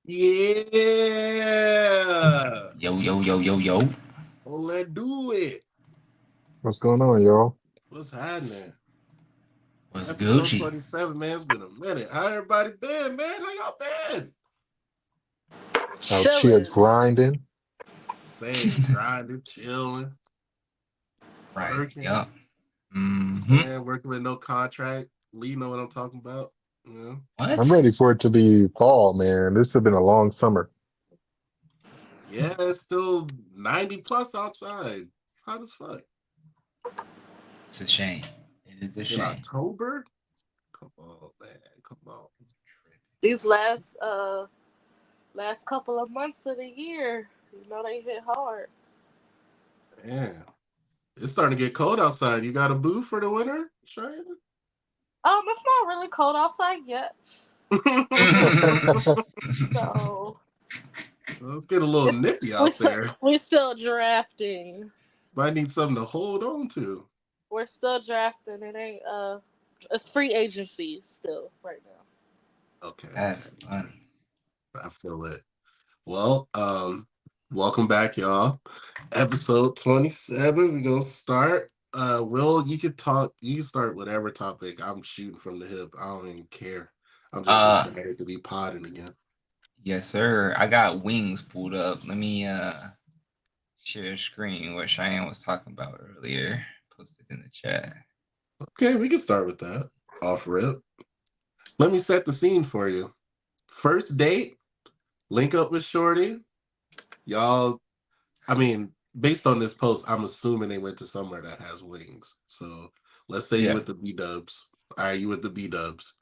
Yeah. Yo, yo, yo, yo, yo. Well, let's do it. What's going on, y'all? What's happening? What's Episode Gucci? 27, man. It's been a minute. How everybody been, man? How y'all been? Out here Chilling. grinding. Same, grinding, chilling, Right. working. Yup. Mm-hmm. Saying working with no contract. Lee know what I'm talking about. Yeah. I'm What? ready for it to be fall, man. This has been a long summer. Yeah, it's still 90 plus outside. Hot as fuck. It's a shame. It is a In shame. October? Come on, man. Come on. These last couple of months of the year, they hit hard. Man. It's starting to get cold outside. You got a boo for the winter, Cheyenne? It's not really cold outside yet. So Let's get a little nippy we're out still, there. we're still drafting. Might need something to hold on to. We're still drafting. It ain't it's free agency still right now. Okay, That's okay. funny. I feel it. Well, welcome back, y'all. Episode 27. We're gonna start. Will, you can start whatever topic. I'm shooting from the hip. I don't even care. I'm just Uh, excited to be podding again. yes, sir. I got wings pulled up. Let me share a screen what Cheyenne was talking about earlier. Post it in the chat. Okay, we can start with that. Off rip. Let me set the scene for you. First date, link up with Shorty. Y'all, I mean, based on this post, I'm assuming they went to somewhere that has wings. So let's say you Yeah. with the B dubs. All right, you with the B dubs.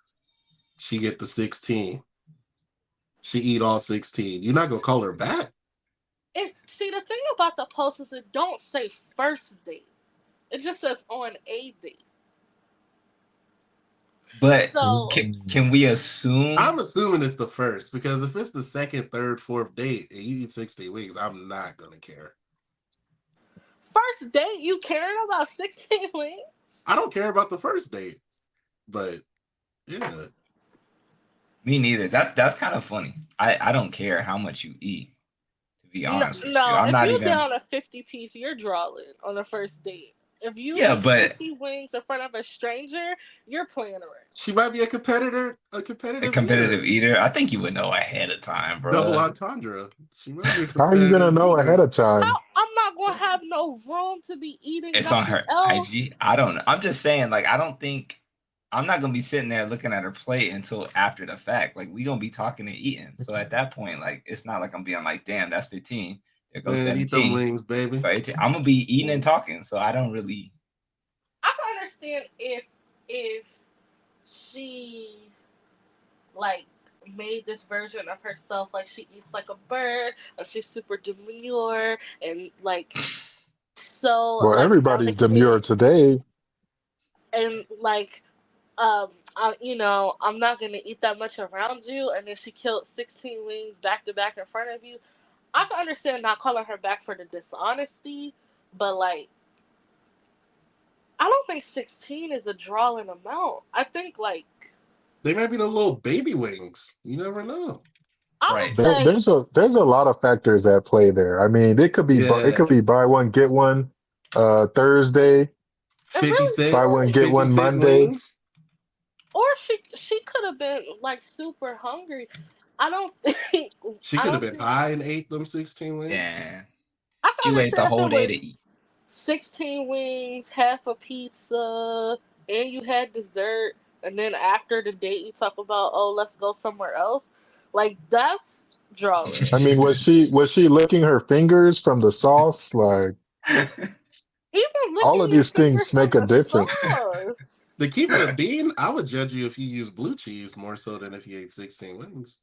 She get the 16. She eat all 16. You're not gonna call her back? And see, the thing about the post is it don't say first date. It just says on a date. But So can we assume? I'm assuming it's the first because if it's the second, third, fourth date and you eat 16 wings, I'm not gonna care. first date, you caring about 16 wings? I don't care about the first date, but yeah. Me neither. That's kind of funny. I don't care how much you eat. To be No, honest with you, no. I'm If not you even. down a 50-piece, you're drawing on the first date. If you Yeah, eat but 50 wings in front of a stranger, you're playing around. She might be a competitor, a a competitive competitive eater. eater, I think you would know ahead of time, Double bro. entendre. She might be a How are you gonna competitive know ahead eater. of time? How I'm not gonna have no room to be eating It's on nothing her IG. else. I don't know. I'm just saying, like, I don't think I'm not gonna be sitting there looking at her plate until after the fact. Like, we gonna be talking and eating. So at that point, like, it's not like I'm being like, damn, that's 15. There goes Man, eat them 17. wings, baby. But I'm gonna be eating and talking. So I don't really. I can understand if she like made this version of herself like she eats like a bird, and she's super demure and like so Well, like on the everybody's demure case today. and like I'm not gonna eat that much around you, and then she killed 16 wings back to back in front of you. I can understand not calling her back for the dishonesty, but like I don't think 16 is a drawing amount. I think like They might be the little baby wings. You never know. I Right. would say There's a lot of factors at play there. I mean, it could Yeah. be buy one get one Thursday, it really 56, buy one could. get one 56 Monday. wings. Or she could have been like super hungry. I don't think She I could have don't been think high and ate them 16 wings. Yeah. I can She wait the understand if whole it day to was eat. 16 wings, half a pizza, and you had dessert, and then after the date you talk about, oh, let's go somewhere else. Like that's drawing. I mean, was she licking her fingers from the sauce? Like Even all licking of your these fingers things from make a the difference. sauce. To keep it a bean, I would judge you if you use blue cheese more so than if you ate 16 wings.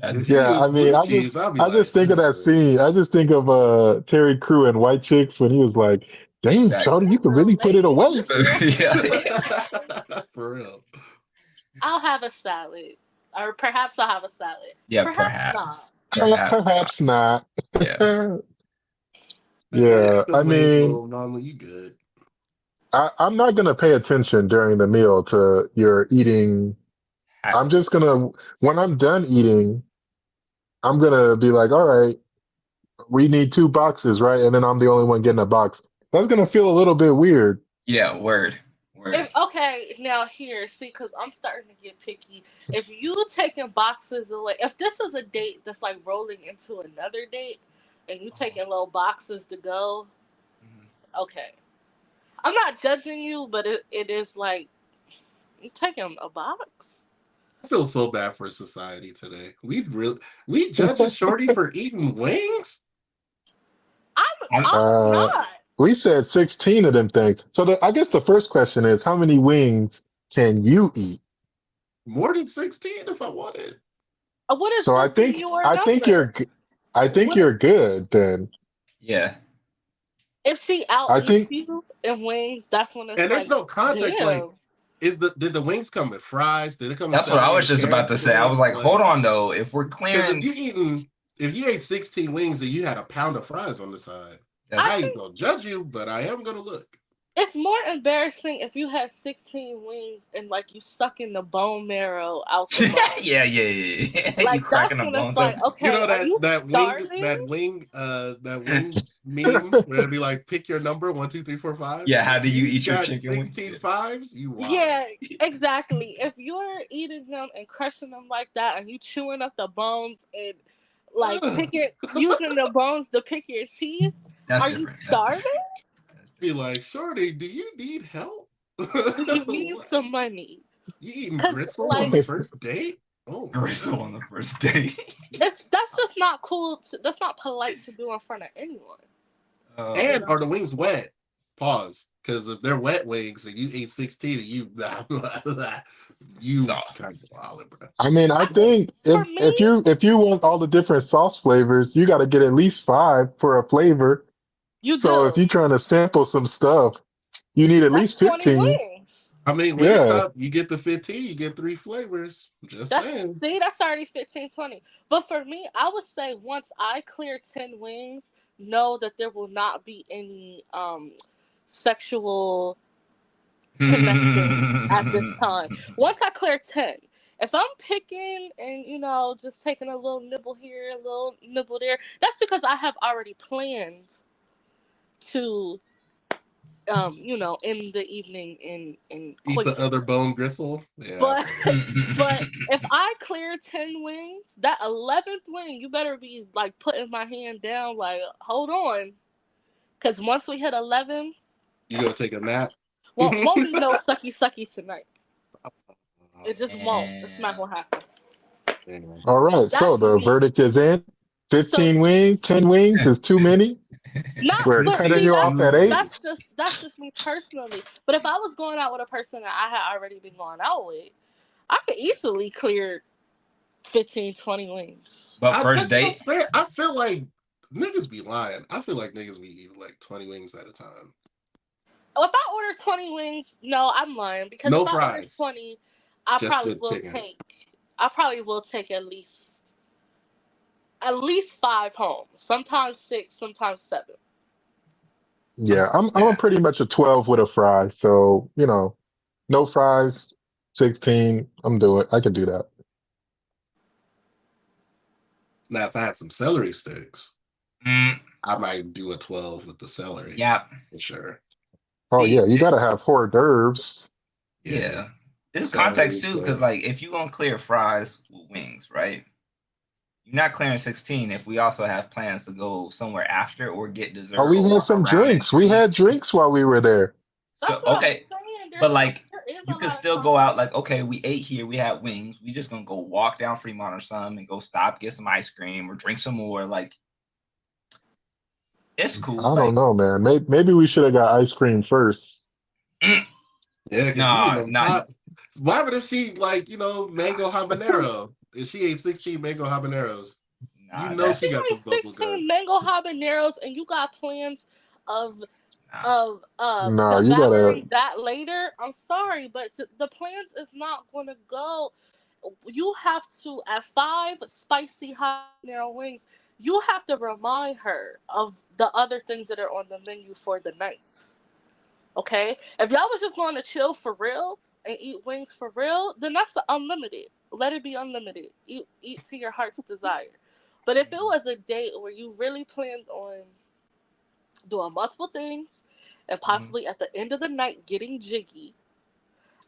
That's If you Yeah, use I mean, blue cheese, I'll be I like, just think of that scene. I just think of Terry Crew and White Chicks when he was like, "Damn, exactly. Shorty, you can The really put it away." lazy Yeah. for real. I'll have a salad. Or perhaps I'll have a salad. Yeah, Perhaps not. perhaps. Perhaps not. Perhaps not. Yeah. Eat Yeah, I them wings, mean, little mama, you good. I'm not gonna pay attention during the meal to your eating I'm just gonna, when I'm done eating, I'm gonna be like, all right, we need 2 boxes, right? And then I'm the only one getting a box. That's gonna feel a little bit weird. Yeah, word. Okay, now here, see, because I'm starting to get picky. If you taking boxes away, if this is a date that's like rolling into another date, and you taking little boxes to go, okay. I'm not judging you, but it is like, you taking a box? I feel so bad for society today. We judge a shorty for eating wings? I'm Uh, not. we said 16 of them things. So I guess the first question is, how many wings can you eat? More than 16 if I wanted. What is So I supposed to be think your I think number? What you're good then. Yeah. if she out I eats think you in wings? That's when it's And there's like, no context. Like, damn. did the wings come with fries? Did it come with That's what I celery was and just about carrots to in the say. I was wings? like, hold Like, on though. If we're because clearing, if you ate 16 wings and you had a pound of fries on the side, I I ain't think gonna judge you, but I am gonna look. it's more embarrassing if you had 16 wings and like you sucking the bone marrow out the bone. yeah. You Like cracking that's the when it's bones up. like, You okay, know are you starving? that wing meme where it'd be like, pick your number, 1, 2, 3, 4, 5. Yeah, how If do you you eat your got chicken wing? 16 fives, you Yeah, wildin'. exactly. If you're eating them and crushing them like that and you chewing up the bones and like picking using the bones to pick your teeth, That's are you different. That's starving? different. Be like, shorty, do you need help? Do you need What? some money? You eating Cause gristle on like the first date? Oh my Gristle on god. the first date. that's just not cool. That's not polite to do in front of anyone. You And know. are the wings wet? Pause. Because if they're wet wings and you ate 16 and you So kind of wild, bro. I mean, I I think think for me, if you want all the different sauce flavors, you got to get at least 5 for a flavor. you So if do. you're trying to sample some stuff, you need at That's least 20 15. wings. I mean, Yeah. Wingstop, you get the 15, you get 3 flavors. Just That's saying. see, that's already 15, 20. But for me, I would say once I clear 10 wings, know that there will not be any sexual connection at this time. Once I clear 10, if I'm picking and just taking a little nibble here, a little nibble there, that's because I have already planned to in the evening in Eat the other coitus. bone gristle. Yeah, I But feel it. but if I clear 10 wings, that 11th wing, you better be like putting my hand down, like hold on, because once we hit 11, You gonna take a nap? won't be no sucky sucky tonight. It just won't. It's not Damn. gonna happen. All right. So That's the me. verdict is in. So 15 wings, 10 wings is too many. not, We're but cutting see, you It's off too at 8. many. that's just me personally. But if I was going out with a person that I had already been going out with, I could easily clear 15, 20 wings. But first That's what I'm date, saying. I feel like niggas be lying. I feel like niggas be eating like 20 wings at a time. If I order 20 wings, no, I'm lying because if No I order fries. 20, I Just probably with will chicken. take I probably will take at least 5 home. Sometimes 6, sometimes 7. Yeah, I'm a yeah. pretty much a 12 with a fry. So, no fries, 16. I can do that. Now, if I had some celery sticks, Mm, I might do a 12 with the celery yeah. for sure. Oh See, yeah, you gotta have hors d'oeuvres. Yeah. yeah. This context Celery, too, because like grapes. if you gonna clear fries with wings, right? You're not clearing 16 if we also have plans to go somewhere after or get Oh, dessert we or had walk some around and drinks. We eat. had drinks while we were there. So That's what I'm okay, saying. but like There is you a could lot of still go content. out like, okay, we ate here, we had wings. We just gonna go walk down Fremont or something and go stop, get some ice cream or drink some more. Like it's cool. I don't Like know, man. Maybe we should have got ice cream first. mm, Yeah, because you nah, know, nah, why would if she like, mango habanero? If she ate 16 mango habaneros, you nah, know If she you that's got the like bubble 16 guts. mango habaneros and you got plans of nah. No, you gotta. devouring that later, I'm sorry, but the plans is not going to go. You have to, at 5 spicy habanero wings, you have to remind her of the other things that are on the menu for the night. Okay? If y'all was just going to chill for real and eat wings for real, then that's unlimited. let it be unlimited. Eat to your heart's desire. But if it was a date where you really planned on doing multiple things and possibly at the end of the night getting jiggy,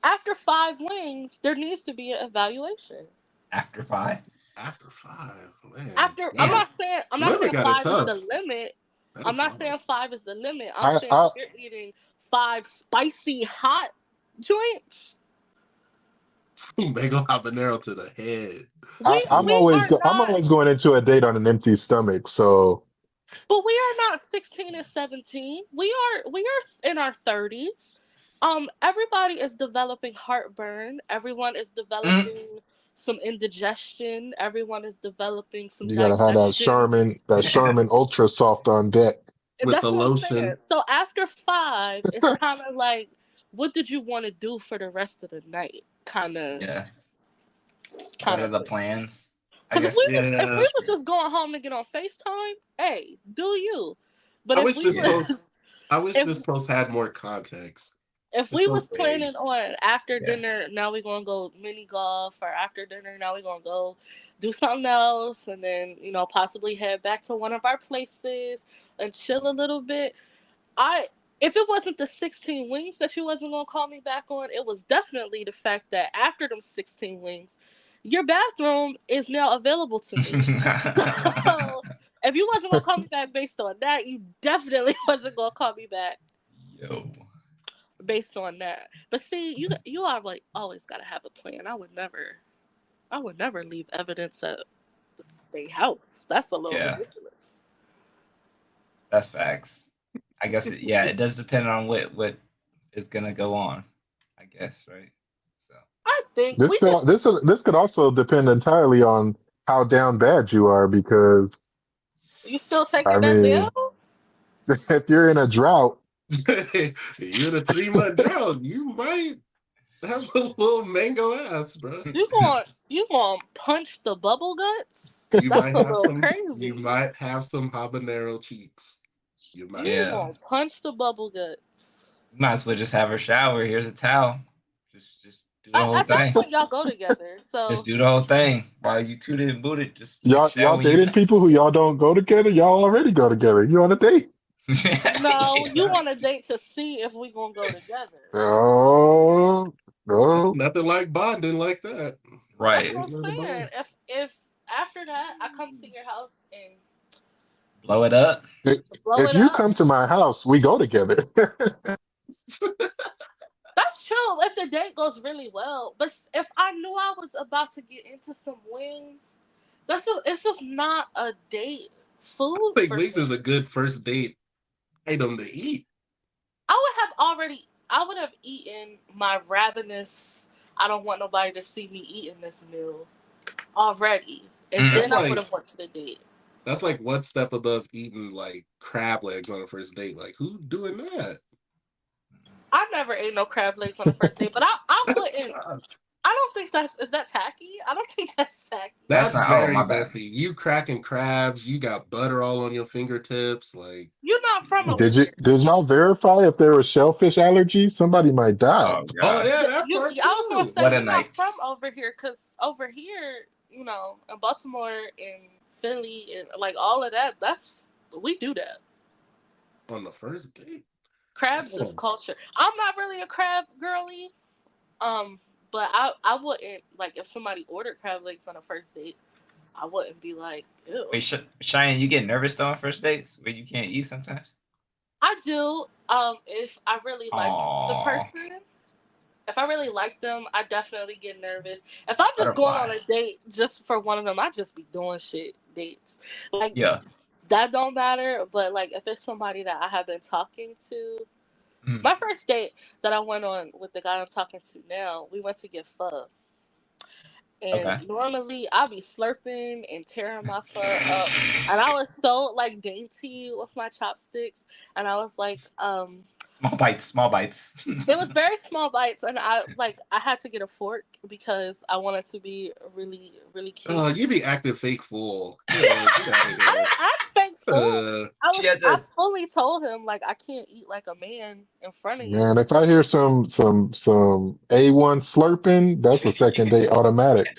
after 5 wings, there needs to be an evaluation. After 5. After 5, man. After I'm Damn. not saying I'm not Limit saying got it 5 is the tough. limit. That I'm is not hard. saying 5 is the limit. I'm I, saying I, if you're eating 5 spicy hot joints, Mango habanero to the head. I, I'm we always are I'm not. always going into a date on an empty stomach. So But we are not 16 and 17. We are in our 30s. Everybody is developing heartburn. Everyone is Mm. developing some indigestion. Everyone is developing some you gotta have digestion. That Charmin Ultra Soft on deck. With That's the what I'm saying. lotion. So after 5, it's kind of like, what did you want to do for the rest of the night? Yeah. What Kind are of the thing. plans? I Because if guess we that's if Yeah. we that's was true. just going home and get on FaceTime, hey, do you? But I if wish we this Yeah. was post I wish if this post had more context. if It's we so was vague. planning on after Yeah. dinner, now we gonna go mini golf, or after dinner, now we gonna go do something else, and then possibly head back to one of our places and chill a little bit. I If it wasn't the 16 wings that you wasn't gonna call me back on, it was definitely the fact that after them 16 wings, your bathroom is now available to me. So if you wasn't gonna call me back based on that, you definitely wasn't gonna call me back Yo. based on that. But see, you are like always gotta have a plan. I would never leave evidence at their house. That's a little Yeah, ridiculous. that's facts. I guess yeah, it does depend on what is gonna go on. I guess, right? So I think This we could just this could also depend entirely on how down bad you are, because you still I taking that mean, bill? if you're in a drought, You're in a 3-month drought. You might have a little mango ass, bro. You going punch the bubble guts? You That's might a have little some. You crazy. might have some habanero cheeks. You might. You yeah, gonna punch the bubble guts? you might as well just have her shower. Here's a towel. Just do the whole At that thing. point, y'all go together. Just So do the whole thing while you tooted and booted. Just take a shower y'all when you dating done. people who y'all don't go together. Y'all already go together. You on a date? no, you Yeah. want a date to see if we gonna go together. Oh no! Nothing like bonding like that. That's Right. what Ain't nothing I'm saying. about If after that I come to your house and Blow it up. blow If it you up, come to my house, we go together. it. that's true. If the date goes really well, but if I knew I was about to get into some wings, it's just not a date food Like for wings me. is a good first date item to eat. I would have eaten my ravenous. I don't want nobody to see me eating this meal already, and Mm. That's then I would like have went to the date. that's like one step above eating like crab legs on a first date. Like who doing that? I never ate no crab legs on the first date, but I That's wouldn't. I don't think is that tacky. I don't think that's tacky. That's that's not. Oh, very my bad. messy. You cracking crabs. You got butter all on your fingertips. Like You're not from over Oh, here. Did y'all verify if there were shellfish allergies? Somebody might die. oh oh gosh. yeah, that You, part I was gonna too. say What a you're not night. from over here, cause over here, in Baltimore and Philly and like all of that, we do that. On the first date. Crabs is Oh. culture. I'm not really a crab girly, but I wouldn't like if somebody ordered crab legs on a first date. I wouldn't be like, ew. Wait, Cheyenne, you get nervous though on first dates where you can't eat sometimes? I do. If I really like the Oh, person, if I really like them, I definitely get nervous. If I'm just going on a butterflies. date just for one of them, I just be doing shit dates. Like Yeah. that don't matter. But like if it's somebody that I have been talking to, Mm. my first date that I went on with the guy I'm talking to now, we went to get pho. And Okay. normally I'll be slurping and tearing my pho up. And I was so like dainty with my chopsticks. And I was like, Small bites. It was very small bites, and I had to get a fork because I wanted to be really, really cute. Oh, you be acting fake fool. Get out of I here. didn't act fake fool. I fully told him like I can't eat like a man in front of you. Man, if I hear some A1 slurping, that's a second date automatic.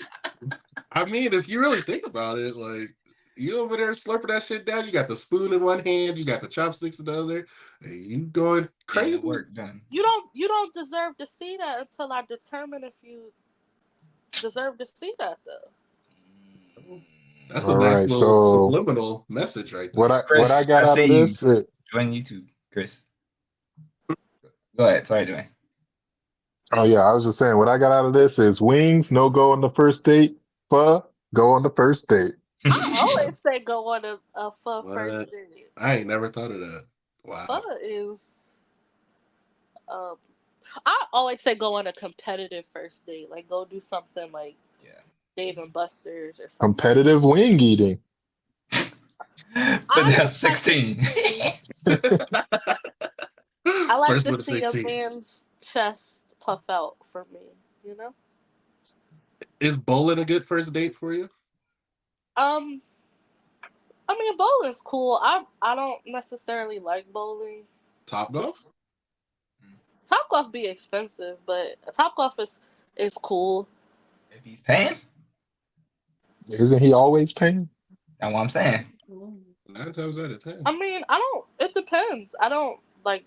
I mean, if you really think about it, like you over there slurping that shit down, you got the spoon in one hand, you got the chopsticks in the other, and you going crazy. Work done. You don't deserve to see that until I determine if you deserve to see that though. That's All a nice right, little so subliminal message right there. Chris, what I got out of this? Join YouTube, Chris. Go ahead. Sorry, Dwayne. Oh yeah, I was just saying what I got out of this is wings, no go on the first date, pho, go on the first date. I always say go on a pho first date. I ain't never thought of that. Wow. Pho is I always say go on a competitive first date. Like go do something like Dave and Buster's or something. Competitive wing eating. But that's 16. I like to see a man's chest puff out for me, you know? Is bowling a good first date for you? I mean bowling's cool. I don't necessarily like bowling. Topgolf? Topgolf be expensive, but Topgolf is cool. If he's paying? Isn't he always paying? That's what I'm saying. 9 times out of 10. I mean, it depends. I don't like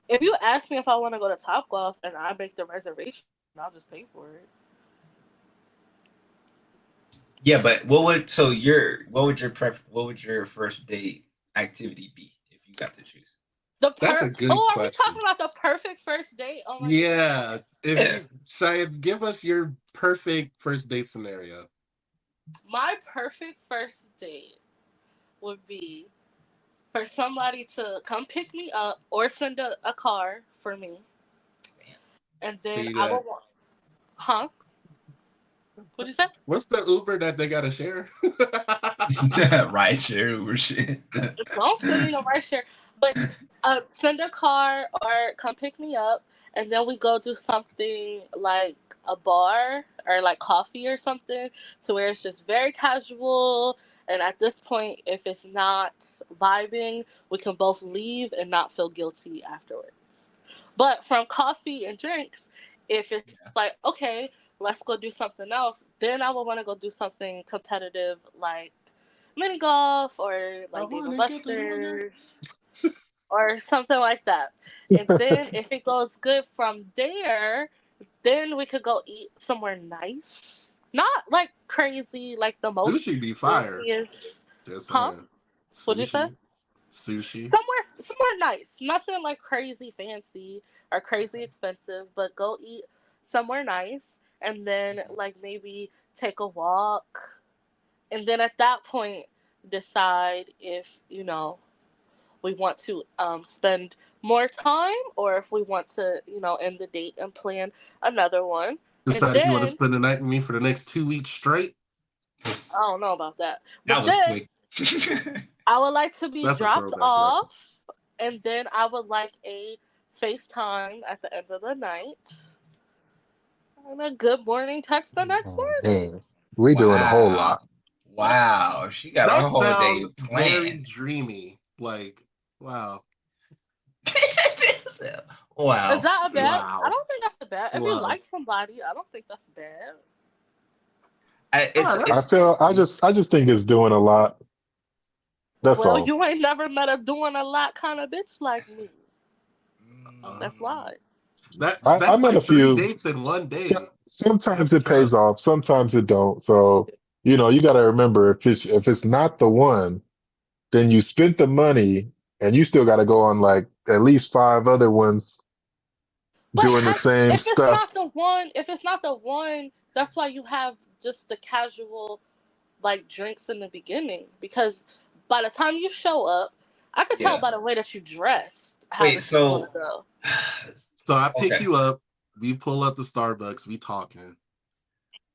if you ask me if I want to go to Topgolf and I make the reservation, I'll just pay for it. Yeah, but what would your first date activity be if you got to choose? That's a good question. Are we talking about the perfect first date? Oh my God. Cheyenne, give us your perfect first date scenario. My perfect first date would be for somebody to come pick me up or send a car for me. And then I will want... Huh? What'd you say? What's the Uber that they gotta share? Ride share Uber shit. Don't send me no ride share. But send a car or come pick me up, and then we go do something like a bar or like coffee or something, to where it's just very casual. And at this point, if it's not vibing, we can both leave and not feel guilty afterwards. But from coffee and drinks, if it's like, okay, let's go do something else, then I would want to go do something competitive like mini golf or like Dave and Buster's or something like that. And then if it goes good from there, then we could go eat somewhere nice. Not like crazy, like the most. Sushi be fire. Huh? What'd you say? Sushi. Somewhere nice. Nothing like crazy fancy or crazy expensive, but go eat somewhere nice and then like maybe take a walk. And then at that point decide if, we want to spend more time or if we want to, end the date and plan another one. Decide if you want to spend the night with me for the next 2 weeks straight. I don't know about that. That was quick. I would like to be dropped off, and then I would like a FaceTime at the end of the night. And a good morning text the next morning. Man. We doing a whole lot. Wow. She got a whole day planned. Very dreamy. Like, wow. Wow. Is that a bad? Wow. I don't think that's a bad. If you like somebody, I don't think that's bad. I just think it's doing a lot. That's all. Well, you ain't never met a doing a lot kind of bitch like me. That's why. I met like a few 3 dates in one day. Sometimes it pays off, sometimes it don't. So, you got to remember if it's not the one, then you spent the money and you still got to go on like at least 5 other ones doing the same stuff. If it's not the one, that's why you have just the casual like drinks in the beginning, because by the time you show up, I could tell by the way that you dressed. So I pick you up, we pull up to Starbucks, we talking.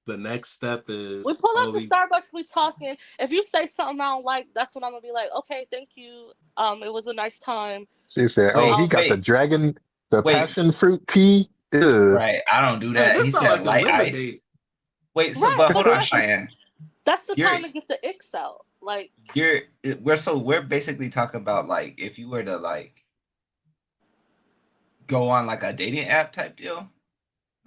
The next step is We pull up to Starbucks, we talking. If you say something I don't like, that's when I'm gonna be like, okay, thank you. It was a nice time. She said, "Oh, he got the wait. passion fruit tea." Ew. Right, I don't do Hey, that. He this sound said like a light women ice. date. Wait, so Right, but hold but on, Cheyenne. That's the You're time to get the icks out. Like we're basically talking about like if you were to like go on like a dating app type deal.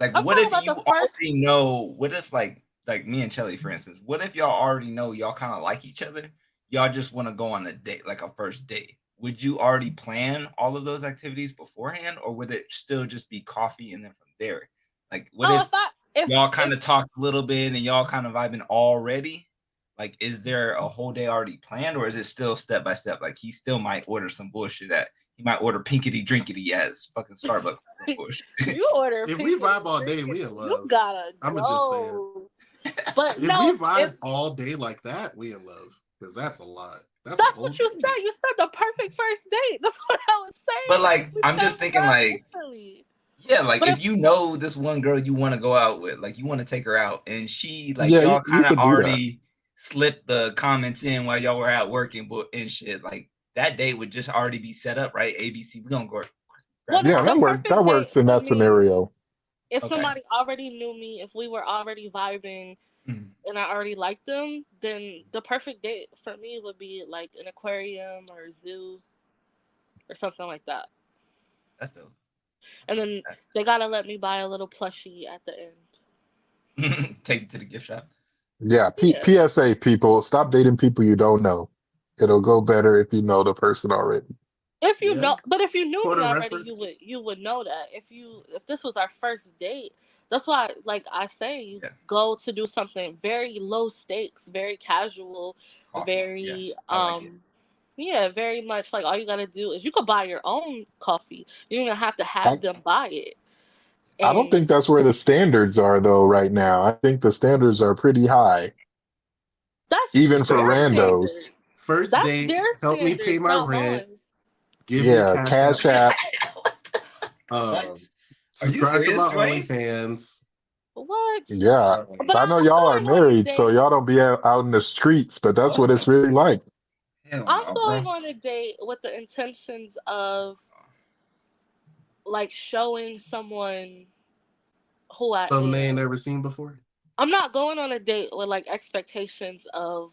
Like, I'm what talking if about you the first. already know? What if like me and Chelly, for instance? What if y'all already know y'all kind of like each other? Y'all just want to go on a date, like a first date. Would you already plan all of those activities beforehand, or would it still just be coffee and then from there? Like, what if y'all kind of talked a little bit and y'all kind of vibing already? Like, is there a whole day already planned, or is it still step by step? Like, he still might order some bullshit he might order pinkety drinkety as fucking Starbucks. You order. If we vibe all day, we in love. You gotta I'm go. just saying. But if we vibe all day like that, we in love. Because that's a lot. That's what you said. You said the perfect first date. That's what I was saying. But like, I'm just thinking like, yeah, like but if you know this one girl you want to go out with, like you want to take her out, and she like y'all kind of already slipped the comments in while y'all were at work and shit. Like that date would just already be set up, right? ABC, we gonna go. Yeah, that works in that scenario. If somebody already knew me, if we were already vibing, and I already liked them, then the perfect date for me would be like an aquarium or a zoo or something like that. That's dope. And then they gotta let me buy a little plushie at the end. Take it to the gift shop. Yeah, PSA, people, stop dating people you don't know. It'll go better if you know the person already. If you know, but if you knew me already, you would know that. If this was our first date, that's why, like I say, you go to do something very low stakes, very casual, very very much like all you gotta do is you could buy your own coffee. You don't even have to have them buy it. And I don't think that's where the standards are though right now. I think the standards are pretty high. That's even for randos. First date, help me pay my rent. Give me Cash App. Subscribe to my OnlyFans. What? Yeah, I know y'all are married, so y'all don't be out in the streets, but that's what it's really like. I'm going on a date with the intentions of like showing someone who I am. Something they ain't never seen before. I'm not going on a date with like expectations of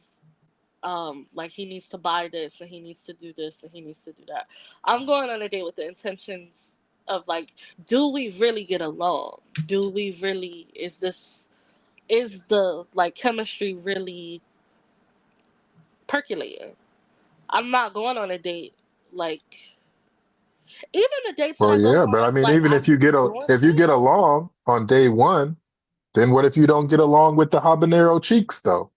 like he needs to buy this and he needs to do this and he needs to do that. I'm going on a date with the intentions of like, do we really get along? Do we really is the like chemistry really percolating? I'm not going on a date like even the dates that I go on. But I mean, like, even if you get along on day one, then what if you don't get along with the Habanero Cheeks though?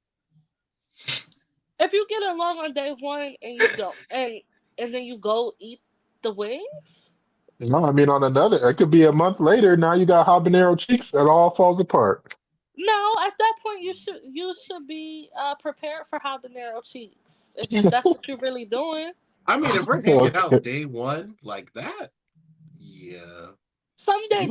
If you get along on day one and you don't, and then you go eat the wings. No, I mean on another. It could be a month later. Now you got Habanero Cheeks. It all falls apart. No, at that point you should be prepared for Habanero Cheeks if that's what you're really doing. I mean, if we're hanging out day one like that, yeah. Some dates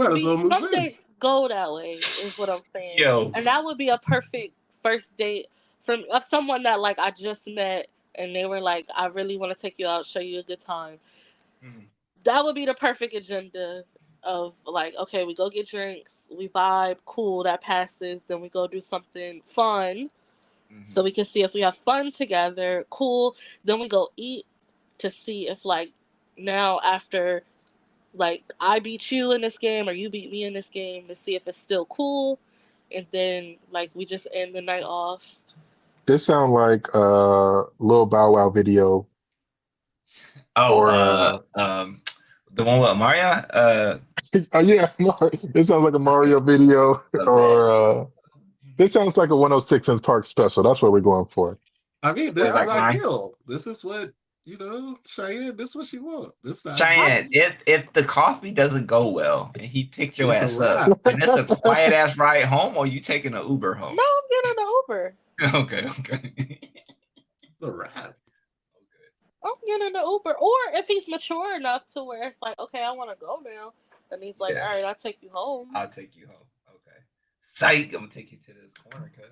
go that way, is what I'm saying. And that would be a perfect first date of someone that like I just met and they were like, I really want to take you out, show you a good time. That would be the perfect agenda of like, okay, we go get drinks, we vibe, cool, that passes, then we go do something fun. So we can see if we have fun together, cool. Then we go eat to see if like now after like I beat you in this game or you beat me in this game to see if it's still cool. And then like we just end the night off. This sound like a Lil Bow Wow video. The one with Mario? Yeah, it sounds like a Mario video. Or this sounds like a 106 in Park special. That's what we're going for. I mean, this is ideal. This is what, Cheyenne, this is what she wants. Cheyenne, if the coffee doesn't go well and he picked your ass up, and it's a quiet ass ride home, or you taking an Uber home? No, I'm getting an Uber. Okay. The rap. I'm getting an Uber. Or if he's mature enough to where it's like, okay, I want to go now. And he's like, all right, I'll take you home. Okay. Psych, I'm gonna take you to this corner, cuz.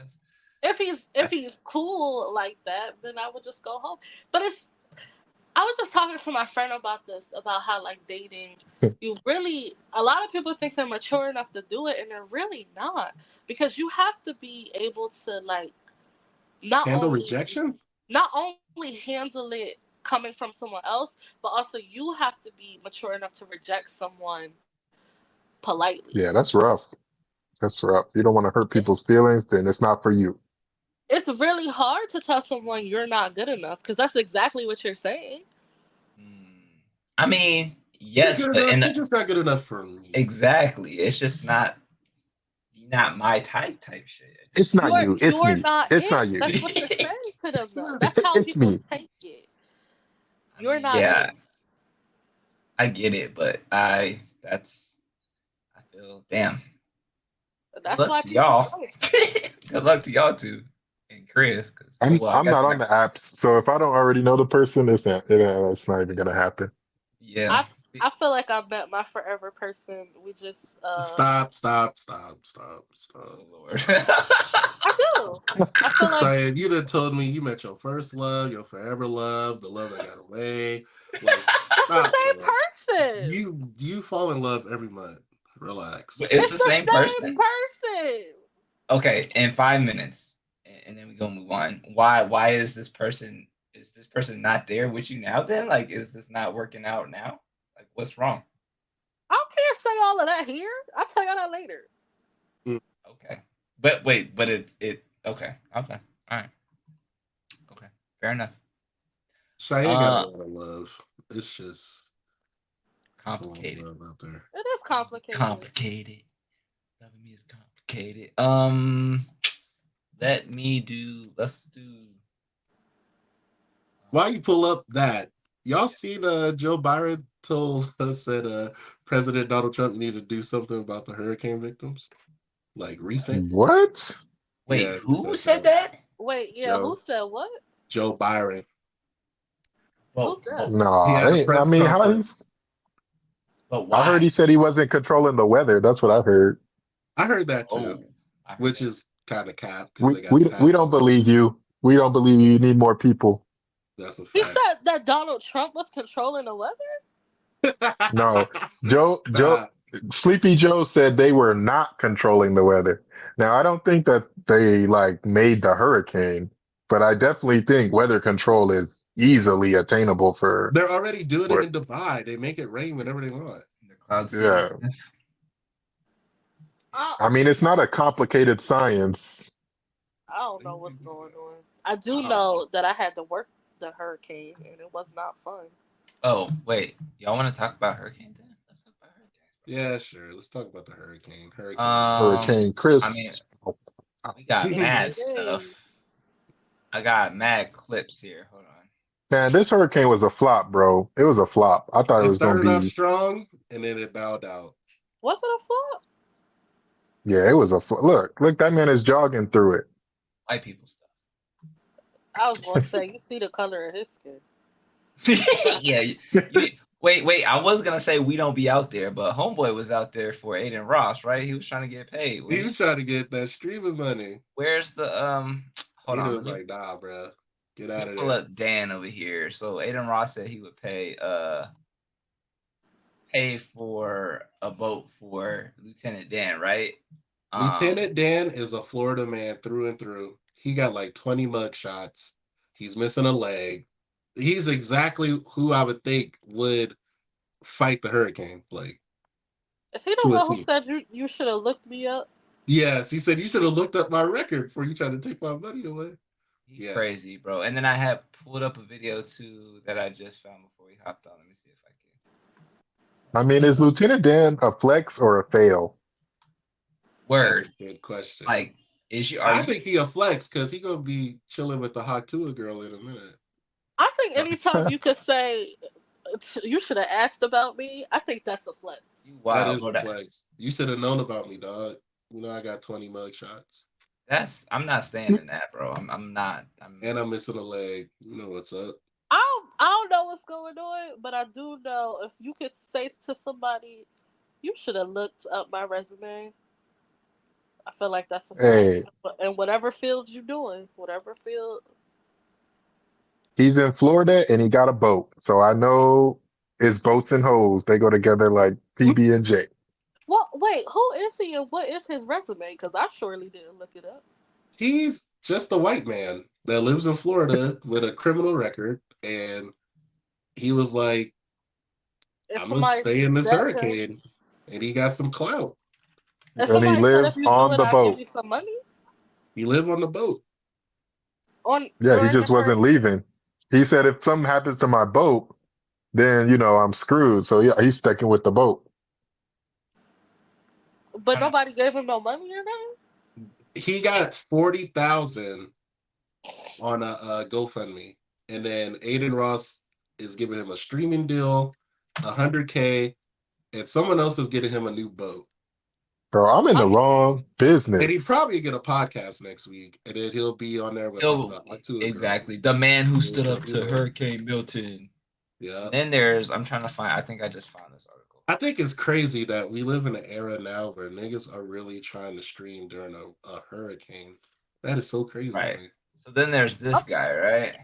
If he's cool like that, then I would just go home. But it's I was just talking to my friend about this, about how like dating, you really a lot of people think they're mature enough to do it, and they're really not, because you have to be able to like not Handle only rejection? handle it coming from someone else, but also you have to be mature enough to reject someone politely. Yeah, that's rough. That's rough. You don't want to hurt It's people's feelings, then it's not for you. it's really hard to tell someone you're not good enough, because that's exactly what you're saying. Mm, I mean, You're yes, good but enough. You're just not good enough for me. exactly, it's just not my type shit. It's not you. It's You're me. not It's it. not you. That's what you're saying to them, though. Sure. That's how It's people me. take it. I You're mean, not yeah, it. I get it, but I feel damn. Good That's luck why to people y'all. ghost. Good luck to y'all too, and Chris. Cause well, I I'm guess not on the apps, so if I don't already know the person, it's not even gonna happen. yeah. I I feel like I met my forever person. We just Stop, stop, stop, stop, stop, Oh Lord. stop. I do. I feel like Cheyenne, you done told me you met your first love, your forever love, the love that got away. Like, that's the stop, bro. same person. You fall in love every month. Relax. But it's It's the the same same person. person. Okay, in 5 minutes, and then we gonna move on. Why is this person not there with you now? Then, like, is this not working out now? Like, what's wrong? I can't say all of that here. I'll tell y'all that later. Okay, but wait, but it okay, all right, okay, fair enough. Cheyenne got a lot of love. It's a lot of Complicated. love out there. It is complicated. Complicated. Loving me is complicated. Let's do. Why you pull up that? Y'all seen Joe Biden told us that President Donald Trump needed to do something about the hurricane victims? Like recent? What? Wait, Yeah, he who said said that. that? Wait, yeah, who Joe said what? Joe Byron. Who's that? He No, had a I press mean, how he's? conference. but I heard why? he said he wasn't controlling the weather. That's what I heard. I heard that too, Oh, I heard which that. is kind of cap because We they got we the we tax don't on it. believe you. We don't believe you. You need more people. That's a He fact. said that Donald Trump was controlling the weather? No, Joe, Nah, Sleepy Joe said they were not controlling the weather. Now, I don't think that they like made the hurricane, but I definitely think weather control is easily attainable they're already doing it for, in Dubai. They make it rain whenever they want. The cloud seeding. yeah. I, I mean, it's not a complicated science. I don't know what's going on. I do Uh, know that I had to work the hurricane, and it was not fun. Oh wait, y'all want to talk about hurricane then? Let's talk about yeah, sure. Let's talk about the hurricane. hurricane. Hurricane I mean, Chris. we got Yay, mad yay. stuff. I got mad clips here. Hold on. Man, this hurricane was a flop, bro. It was a flop. I thought it It was going to started off be, strong and then it bowed out. Was it a flop? yeah, it was a flop. Look, that man is jogging through it. White people I was going to say, you see the color of his skin. stuff. Yeah. Wait. I was gonna say we don't be out there, but Homeboy was out there for Adin Ross, right? He was trying to get paid. He was trying to get that streaming money. Where's the Hold He on. was like, nah, bro. Get out of Pull there. up Dan over here. So Adin Ross said he would pay for a boat for Lieutenant Dan, right? Lieutenant Dan is a Florida man through and through. He got like 20 mug shots. He's missing a leg. He's exactly who I would think would fight the hurricane. Like, Is he the to a one who T. said you should have looked me up? Yes, he said you should have looked up my record before you tried to take my money away. He's Yes. crazy, bro. And then I had pulled up a video too that I just found before we hopped on. Let me see if I can. I mean, is Lieutenant Dan a flex or a fail? Word. That's a good question. Like, are I you think he a flex because he gonna be chilling with the Hatua girl in a minute. I think anytime you could say you should have asked about me, I think that's a flex. you That wild, is bro? a flex. You should have known about me, dog. You know I got 20 mug shots. I'm not staying in that, bro. I'm not. And I'm missing a leg. You know what's up. I don't know what's going on, but I do know if you could say to somebody, you should have looked up my resume. I feel like that's a fact. Hey, And whatever field you doing, whatever field. he's in Florida and he got a boat. So I know it's boats and hoes. They go together like PB and J. Well, wait, who is he and what is his resume? Because I surely didn't look it up. He's just a white man that lives in Florida with a criminal record, and he was like, If "I'm gonna somebody stay in this said to, hurricane," and he got some clout. if And he somebody said if lives you do on it, the I'll give boat. you some money He lived on the boat. on Yeah, he during the just wasn't hurricane. leaving. He said if something happens to my boat, then I'm screwed. So yeah, he's sticking with the boat. But nobody gave him no money or nothing. He got 40,000 on a GoFundMe, and then Adin Ross is giving him a streaming deal, 100K, and someone else is getting him a new boat. Bro, I'm in the wrong And business. he'd probably get a podcast next week, and then he'll be on there with like two exactly the man who stood up to Yeah. Hurricane Milton. Yeah. And then there's I'm trying to find. I think I just found this article. I think it's crazy that we live in an era now where niggas are really trying to stream during a hurricane. That is so crazy. Right. Man. So then there's this guy, right?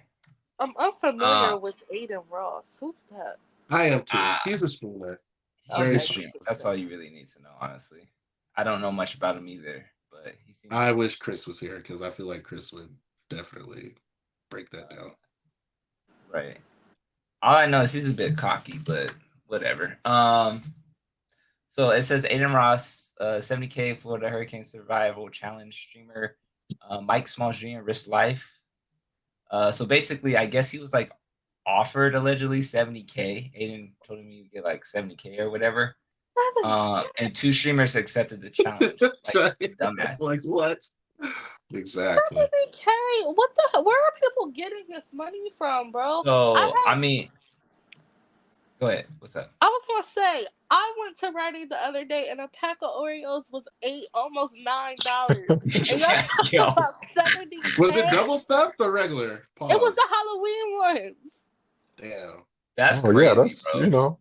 I'm unfamiliar with Adin Ross. Who's that? I am too. He's a streamer. He's a streamer. That's all you really need to know, honestly. I don't know much about him either, but he seems. I wish Chris was here because I feel like Chris would definitely break that down. Right. All I know is he's a bit cocky, but whatever. So it says Adin Ross, 70K Florida Hurricane Survival Challenge streamer, Mike Small's dream risk life. So basically, I guess he was like offered allegedly 70K. Adin told him he'd get like 70K or whatever. And two streamers accepted the challenge. Like dumbass. Like what? Exactly. 70K? What the? Where are people getting this money from, bro? So I mean, go ahead. What's up? I was gonna say I went to Ready the other day and a pack of Oreos was almost $9. And y'all talking about 70K? Was it double stuffed or regular? Pause. It was the Halloween ones. Damn. That's crazy, yeah, that's bro.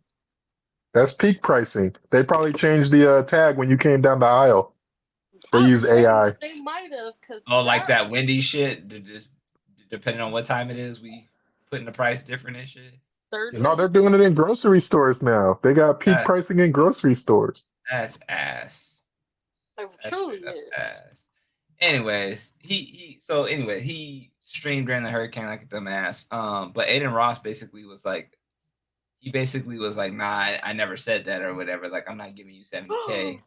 That's peak pricing. They probably changed the tag when you came down the aisle. They use AI. They might have, cause like that Wendy shit. Depending on what time it is, we putting the price different and shit. No, they're doing it in grocery stores now. They got peak pricing in grocery stores. That's ass. It truly is. Ass. Anyways, he streamed during the hurricane like a dumbass. But Adin Ross basically was like, nah, I never said that or whatever. Like, I'm not giving you 70K.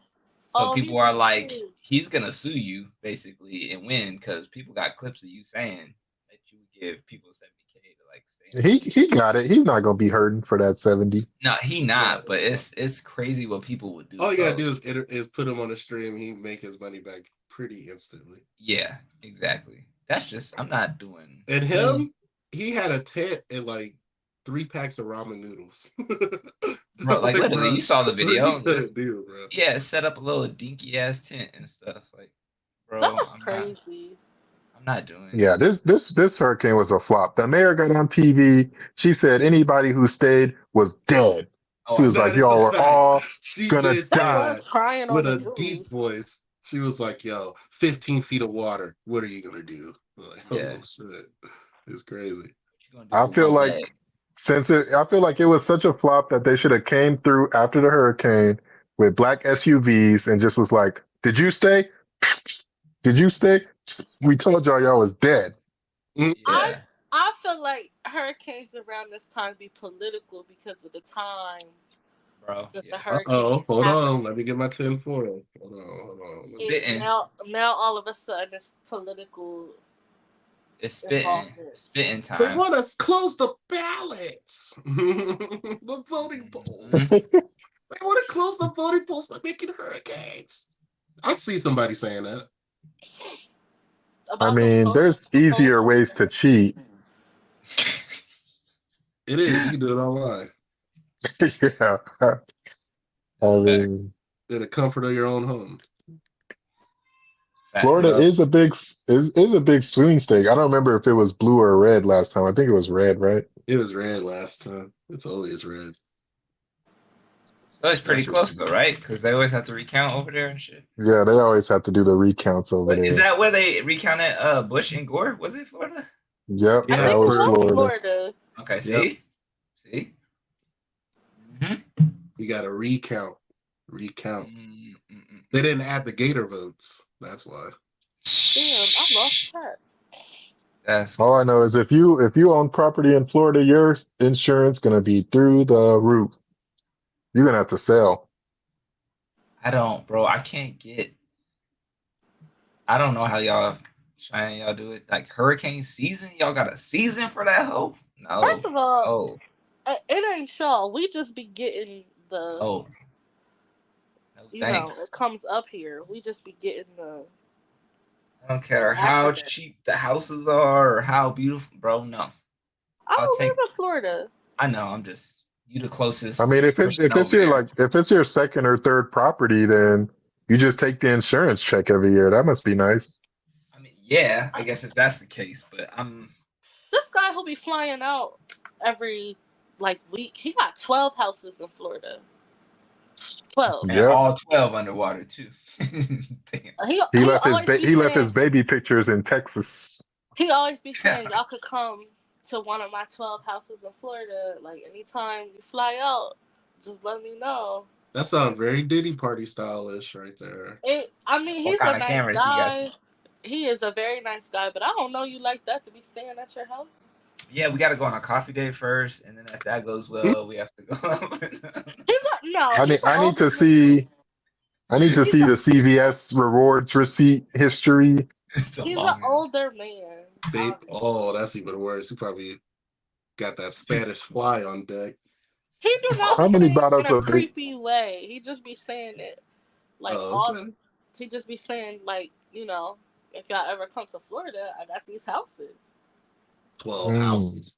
So people are like, he's gonna sue you basically and win because people got clips of you saying that you would give people 70K to like stay. He got it. He's not gonna be hurting for that 70. No, he not. But it's crazy what people would do. All you gotta do is put him on the stream. He make his money back pretty instantly. Yeah, exactly. That's just I'm not doing. And him, he had a tent and like 3 packs of ramen noodles. Bro, like literally, you saw the video. Do, bro. Yeah, set up a little dinky ass tent and stuff. Like, bro, that was crazy. I'm not doing. Yeah, this hurricane was a flop. The mayor got on TV. She said anybody who stayed was dead. She was like, "Y'all were all gonna die." Crying with a deep voice. She was like, "Yo, 15 feet of water. What are you gonna do?" Like, oh shit, it's crazy. I feel like it was such a flop that they should have came through after the hurricane with black SUVs and just was like, "Did you stay? Did you stay? We told y'all was dead." Yeah. I feel like hurricanes around this time be political because of the time. Bro, hold on. Let me get my 10 foil. Hold on. Now all of a sudden it's political. It's spitting time. They want us close the ballots. The voting polls. They want to close the voting polls by making hurricanes. I see somebody saying that. I mean, there's easier ways to cheat. It is. You can do it online. Yeah. I mean, in the comfort of your own home. Florida is a big swing state. I don't remember if it was blue or red last time. I think it was red, right? It was red last time. It's always red. So it's pretty That's close just- though, right? Because they always have to recount over there and shit. Yeah, they always have to do the recounts over But is there. that where they recounted Bush and Gore? Was it Florida? Yep, I Yeah, that think it was for- was Florida. Florida. Okay, Yep. see. You got to recount. Mm-hmm. They didn't add the Gator votes. That's why. Damn, I lost track. That's All I know is if you own property in Florida, your insurance gonna be through the roof. You're gonna have to sell. I don't, bro. I can't get. I don't know how y'all do it. Like hurricane season, y'all got a season for that hoe? No. First of all, Oh, it ain't y'all. We just be getting the, oh. No you know, thanks. it comes up here. We just be getting the. I don't care how After that. cheap the houses are or how beautiful, bro. No, I I'll don't take. live in Florida. I know. I'm just you the closest. I mean, if person it's over your there. if it's your second or third property, then you just take the insurance check every year. That must be nice. I mean, yeah, I guess if that's the case, but I'm. This guy who be flying out every like week, he got 12 houses in Florida. 12. And Yep. all 12 underwater too. Damn. He left his always be he left saying- his baby pictures in Texas. He always be saying y'all could come to one of my 12 houses in Florida. Like anytime you fly out, just let me know. That sounds very Diddy party stylish right there. I mean, What he's kind a of nice cameras do you guys guy. have? He is a very nice guy, but I don't know you like that to be staying at your house. Yeah, we got to go on a coffee date first, and then if that goes well, we have to go. I need to see the CVS rewards receipt history. It's a He's long an older man. That's even worse. He probably got that Spanish fly on deck. He do not How be many saying it bottles in a of big- creepy way. He just be saying it like Okay. he just be saying like, you know, if y'all ever come to Florida, I got these houses. 12 houses.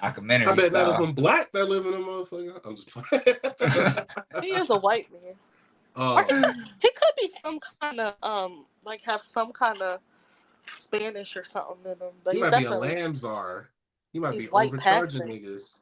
Documentary I bet none of style. them black that live in a motherfucker. I'm just playing. He is a white man. Oh, He could be some kind of like have some kind of Spanish or something in him. But he he's might be a definitely land czar. He might he's be white overcharging passing. niggas.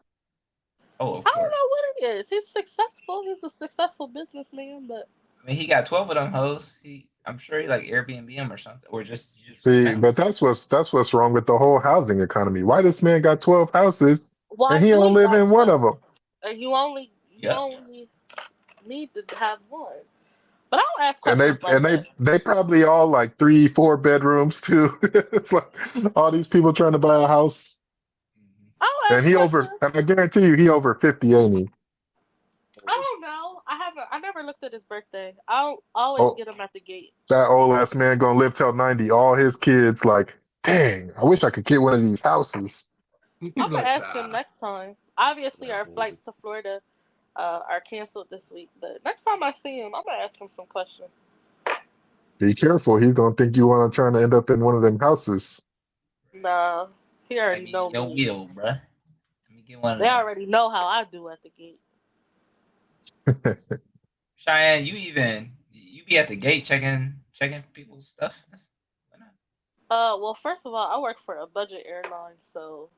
Oh, of I don't course. know what it is. He's successful. He's a successful businessman, but I mean, he got 12 of them hoes. I'm sure he like Airbnb them or something, or just See, rent 'em. but that's what's wrong with the whole housing economy. Why this man got 12 houses why and he do don't you live got in one of 12? them? And you only Yeah. need to have one. But I don't ask And questions like that. they probably all like 3-4 bedrooms too. It's like all these people trying to buy a house. I don't And ask questions. and I guarantee you he over 50, ain't he? I don't know. I never looked at his birthday. I don't always Oh. get him at the gate. That old ass man gonna live till 90. All his kids like, dang, I wish I could get one of these houses. I'm gonna Like, ask him nah. next time. Obviously, Nah, our boy. flights to Florida are canceled this week. But next time I see him, I'm gonna ask him some questions. Be careful, he's gonna think you wanna try to end up in one of them houses. Nah, he I already mean, know no me. wheel, bruh. Let me get one of They them. already know how I do at the gate. Cheyenne, you be at the gate checking people's stuff. Why not? Well, first of all, I work for a budget airline, so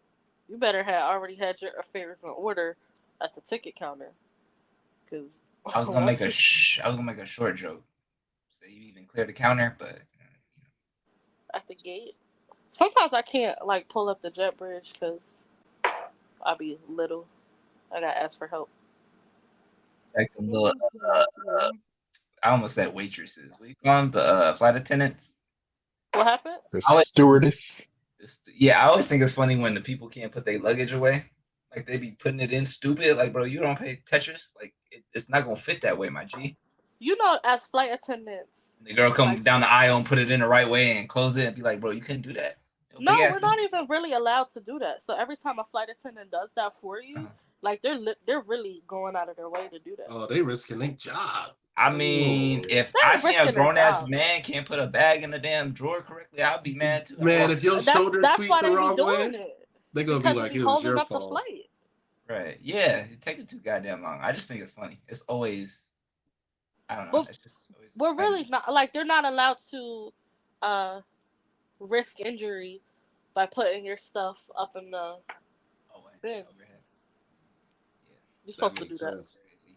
you better have already had your affairs in order at the ticket counter. Cause I was gonna make a short joke. So you even clear the counter, but at the gate. Sometimes I can't like pull up the jet bridge because I be little. I gotta ask for help. like the little, I almost said waitresses. We call them the flight attendants. What happened? The I would- stewardess. Yeah, I always think it's funny when the people can't put their luggage away. Like they be putting it in stupid. Like, bro, you don't pay Tetris. Like it's not gonna fit that way, my G. You know, as flight attendants. And the girl come Like- down the aisle and put it in the right way and close it and be like, bro, you couldn't do that. No, we're not even really allowed to do that. So every time a flight attendant does that for you, like they're really going out of their way to do that. Oh, they risking their job. I mean, if They're I see a risking their grown ass job. man can't put a bag in the damn drawer correctly, I'd be mad too. Man, if your shoulder That's tweaked why the they be wrong doing way, it. they gonna Because be like, it be it was holding your up the fault. flight. Right? Yeah, it takes too goddamn long. I just think it's funny. It's always, I don't know. Well, It's just always We're funny. really not like they're not allowed to risk injury by putting your stuff up in the Oh, wait, bin. overhead. Yeah. You're supposed to do makes that. sense. Crazy.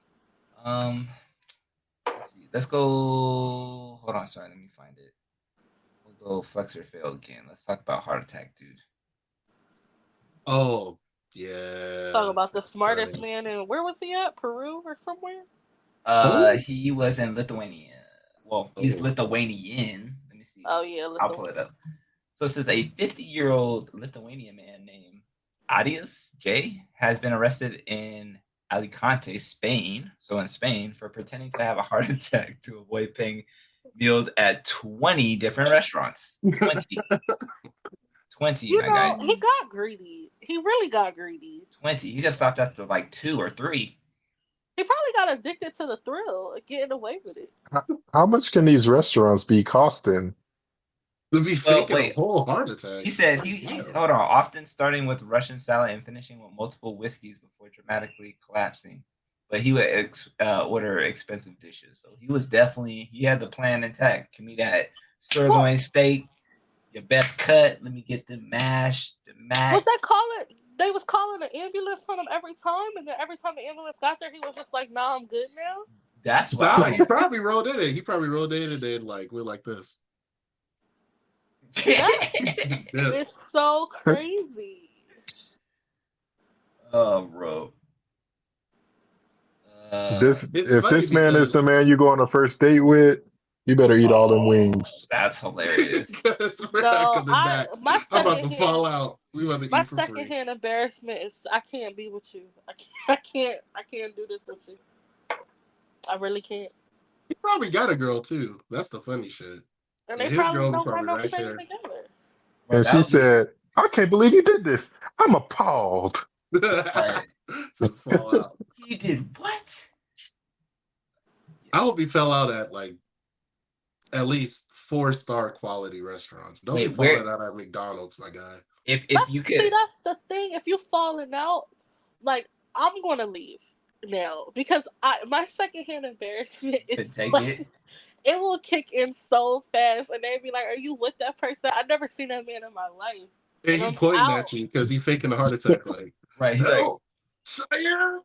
Let's see. Let's go. Hold on, sorry. Let me find it. We'll go flex or fail again. Let's talk about heart attack, dude. Oh, yeah. Talk about the That's smartest funny. man in where was he at? Peru or somewhere? He was in Lithuania. Well, he's Oh. Lithuanian. Let me see. Oh yeah, I'll pull it up. So it says a 50-year-old Lithuanian man named Adin J has been arrested in Alicante, Spain. So in Spain, for pretending to have a heart attack to avoid paying meals at 20 different restaurants. 20. 20, You my know, guy. he got greedy. He really got greedy. 20. He just stopped after like 2 or 3. He probably got addicted to the thrill of getting away with it. How much can these restaurants be costing? To be Well, faking a wait. whole heart attack. He said he's hold on, often starting with Russian salad and finishing with multiple whiskeys before dramatically collapsing. But he would order expensive dishes. So he had the plan intact. Give me that sirloin steak, your best cut. Let me get the mash, the mac. Was they was calling an ambulance on him every time, and then every time the ambulance got there, he was just like, "Nah, I'm good now." That's Nah, why. he probably rolled in it. He probably rolled in and then like we're like this. Yeah. It's so crazy. Oh, bro. It's If funny this man is the because- man you go on a first date with, you better eat all them wings. That's hilarious. we're No, not coming my back. I'm about to secondhand- fall out. We about to My eat for free. secondhand embarrassment is I can't be with you. I can't do this with you. I really can't. He probably got a girl too. That's the funny shit. And they His probably girl was don't got probably no right shame there. together. Bro, And that she would be- said, I can't believe you did this. I'm appalled. Right. Just fall out. He did what? I hope he fell out at like at least 4-star quality restaurants. Don't be Wait, falling out at McDonald's, my guy. If you See, could, that's the thing. If you falling out, like I'm gonna leave now because my secondhand embarrassment could is take like, it. it will kick in so fast, and they'd be like, "Are you with that person?" I've never seen that man in my life. And And he I'm pointing out. at you because he faking a heart attack. Like, Right. He's like, no, Cheyenne.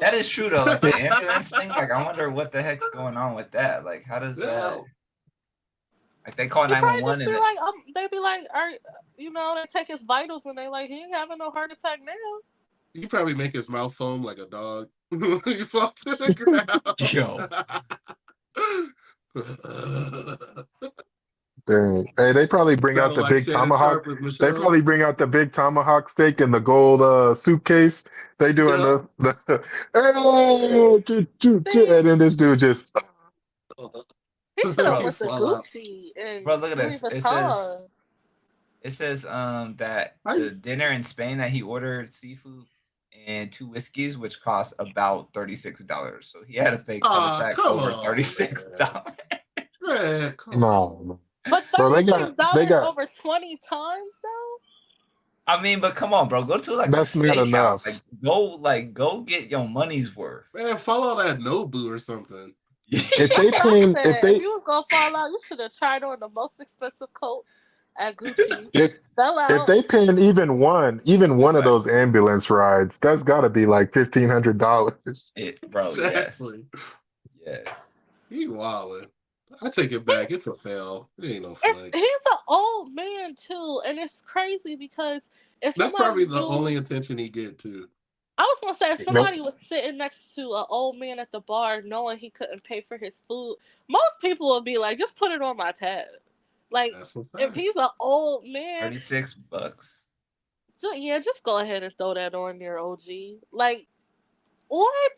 that is true though. Like the ambulance thing, like I wonder what the heck's going on with that. Like, how does that? No. Like they call He probably 911 just and be like, they be like, they take his vitals, and they like, he ain't having no heart attack now. You probably make his mouth foam like a dog when you fall to the ground. Yo. Dang. Hey, they probably bring out Sounded the like big Shannon tomahawk. Sharpe with They Michelle. probably bring out the big tomahawk steak in the gold suitcase. They doing the hey, and then this dude just He should have went to Fall out. Gucci and Bro, look at Louis this. Vuitton. It says that the dinner in Spain that he ordered seafood and 2 whiskeys, which cost about $36. So he had a fake heart attack come over on, $36. Man, come no. But Bro, they $36 got over 20 times though. I mean, but come on, bro. Go to like That's a not steakhouse. enough. Go get your money's worth. Man, follow that Nobu or something. if they That's what I paying said. if they If you was gonna fall out, you should have tried on the most expensive coat at Gucci. if Fell out. if they paying even one of those ambulance rides, that's got to be like $1,500. Bro, Exactly. yes. He wildin'. I take it back. It's a fail. It ain't no flex. He's an old man too, and it's crazy because if That's somebody probably the knew- only attention he get too. I was gonna say if somebody was sitting next to an old man at the bar, knowing he couldn't pay for his food, most people would be like, "Just put it on my tab." Like That's a if fact. he's an old man, $36. just go ahead and throw that on there, OG. Like what?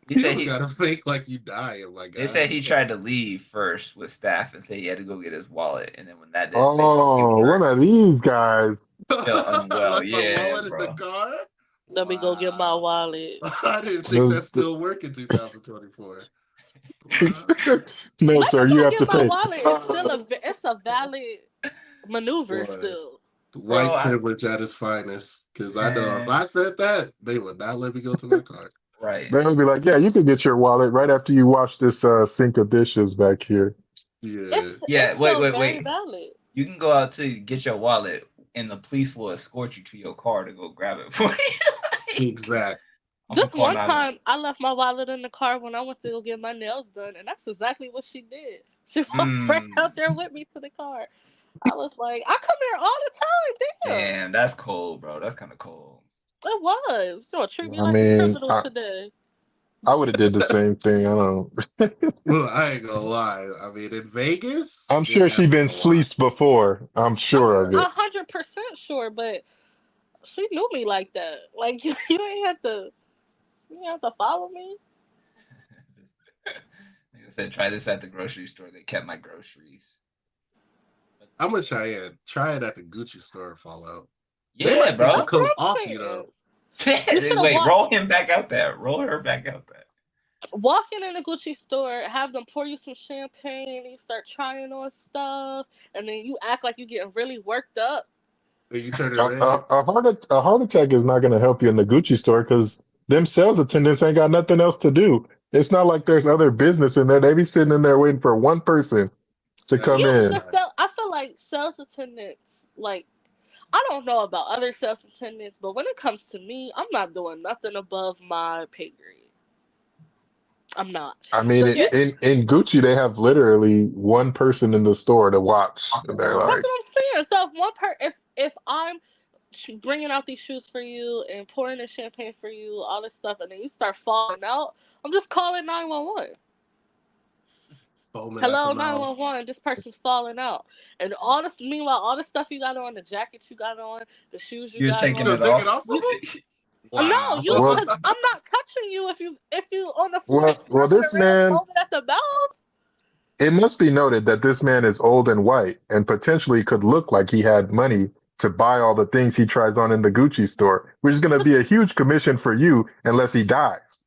He said You he gotta fake like you die. Oh my God. They said he tried to leave first with staff and say he had to go get his wallet, and then when that didn't, Oh, one of these guys. feel unwell. Left the Yeah, wallet in bro. the car. Let me go get my wallet. I didn't think that still worked in 2024. No, Let sir, me you go have get to my pay. wallet. It's still it's a valid maneuver Boy. still. White Bro, privilege at its finest. Because I know if Man. I said that, they would not let me go to my car. Right. They'll be like, yeah, you can get your wallet right after you wash this sink of dishes back here. Yeah. Yeah, It's wait. still very valid. You can go out to get your wallet, and the police will escort you to your car to go grab it for you. Exactly. I'm This gonna call one 911. time, I left my wallet in the car when I went to go get my nails done, and that's exactly what she did. She walked right out there with me to the car. I was like, I come here all the time. Damn, Damn, that's cold, bro. That's kind of cold. it was. You know, treat me I like a mean, criminal today. I would have did the same thing. I don't. Well, I ain't gonna lie. I mean, in Vegas, I'm it sure she's been happens a lot. fleeced before. I'm sure of I'm it. 100% sure, but she knew me like that. Like you ain't have to. You ain't have to follow me. Like I said, try this at the grocery store. They kept my groceries. I'm gonna try it at the Gucci store and fall out. They Yeah, might take the bro. That's coat what I'm off saying. you though. should've Wait, walked- roll him back out there. Roll her back out there. Walking in a Gucci store, have them pour you some champagne, and you start trying on stuff, and then you act like you getting really worked up. And you turn it A, red. a heart attack is not going to help you in the Gucci store because them sales attendants ain't got nothing else to do. It's not like there's other business in there. They be sitting in there waiting for one person to come Yeah, in. I feel like sales attendants, like, I don't know about other sales attendants, but when it comes to me, I'm not doing nothing above my pay grade. I'm not. I mean, So yeah, in Gucci, they have literally one person in the store to watch. And they're that's like, what I'm saying. So if I'm bringing out these shoes for you and pouring the champagne for you, all this stuff, and then you start falling out, I'm just calling 911. Foaming at Hello, the mouth. 911. This person's falling out, and all this. Meanwhile, all the stuff you got on, the jacket you got on, the shoes you You're got taking You on. it gonna take it off. off of him? No, Wow. you. well, Cause I'm not touching you if you on the floor well, scrubbing this around, man, foaming at the mouth. it must be noted that this man is old and white and potentially could look like he had money to buy all the things he tries on in the Gucci store, which is going to be a huge commission for you unless he dies.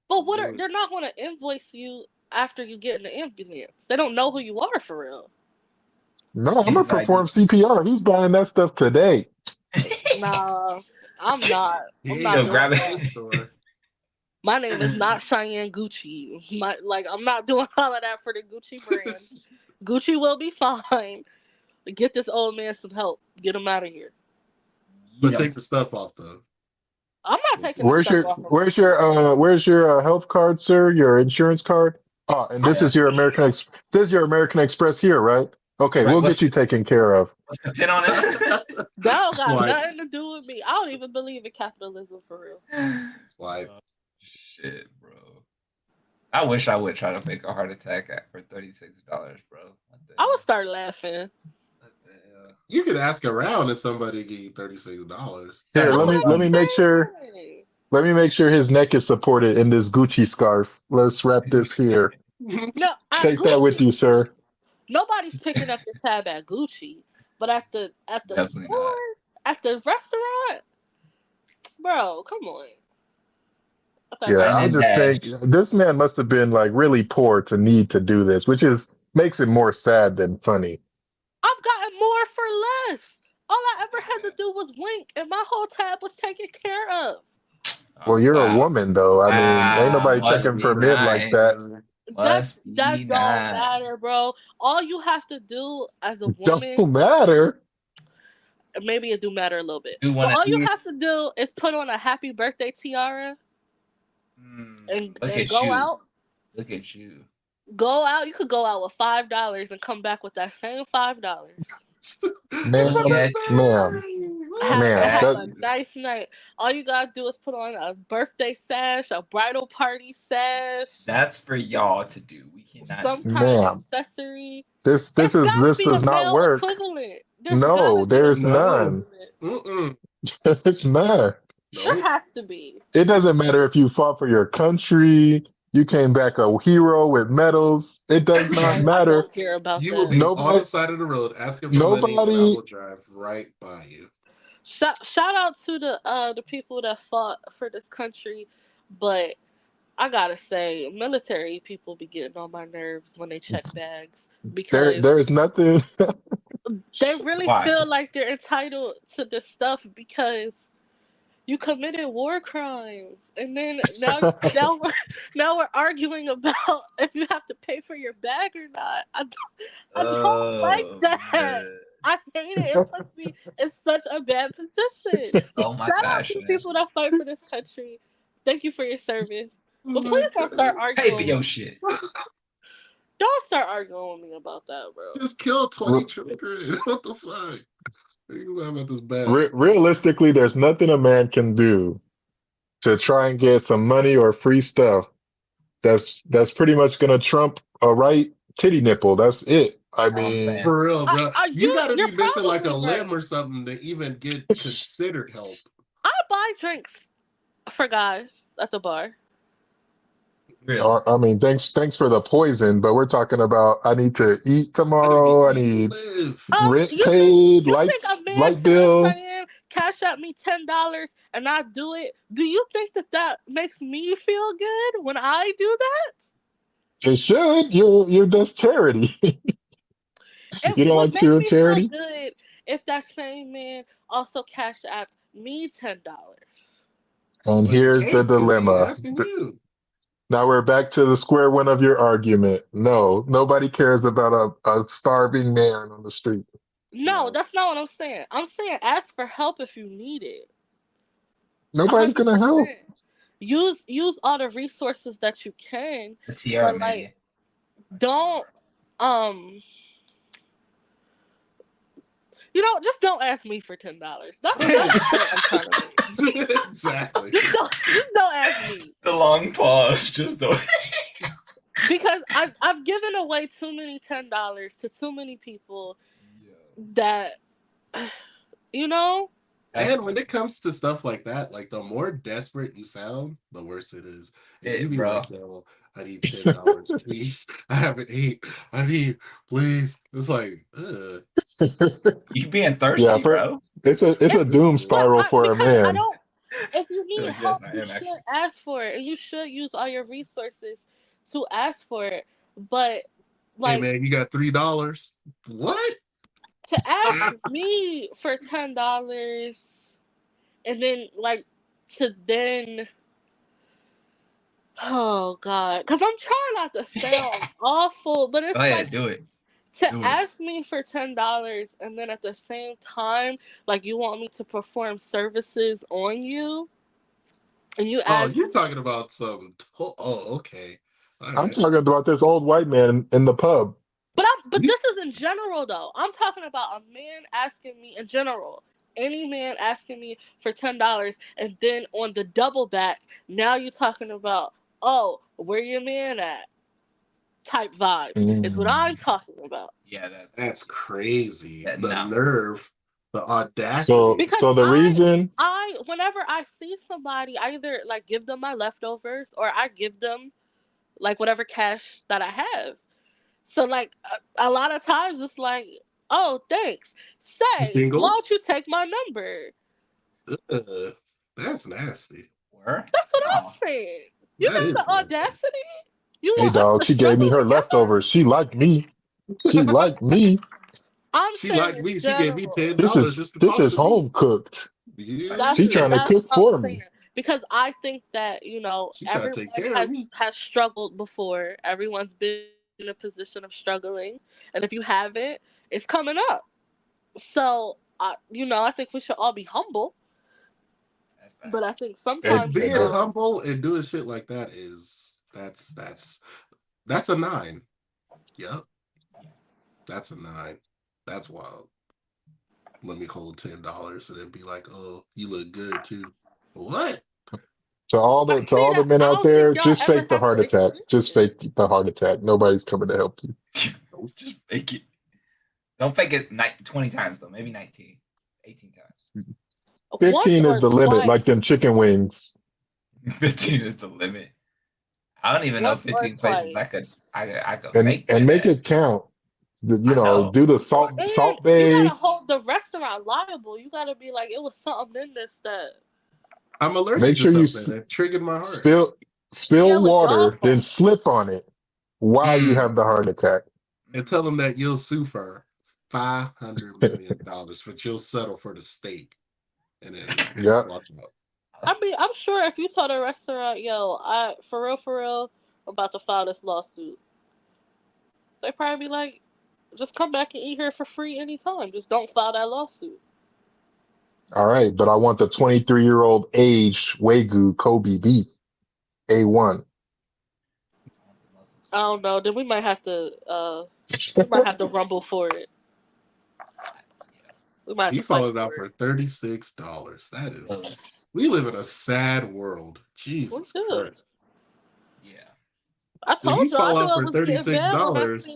But they're not going to invoice you after you get in the ambulance. They don't know who you are for real. No, I'm going His to perform ID. CPR. He's buying that stuff today. Nah, I'm not. I'm He not ain't Yo, doing grab going it. to that. the store. My name is not Cheyenne Gucci. I'm not doing all of that for the Gucci brand. Gucci will be fine. Get this old man some help. Get him out of here. But Yep. take the stuff off though. I'm not taking the stuff off of him. Where's your health card, sir? Your insurance card? Oh, and this Yeah. is your this is your American Express here, right? Okay, Right. we'll get you taken care of. What's the pin on it? That don't got Swipe. nothing to do with me. I don't even believe in capitalism for real. Swipe. Shit, bro. I wish I would try to fake a heart attack for $36, bro. I would start laughing. What the hell? You could ask around if somebody give you $36. Here, That's let what me make sure. Saying. Let me make sure his neck is supported in this Gucci scarf. Let's wrap this here. No, at Take that with Gucci, you, sir. nobody's picking up your tab at Gucci, but at the Definitely store, not. at the restaurant, bro, come on. Yeah, And I then just think this man must have been like really poor to need to do this, which is makes it more sad than funny. I've gotten more for less. All I ever had to do was wink, and my whole tab was taken care of. Well, you're a woman though. I mean, ain't Wow. nobody Must checking be for mid like nice. that. That don't matter, bro. All you have to do as a woman, Don't matter. maybe it do matter a little bit, Do one but of all you these. have to do is put on a happy birthday tiara and Look at go you. out. Look at you. Go out. You could go out with $5 and come back with that same $5. Ma'am, ma'am, Have ma'am. a nice night. All you gotta do is put on a birthday sash, a bridal party sash. That's for y'all to do. We cannot. Some do kind of Ma'am. accessory. This There's gotta this be does a not male work. equivalent. No, there's No. none. It's not. There has to be. It doesn't matter if you fought for your country, you came back a hero with medals. It does not I matter. don't care about You that. will be on Nobody, the side of the road asking for money, and I nobody. will drive right by you. Shout out to the people that fought for this country, but I gotta say, military people be getting on my nerves when they check bags because There's nothing. they really Why? feel like they're entitled to this stuff because you committed war crimes, and then now we're arguing about if you have to pay for your bag or not. I don't like that. Man. I hate it. It puts me in such a bad position. Oh my Shout out gosh, to the man. people that fight for this country. Thank you for your service. Oh But my please don't start God. Pay for arguing. your shit. Don't start arguing with me about that, bro. Just kill 20 Re- children. What the fuck? You mad about this bad? Realistically, there's nothing a man can do to try and get some money or free stuff that's pretty much gonna trump a right titty nipple. That's it. I All I'm mean, saying. For real, bro. You gotta You're be missing like a probably right. limb or something to even get considered help. I buy drinks for guys at the bar. Really. I mean, thanks for the poison, but we're talking about I need to eat I need tomorrow. I to eat to need live. rent You think paid, you think a man light telling bill. Cheyenne cash out me $10 and I do it? Do you think that makes me feel good when I do that? It should. You're just charity. It You don't would like make to do me feel charity? good if that same man also cashed out me $10. And But he here's the can't because he dilemma. asking you. Now we're back to the square one of your argument. No, nobody cares about a starving man on the street. No, No. that's not what I'm saying. I'm saying ask for help if you need it. Nobody's gonna help. 100%. Use all the resources that you can, The tiara, but like maybe. don't um just don't ask me for $10. That's the point I'm trying to make. Exactly. Just don't ask me. The long pause. Just the. Because I've given away too many $10 to too many people that And when it comes to stuff like that, like the more desperate you sound, the worse it is. If you be bro. like, yo, I need $10, please. I haven't ate. I need, please. It's like, You being thirsty, Yeah, bro. it's a doom spiral for a because I man. don't. If you need Like, help, yes, I you am should actually. ask for it, and you should use all your resources to ask for it. But hey like man, you got $3. What? to ask me for $10, and then like to then. Oh God, because I'm trying not to sound awful, but it's Go ahead, like do it. to Do it. ask me for $10 and then at the same time, like you want me to perform services on you, and you Oh, ask. you're talking about some. Oh, okay. All I'm right. talking about this old white man in the pub. But this is in general though. I'm talking about a man asking me in general. Any man asking me for $10, and then on the double back, now you're talking about, oh, where your man at? Type vibes is what I'm Mm. talking about. Yeah, That's crazy. The no. nerve, the So audacity. Because so the reason whenever I see somebody, I either like give them my leftovers or I give them like whatever cash that I have. So like a lot of times it's like, oh, thanks. You Say, why single? don't you take my number? Uh, that's nasty. Where? That's what I'm Oh. saying. You That got is the nasty. audacity? You hey want us dog, to she gave me struggle her together? leftovers. She liked me. She liked me. I'm She saying like in me. She gave me ten general. This dollars is just to this talk is to me. home cooked. Yeah, Like, She trying to That's cook what I'm for saying. me. Because I think that, she trying to take everyone care of has me. has struggled before. Everyone's been in a position of struggling. And if you haven't, it's coming up. So I think we should all be humble. that's bad. But I think And, sometimes, Being and humble and doing shit like that is that's a 9. Yep, that's a 9. That's wild. Let me hold $10 and then be like, "Oh, you look good too." What? to see all the that men I out don't think there, y'all just ever fake the have heart to attack. Just experience fake the heart attack. Nobody's coming to help you. Just fake it. Don't fake it 20 times, though. Maybe 19. 18 times. it. Once 15 is or the limit, twice. like them chicken wings. 15 is the limit. I don't even know Once or 15 places twice. I could And fake that make at. it count. You I know, know. do the salt And you gotta bay. hold the restaurant liable. You gotta be like, it was something in this that I'm allergic Make to sure you something that triggered my heart. it spill was y'all water, then fault. slip on it while you Mm. have the heart attack. And tell them that you'll sue for $500 million, but you'll settle for the steak, and then Yeah. watch out. I mean, I'm sure if you told a restaurant, yo, for real, I'm about to file this lawsuit, they probably be like, just come back and eat here for free anytime. Just don't file that lawsuit. All right. But I want the 23-year-old aged Wagyu Kobe beef. A1. I don't know. Then we might have to rumble for it. We might have He to fight followed out for for it. $36. That is, we live in a sad world. Jesus do. Christ. Yeah. I If told he you I fall knew out it for was getting bad $36,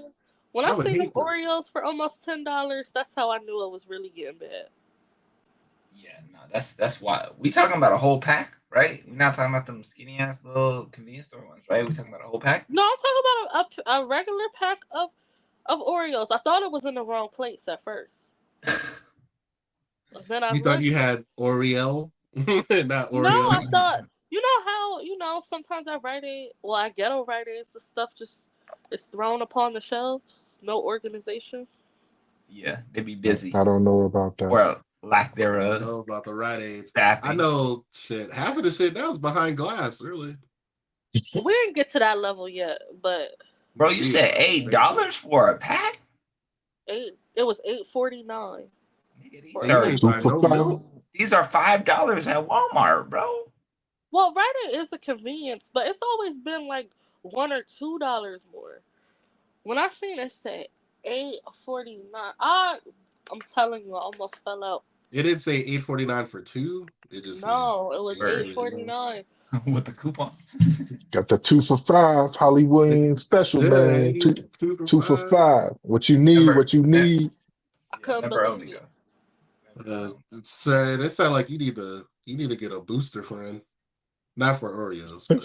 when I I would seen them hate this. Oreos for almost $10. That's how I knew it was really getting bad. Yeah, no, that's why we talking about a whole pack, right? We're not talking about them skinny ass little convenience store ones, right? We talking about a whole pack. No, I'm talking about a regular pack of Oreos. I thought it was in the wrong place at first. Then I You thought looked. you had Oreo, not No, I Oreos? thought how sometimes at Rite Aid, well, at ghetto Rite Aids, the stuff just is thrown upon the shelves. No organization. Yeah, they be busy I don't know about that. or lack I thereof. know about the Rite Aids. Staffing. I know shit. Half of the shit now is behind glass, really. We didn't get to that level yet, but Bro, you said $8 for a pack? it was $8.49. Nigga, Hey, you ain't 2 buying for no $5. milk. these are $5 at Walmart, bro. Well, Rite Aid is a convenience, but it's always been like $1 or $2 more. When I seen it say $8.49, I'm telling you, I almost fell out. It didn't say $8.49 for two. It just No, it was Word. $8.49. With the coupon. Got the 2 for $5 Hollywood special, said, yeah, man. you Two, get 2 for two for $5. $5. What you need, Never- what you need. I couldn't never believe only it. go. It sound like you need to get a booster friend, not for Oreos, but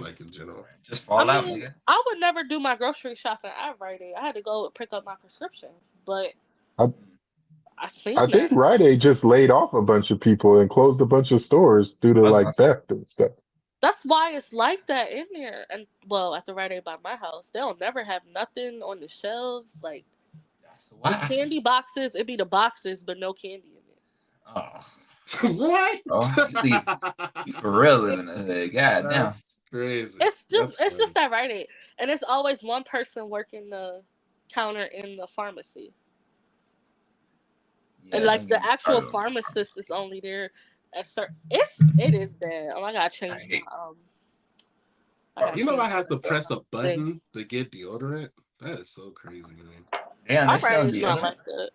like in general. Just fall out, mean, nigga. I would never do my grocery shopping at Rite Aid. I had to go pick up my prescription, but I I seen think that. Rite Aid just laid off a bunch of people and closed a bunch of stores due to like theft and stuff. That's why it's like that in there. And well, at the Rite Aid by my house, they'll never have nothing on the shelves. Like That's the why. candy boxes, it'd be the boxes, but no candy in it. Oh, What? bro, you for real living in the hood. God damn. That's crazy. It's That's just that Rite Aid, and it's always one person working the counter in the pharmacy. Yeah, And like don't the get me actual started on pharmacist is only there at certain. It is bad. Oh, I gotta change my You know, I have to that. press a button to get deodorant. That is so crazy, man. Damn, Our they selling Rite Aid's not deodorant? like that.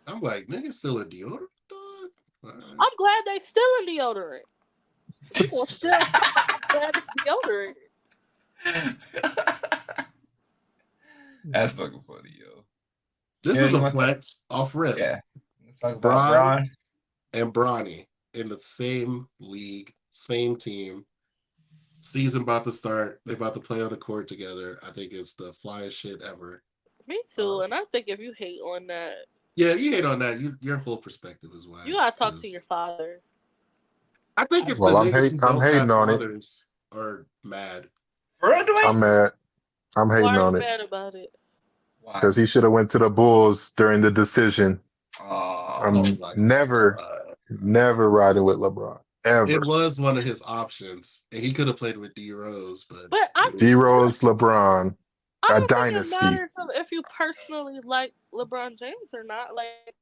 I'm like, nigga, still a deodorant, dog? All right. I'm glad they still in deodorant. People still glad it's deodorant. That's fucking funny, yo. This Yeah, is you a want to- flex off rip. Yeah. Let's talk about Bron Bron. and Bronny in the same league, same team. Season about to start. They about to play on the court together. I think it's the flyest shit ever. Me too. And I think if you hate on that, Yeah, you hate on that. Your whole perspective is why. you gotta talk to your father. I think it's Well, the I'm niggas who don't hating have on it. fathers are mad. For real, Dwayne? I'm mad. I'm hating Why are on you it mad about it? Why? because he should have went to the Bulls during the decision. Oh, I'm my never riding with LeBron ever. It was one of his options, and he could have played with D Rose, but D Rose, LeBron, I a don't think it dynasty. matters if you personally like LeBron James or not. Like,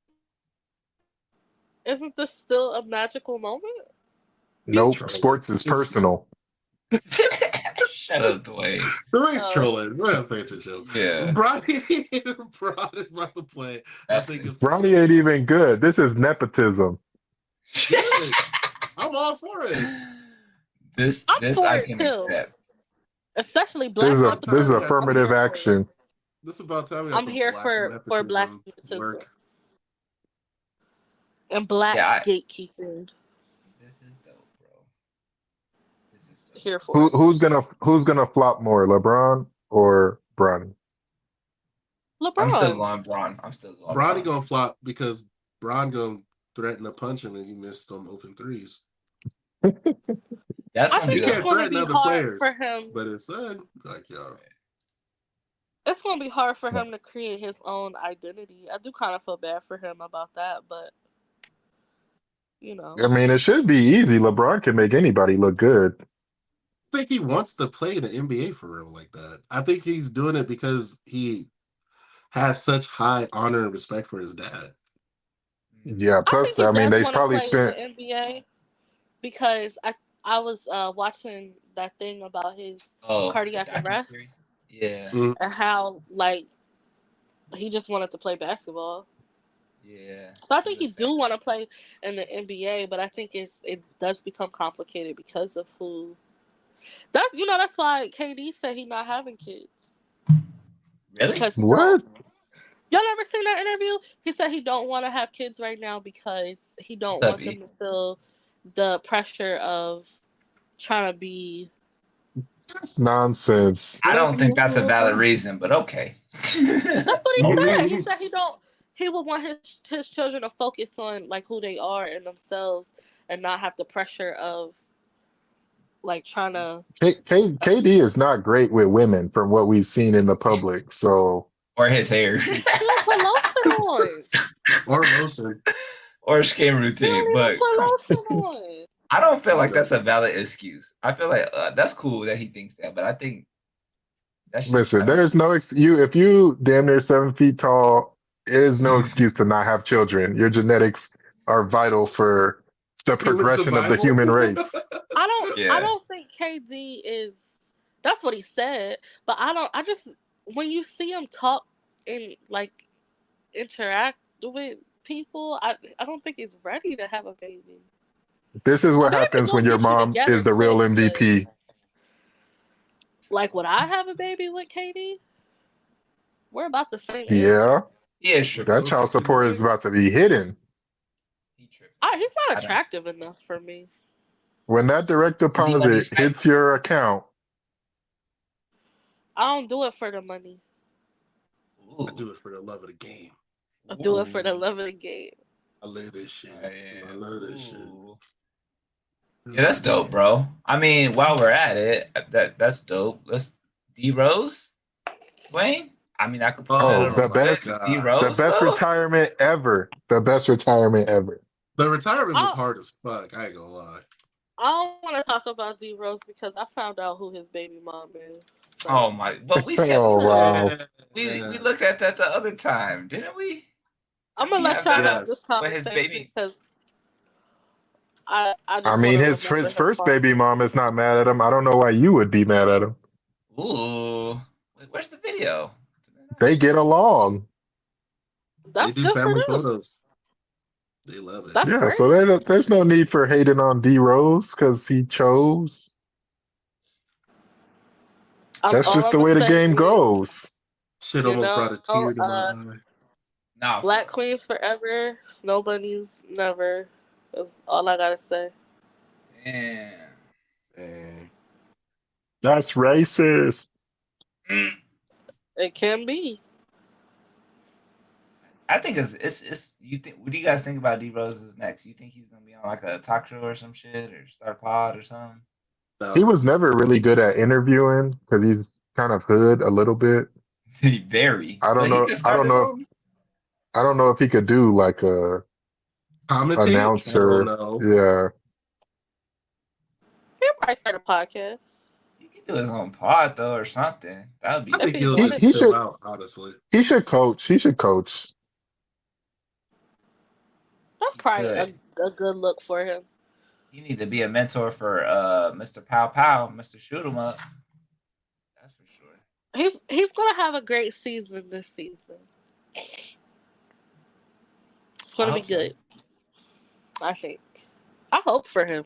isn't this still a magical moment? Nope. Sports is personal. Shut up, Dwayne. Dwayne's trolling. We're not paying attention. Yeah. Bron is about to play. I think it's Bronny ain't even good. This is nepotism. good. I'm all for it. This for I it can too. accept. Especially black. This is affirmative action. This is about time. I'm here for black nepotism work. And black gatekeeping. This is dope, bro. This is dope. Here for Who's gonna flop more, LeBron or Bronny? LeBron. I'm still going Bron. Bronny gonna flop because Bron gonna threaten to punch him and he missed some open threes. That's I think he it's can't going to threaten be other hard players, for him. but it said like, yo. It's going to be hard for him to create his own identity. I do kind of feel bad for him about that, but you know. I mean, it should be easy. LeBron can make anybody look good. I think he wants to play in the NBA for real like that. I think he's doing it because he has such high honor and respect for his dad. Yeah, plus, I mean, they probably spent. In the NBA because I was watching that thing about his Oh, the cardiac documentary. arrest Yeah, Mm, and how like he just wanted to play basketball. yeah. So I He think he was sad. do want to play in the NBA, but I think it does become complicated because of who. That's why KD said he not having kids Really? because he don't. What? Y'all never seen that interview? He said he don't want to have kids right now because he What's don't up, want them E? to feel the pressure of trying to be. That's nonsense. I Maybe don't think that's that's a what valid happened. reason, but okay. That's what he Okay. said. He said he don't. He would want his children to focus on like who they are and themselves, and not have the pressure of like trying to. KD is not great with women from what we've seen in the public. So Or his hair. He don't put lotion on. Or lotion. Or skin He routine. don't even But put come on. lotion on. I don't feel He like that's a doesn't. valid excuse. I feel like that's cool that he thinks that, but I think that's just listen, I don't there's no you if you damn near 7 feet tall, there's no know. excuse to not have children. Your genetics are vital for the Human progression of the survival. human race. I don't. I Yeah. don't think KD is. That's what he said. But I don't. I just when you see him talk and like interact with people, I don't think he's ready to have a baby. This is A what baby happens when gonna your get you mom together is the real quick, but MVP. like, would I have a baby with KD? We're about the same age. Yeah, He is tripping. that No child support is about shenanigans. to be hidden. He tripping. He's not I don't. attractive enough for me. When that direct Is he money deposit sniper? hits your account, I don't do it for the money. I Ooh. do it for the love of the game. I do it for the Ooh. love of the game. I love this shit. I Yeah. love this shit. Ooh. Yeah, that's dope, bro. I mean, while we're at it, that's dope. Let's D Rose, Wayne. I mean, I could put that oh, on a Oh the my list. best, D gosh. the Rose, best though. retirement ever. The best retirement ever. The retirement was I hard as fuck. I ain't gonna lie. I don't want to talk about D Rose because I found out who his baby mom is. Oh So my! But we said Oh wow. we looked at that the other time, didn't we? I'm Didn't gonna we let have y'all that have this Yes. with his conversation baby? because I I just want mean, to his remember him first baby fondly. mom is not mad at him. I don't know why you would be mad at him. Ooh, wait, where's the video? Did I not They see get it? along. They That's do good for family them. photos. They love it. That's Yeah, so great. there's no need for hating on D Rose because he chose. That's All just I'm the gonna way the say game is, goes. Shit almost brought a tear to my uh, eye. Nah, for Black real. Queens forever, Snow Bunnies never. That's all I gotta say. Damn. And That's racist. Mm. It can be. I think it's. You think? What do you guys think about D Rose's next? You think he's gonna be on like a talk show or some shit or start a pod or something? He no, was never really good at interviewing because he's kind of hood a little bit. Very. I don't But he know. just started his own. I don't know if he could do like a commentate? Hell announcer. no. Yeah. He might start a podcast He can do his own pod though or something. That would be I if think he dope. he'll He wanted just he to. chill should out, honestly. he should coach. He should coach. That's He probably could. a good look for him. He need to be a mentor for Mr. Pow Pow, Mr. Shoot 'em up. That's for sure. He's gonna have a great season this season. It's I gonna be hope so. good. I think. I hope for him.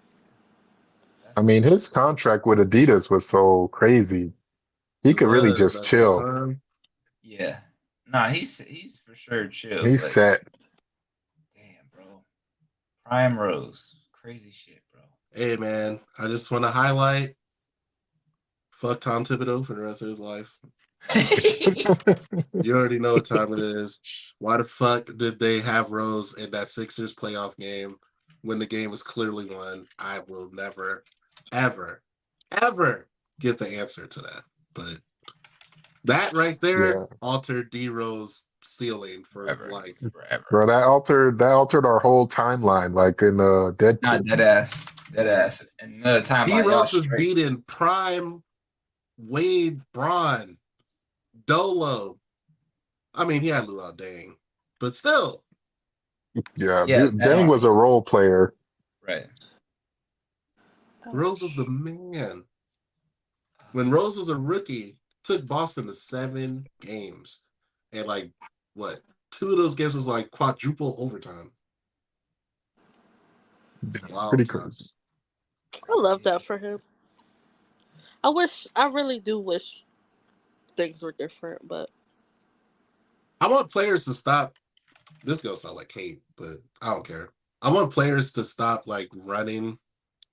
I That's mean, his contract with Adidas was so crazy. He It could really was just at that chill. time. yeah. Nah, he's for sure chill, He's but set. damn, bro. Prime Rose. Crazy shit, bro. Hey man, I just want to highlight fuck Tom Thibodeau for the rest of his life. You already know what time it is. Why the fuck did they have Rose in that Sixers playoff game when the game was clearly won? I will never, ever, ever get the answer to that. But that right there Yeah, altered D Rose ceiling for Forever. life. bro, Forever. that altered our whole timeline, like in Not Deadpool. dead ass. Dead ass. And another D timeline, y'all Rose was straight. beating prime Wade Braun, Dolo. I mean, he had Luau Dang, but still, Yeah, Yeah, that Dang on was a role player. right. Rose was the man. When Rose was a rookie, took Boston to 7 games. And like, what? 2 of those games was like quadruple overtime. Pretty Wild crazy. times. I love that for him. I really do wish things were different, but I want players to stop. This is gonna sound like hate, but I don't care. I want players to stop like running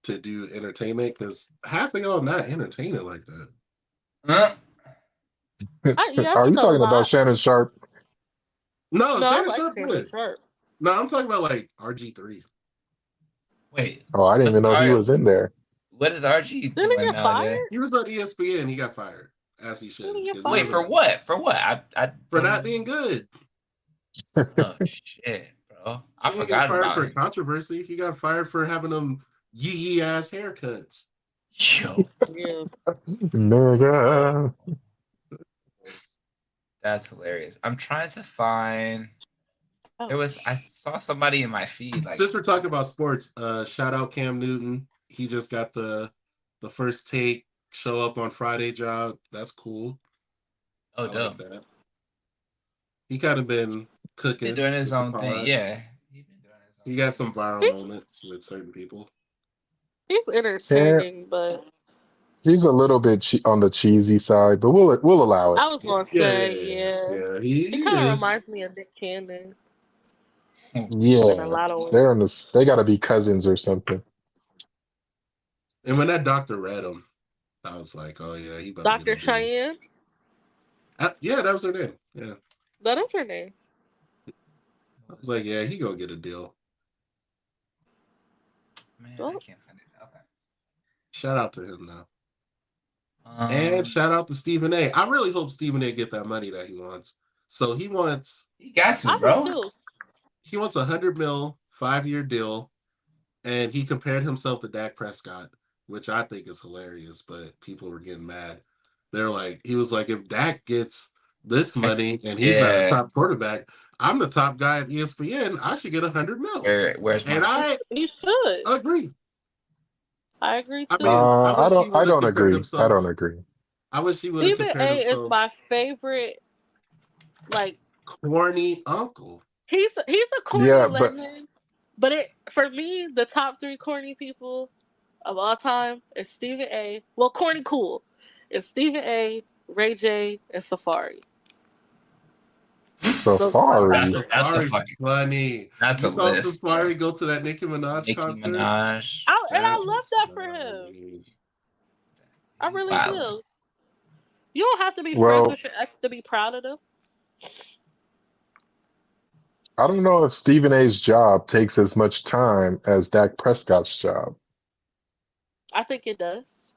to do entertainment because half of y'all not entertaining like that. Huh? I Are think you a talking about lot. Shannon Sharpe? No, No, I Shannon like Sharpe Shannon good. Sharpe. No, I'm talking about like RG3. Wait, Oh, I didn't what even know he are was in there. what is RG Didn't he doing get nowadays? fired? He was on ESPN. He got fired, as he should, Didn't he get because he Wait, was fired? for what? For what? I for don't not even. being good. Oh shit, bro! I He didn't get forgot fired about for him. controversy. He got fired for having them yee ass haircuts. Yo, Yeah. Nigga. that's hilarious. I'm trying to find. Oh. I saw somebody in my feed like. Since we're talking about sports, shout out Cam Newton. He just got the first take show up on Friday job. That's cool. Oh, I like dope. that. He kind of been cooking Been doing his with the own thing. pod. Yeah, he been doing his own He got thing. some viral He's, moments with certain people. he's Yeah, entertaining, but he's a little bit on the cheesy side, but we'll allow it. I was gonna say, yeah. Yeah. He He kind of is. reminds me of Nick Cannon in a Yeah, lot of ways. they're in this. They got to be cousins or something. And when that doctor read him, I was like, oh yeah, he about to get Dr. a deal. Cheyenne, Yeah, that was her name. Yeah, that is her name. I was like, yeah, he gonna get a deal. Man, I Well, can't find it. Okay. Shout out to him now. And shout out to Stephen A. I really hope Stephen A. get that money that he wants. So he wants He got to, I do bro. too. he wants $100 million 5-year deal, and he compared himself to Dak Prescott, which I think is hilarious. But people were getting mad. They're like, he was like, if Dak gets this money and he's not a Yeah. top quarterback, I'm the top guy at ESPN. I should get $100 million. Where's my? And I You should. agree. I agree I too. mean, I wish he I would have don't compared agree. I himself. don't agree. I wish he would have Stephen compared A is himself. my favorite. Like Corny uncle. he's a corny Yeah, but legend, but for me the top 3 corny people of all time is Stephen A. Well, corny cool. It's Stephen A, Ray J, and Safari. Those are my top Safari. three. That's a Safari's fucking. funny. That's You a saw list, bro. Safari go to that Nicki Minaj Nicki concert? Minaj. And I That love was that for him. funny. I really Wow. do. You don't have to be friends Well, with your ex to be proud of them. I don't know if Stephen A's job takes as much time as Dak Prescott's job. I think it does.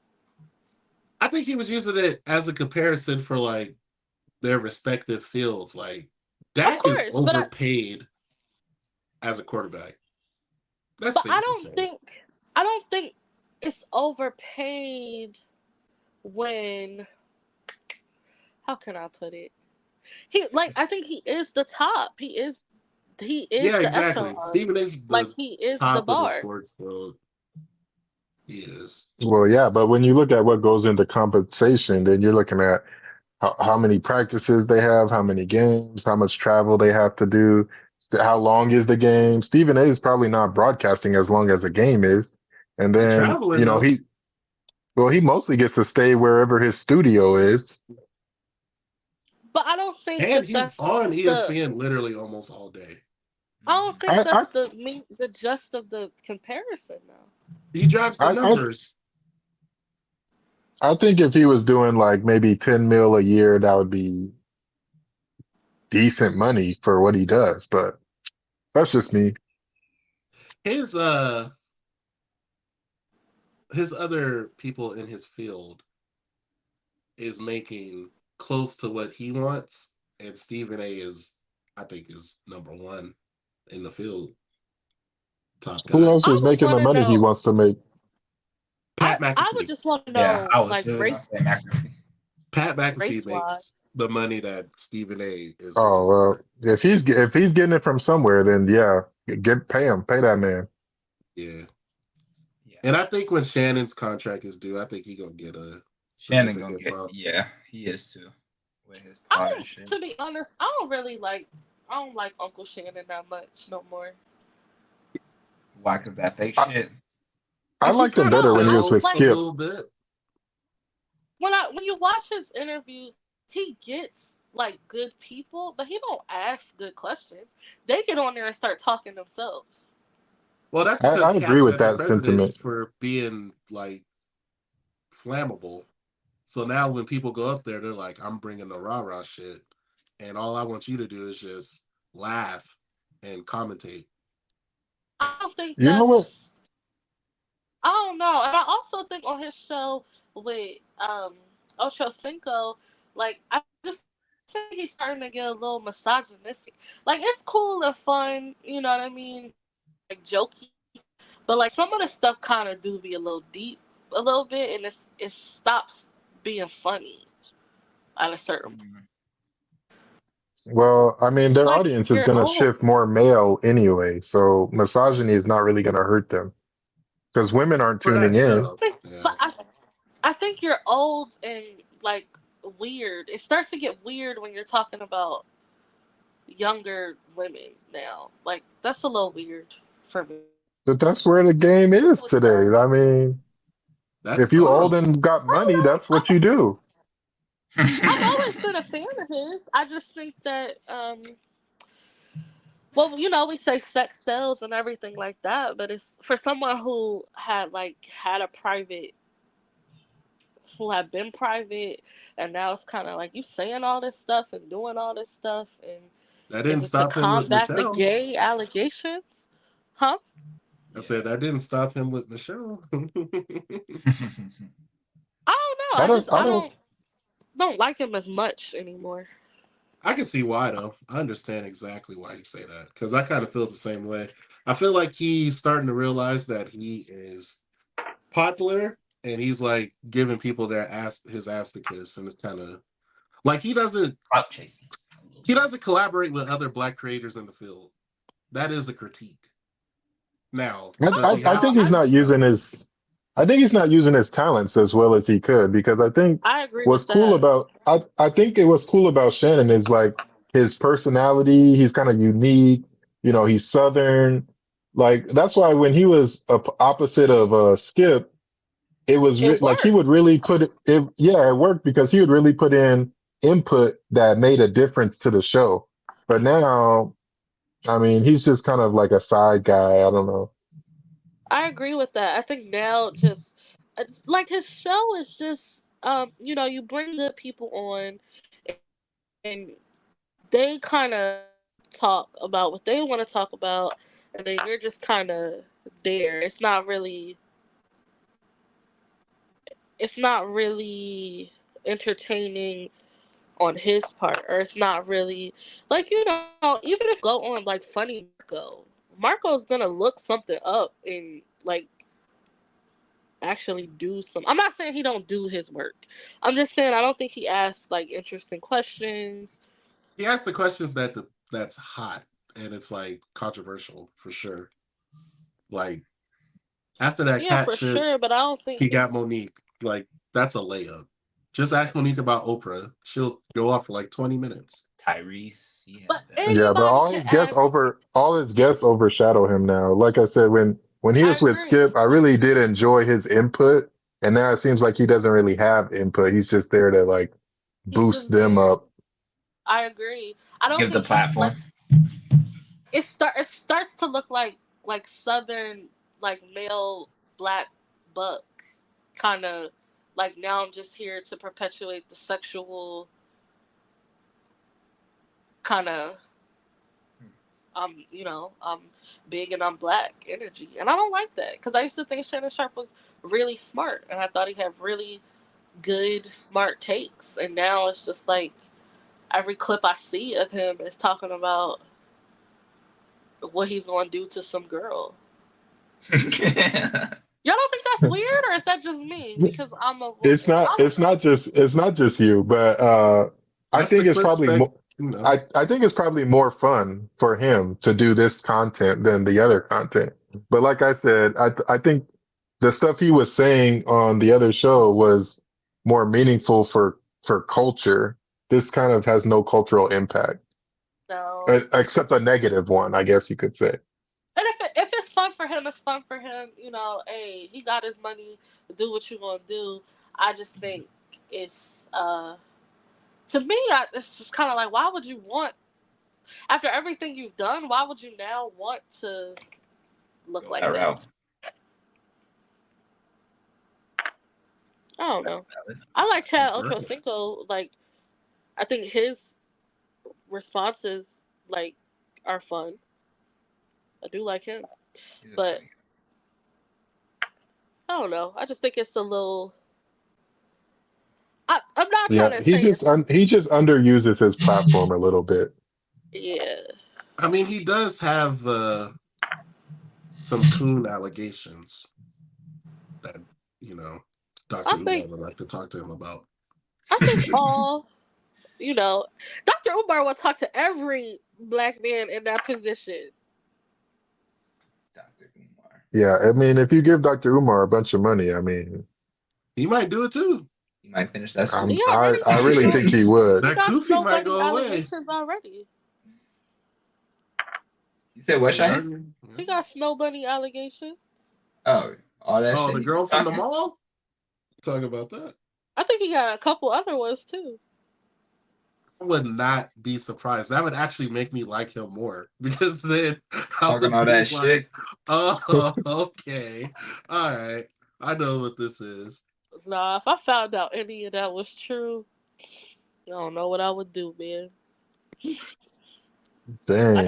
I think he was using it as a comparison for like their respective fields. Like Of Dak is course, overpaid as a quarterback. That's but safe to say. I don't think it's overpaid when, how can I put it? I think he is the top. He is Yeah, the exactly. echelon. Stephen is Like the he is the top of the bar. sports world. He is. Well, yeah, but when you look at what goes into compensation, then you're looking at how many practices they have, how many games, how much travel they have to do, how long is the game. Stephen A is probably not broadcasting as long as a game is. And He then, traveling though. he mostly gets to stay wherever his studio is. But I don't think And that he's that's on the. ESPN literally almost all day. I don't think I, that's the gist of the comparison though. He drives the I, I, numbers. I think if he was doing like maybe 10 mil a year, that would be decent money for what he does. But that's just me. His his other people in his field is making close to what he wants, and Stephen A is, I think, is number one in the field. Top Who guy. else I is would making want the to money he know. wants to make? Pat I would McAfee. just want to Yeah, know, I was like literally gonna say McAfee. Pat race McAfee wise. makes the money that Stephen A is looking Oh, well, for. if he's getting it from somewhere, then yeah, pay him, pay that man. Yeah. Yeah, And I think when Shannon's contract is due, I think he gonna get a Shannon gonna significant get, bump. yeah, he is too. With his I pod and don't, shit. to be honest, I don't like Uncle Shannon that much no more. Why? Cause that fake I, shit. I He liked him kind of better when he was with helped a Like Skip. little bit. when you watch his interviews, he gets like good people, but he don't ask good questions. They get on there and start talking themselves. Well, that's I because agree Cat's with had the that president sentiment. for being like flammable. So now when people go up there, they're like, I'm bringing the rah rah shit. And all I want you to do is just laugh and commentate. I don't think You know what? that's. I don't know, and I also think on his show with Ocho Cinco, like I just think he's starting to get a little misogynistic. Like it's cool and fun, you know what I mean, like jokey, but like some of the stuff kind of do be a little deep, a little bit, and it stops being funny at a certain point. Mhm. Well, I mean, It's their like audience is you're going to old, shift more male anyway, so misogyny is not really going to hurt them because women aren't For that tuning in. show. Yeah. but I think you're old and like weird. It starts to get weird when you're talking about younger women now. Like that's a little weird for me. But that's where the game is With today. stuff. I mean, That's if you old dumb. and got I money, don't that's what you do. I've always been a fan of his. I just think that well, we say sex sells and everything like that, but it's for someone who had a private who had been private and now it's kind of like you saying all this stuff and doing all this stuff, and That is didn't it to stop him with combat the Michelle. gay allegations? Huh? I said that didn't stop him with Michelle. I don't know. I I don't, just I I don't, don't like him as much anymore. I can see why though. I understand exactly why you say that because I kind of feel the same way. I feel like he's starting to realize that he is popular and he's like giving people his ass to kiss, and it's kind of like Clout chasing. he doesn't collaborate with other black creators in the field. That is a critique. Now, I, does I, he I have think to? he's not using No. his, I think he's not using his talents as well as he could because I think I agree what's with cool that. about, I think it was cool about Shannon is like his personality. He's kind of unique. You know, he's Southern. Like, that's why when he was opposite of, Skip, it was It like he would works. really yeah, it worked because he would really put in input that made a difference to the show. But now, I mean, he's just kind of like a side guy. I don't know. I agree with that. I think now just like his show is just you bring good people on and they kind of talk about what they want to talk about, and then you're just kind of there. It's not really entertaining on his part, or it's not really like even if go on like funny Marco's gonna look something up and like actually do some. I'm not saying he don't do his work. I'm just saying I don't think he asks like interesting questions. He asks the questions that's hot and it's like controversial for sure. Like after that Yeah, cat for shit, sure, but I don't think he he. got Monique. Like that's a layup. Just ask Monique about Oprah. She'll go off for like 20 minutes. Tyrese, he But had that. Yeah, but anybody can ask. all his guests overshadow him now. Like I said, when he I was with agree. Skip, I really did enjoy his input, and now it seems like he doesn't really have input. He's just there to like He's boost just them there. up. I agree. I don't Give the think he like platform. it starts to look like Southern like male black buck kind of like now I'm just here to perpetuate the sexual kind of I'm big and I'm black energy, and I don't like that because I used to think Shannon Sharpe was really smart, and I thought he had really good smart takes, and now it's just like every clip I see of him is talking about what he's going to do to some girl. Y'all don't think that's weird, or is that just me because I'm a woman? It's not just you, but I That's the think it's clips probably that more. you know. I think it's probably more fun for him to do this content than the other content. But like I said, I think the stuff he was saying on the other show was more meaningful for culture. This kind of has no cultural impact, No. except a negative one, I guess you could say. And if it's fun for him, it's fun for him. Hey, he got his money. Do what you gonna do. I just think it's to me, it's just kind of like, why would you want after everything you've done? Why would you now want to look like that? Route. I don't know. I like Chad Ochocinco. Like, I think his responses are fun. I do like him, but I don't know. I just think it's a little. I'm not trying to He say just he just underuses his platform a little bit. Yeah. I mean, he does have some coon allegations that Dr. Umar would like to talk to him about. I think Dr. Umar will talk to every black man in that position. Dr. Umar. Yeah, I mean, if you give Dr. Umar a bunch of money, I mean, he might do it too. He might finish that school. I really think he would. That Koofy might go away. Already. You said what, Cheyenne? He got snow bunny allegations. Oh, all that shit. Oh, the girl from the mall? Talk about that. I think he got a couple other ones too. I would not be surprised. That would actually make me like him more because then talking all that shit. Oh, okay. All right. I know what this is. Nah, if I found out any of that was true, I don't know what I would do, man. Dang.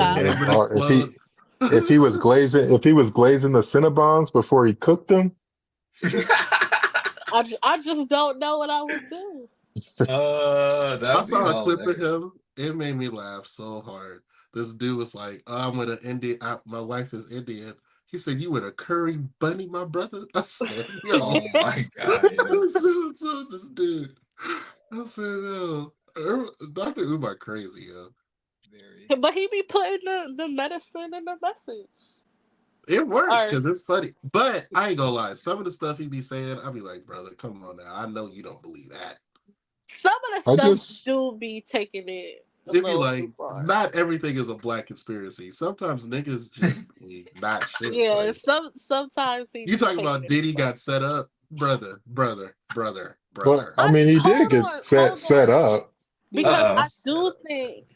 If he was glazing the Cinnabons before he cooked them. I just don't know what I would do. I saw a clip of him. It made me laugh so hard. This dude was like, I'm with an Indian. My wife is Indian. He said, you with a curry bunny, my brother? I said, yo. Oh my God. So this dude. I said, yo. Dr. Umar crazy, yo. Very. But he be putting the medicine in the message. It worked because it's funny. But I ain't gonna lie. Some of the stuff he be saying, I'll be like, brother, come on now. I know you don't believe that. Some of the stuff do be taking it. It be like, not everything is a black conspiracy. Sometimes niggas just be not shit. Yeah, sometimes you talking about Diddy got set up? Brother. Well, I mean, he did get set up. Because I do think,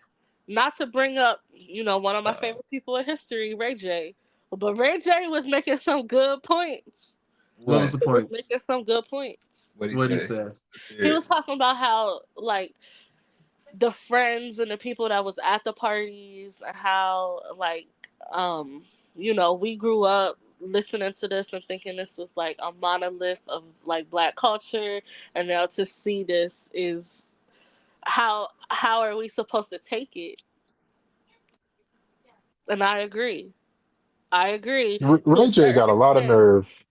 not to bring up, one of my favorite people in history, Ray J, but Ray J was making some good points. What was the point? Making some good points. What did he say? He was talking about how, the friends and the people that was at the parties, how, we grew up listening to this and thinking this was, a monolith of, black culture, and now to see this is, how are we supposed to take it? And I agree. Ray J got a lot of nerve.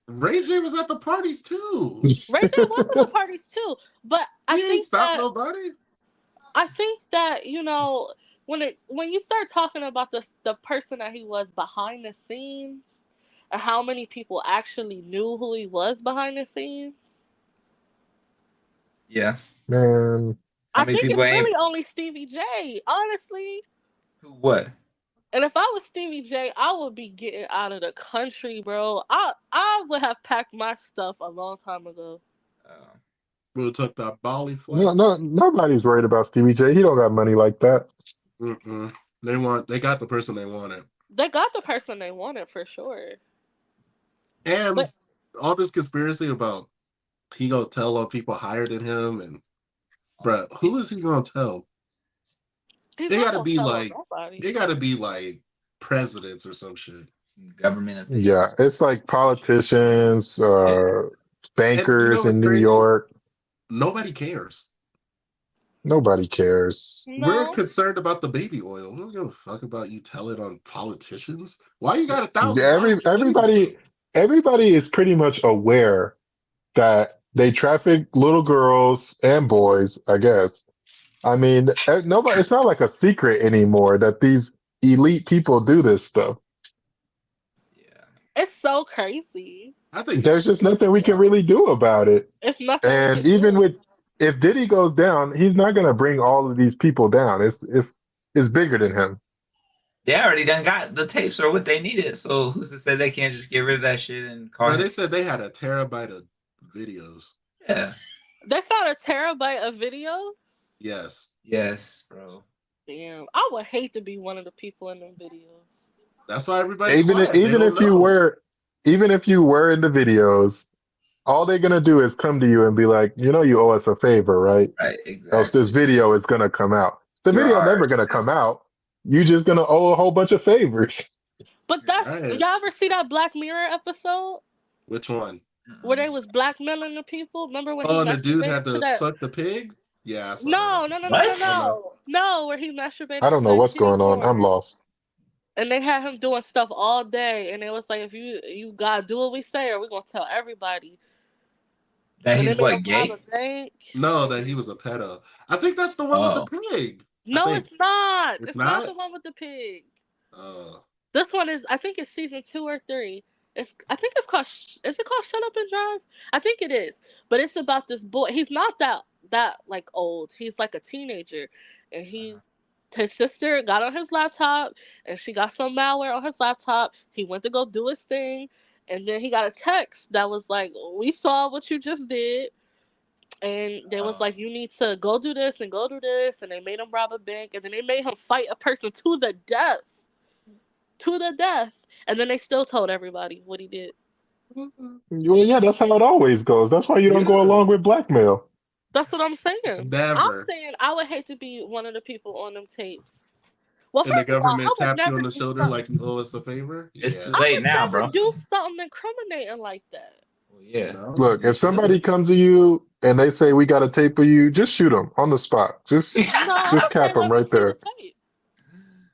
Ray J was at the parties too. Ray J was at the parties too, but I think stop nobody. I think that when you start talking about the person that he was behind the scenes and how many people actually knew who he was behind the scenes. Yeah, man. I think it's really only Stevie J, honestly. What? And if I was Stevie J, I would be getting out of the country, bro. I would have packed my stuff a long time ago. We'll take that Bali flight. No, nobody's worried about Stevie J. He don't got money like that. They got the person they wanted. They got the person they wanted for sure. And all this conspiracy about he gonna tell on people higher than him, and bruh, who is he gonna tell? They gotta be like presidents or some shit. Government officials. Yeah, it's like politicians, bankers in New York. Nobody cares. Nobody cares. No. We're concerned about the baby oil. We don't give a fuck about you telling on politicians. Why you got $1,000? Everybody is pretty much aware that they traffic little girls and boys, I guess. I mean, nobody. It's not like a secret anymore that these elite people do this stuff. Yeah. It's so crazy. I think he There's should just take nothing it we can down. really do about it. It's nothing we And can even do. with if Diddy goes down, he's not gonna bring all of these people down. It's bigger than him. They already done got the tapes or what they needed. So who's to say they can't just get rid of that shit and call But him? they said they had a terabyte of videos. Yeah. They found a terabyte of videos. Yes. Yes, bro. Damn, I would hate to be one of the people in them videos. That's why everybody's quiet. They Even don't if you know. were even if you were in the videos, all they're gonna do is come to you and be like, you know, you owe us a favor, right? Right, Else this exactly. video is gonna come out. The You're video ours. never gonna come out. You just gonna owe a whole bunch of favors. But that's Right. y'all ever see that Black Mirror episode Which one? where they was blackmailing the people? Remember when he Oh, and the dude masturbated had to to that? fuck the pig? Yeah, I saw that No, no, no, no, episode. no, What? Oh, no. no, where he I masturbated don't to know that what's kitty going on. I'm porn, lost. and they had him doing stuff all day, and it was like, if you gotta do what we say, or we're gonna tell everybody. That And they he's made what, him rob a gay? bank. No, that he was a pedo. I think that's the one with the Oh. pig. I No, think. it's not. It's It's not not? the one with the pig. Uh, This one is, I think it's season 2 or 3. I think it's called. Is it called Shut Up and Drive? I think it is. But it's about this boy. He's not that like old. He's like a teenager, and his sister got on his laptop, and she got some malware on his laptop. He went to go do his thing, and then he got a text that was like, "We saw what you just did." And they was like, you need to go do this and go do this. And they made him rob a bank. And then they made him fight a person to the death. To the death. And then they still told everybody what he did. Well, yeah, that's how it always goes. That's why you don't go yeah. along with blackmail. That's what I'm saying. I'm Never. saying I would hate to be one of the people on them tapes. Well, And the first of all, I government would tapped you never on the do shoulder something. like you owe us a favor? It's too Yeah. I late would now, never bro. do something incriminating like that. Well, yeah. No, Look, you if somebody shouldn't. comes to you and they say we got a tape of you, just shoot them on the spot. No, I Just would say cap them let me right see the there. tape.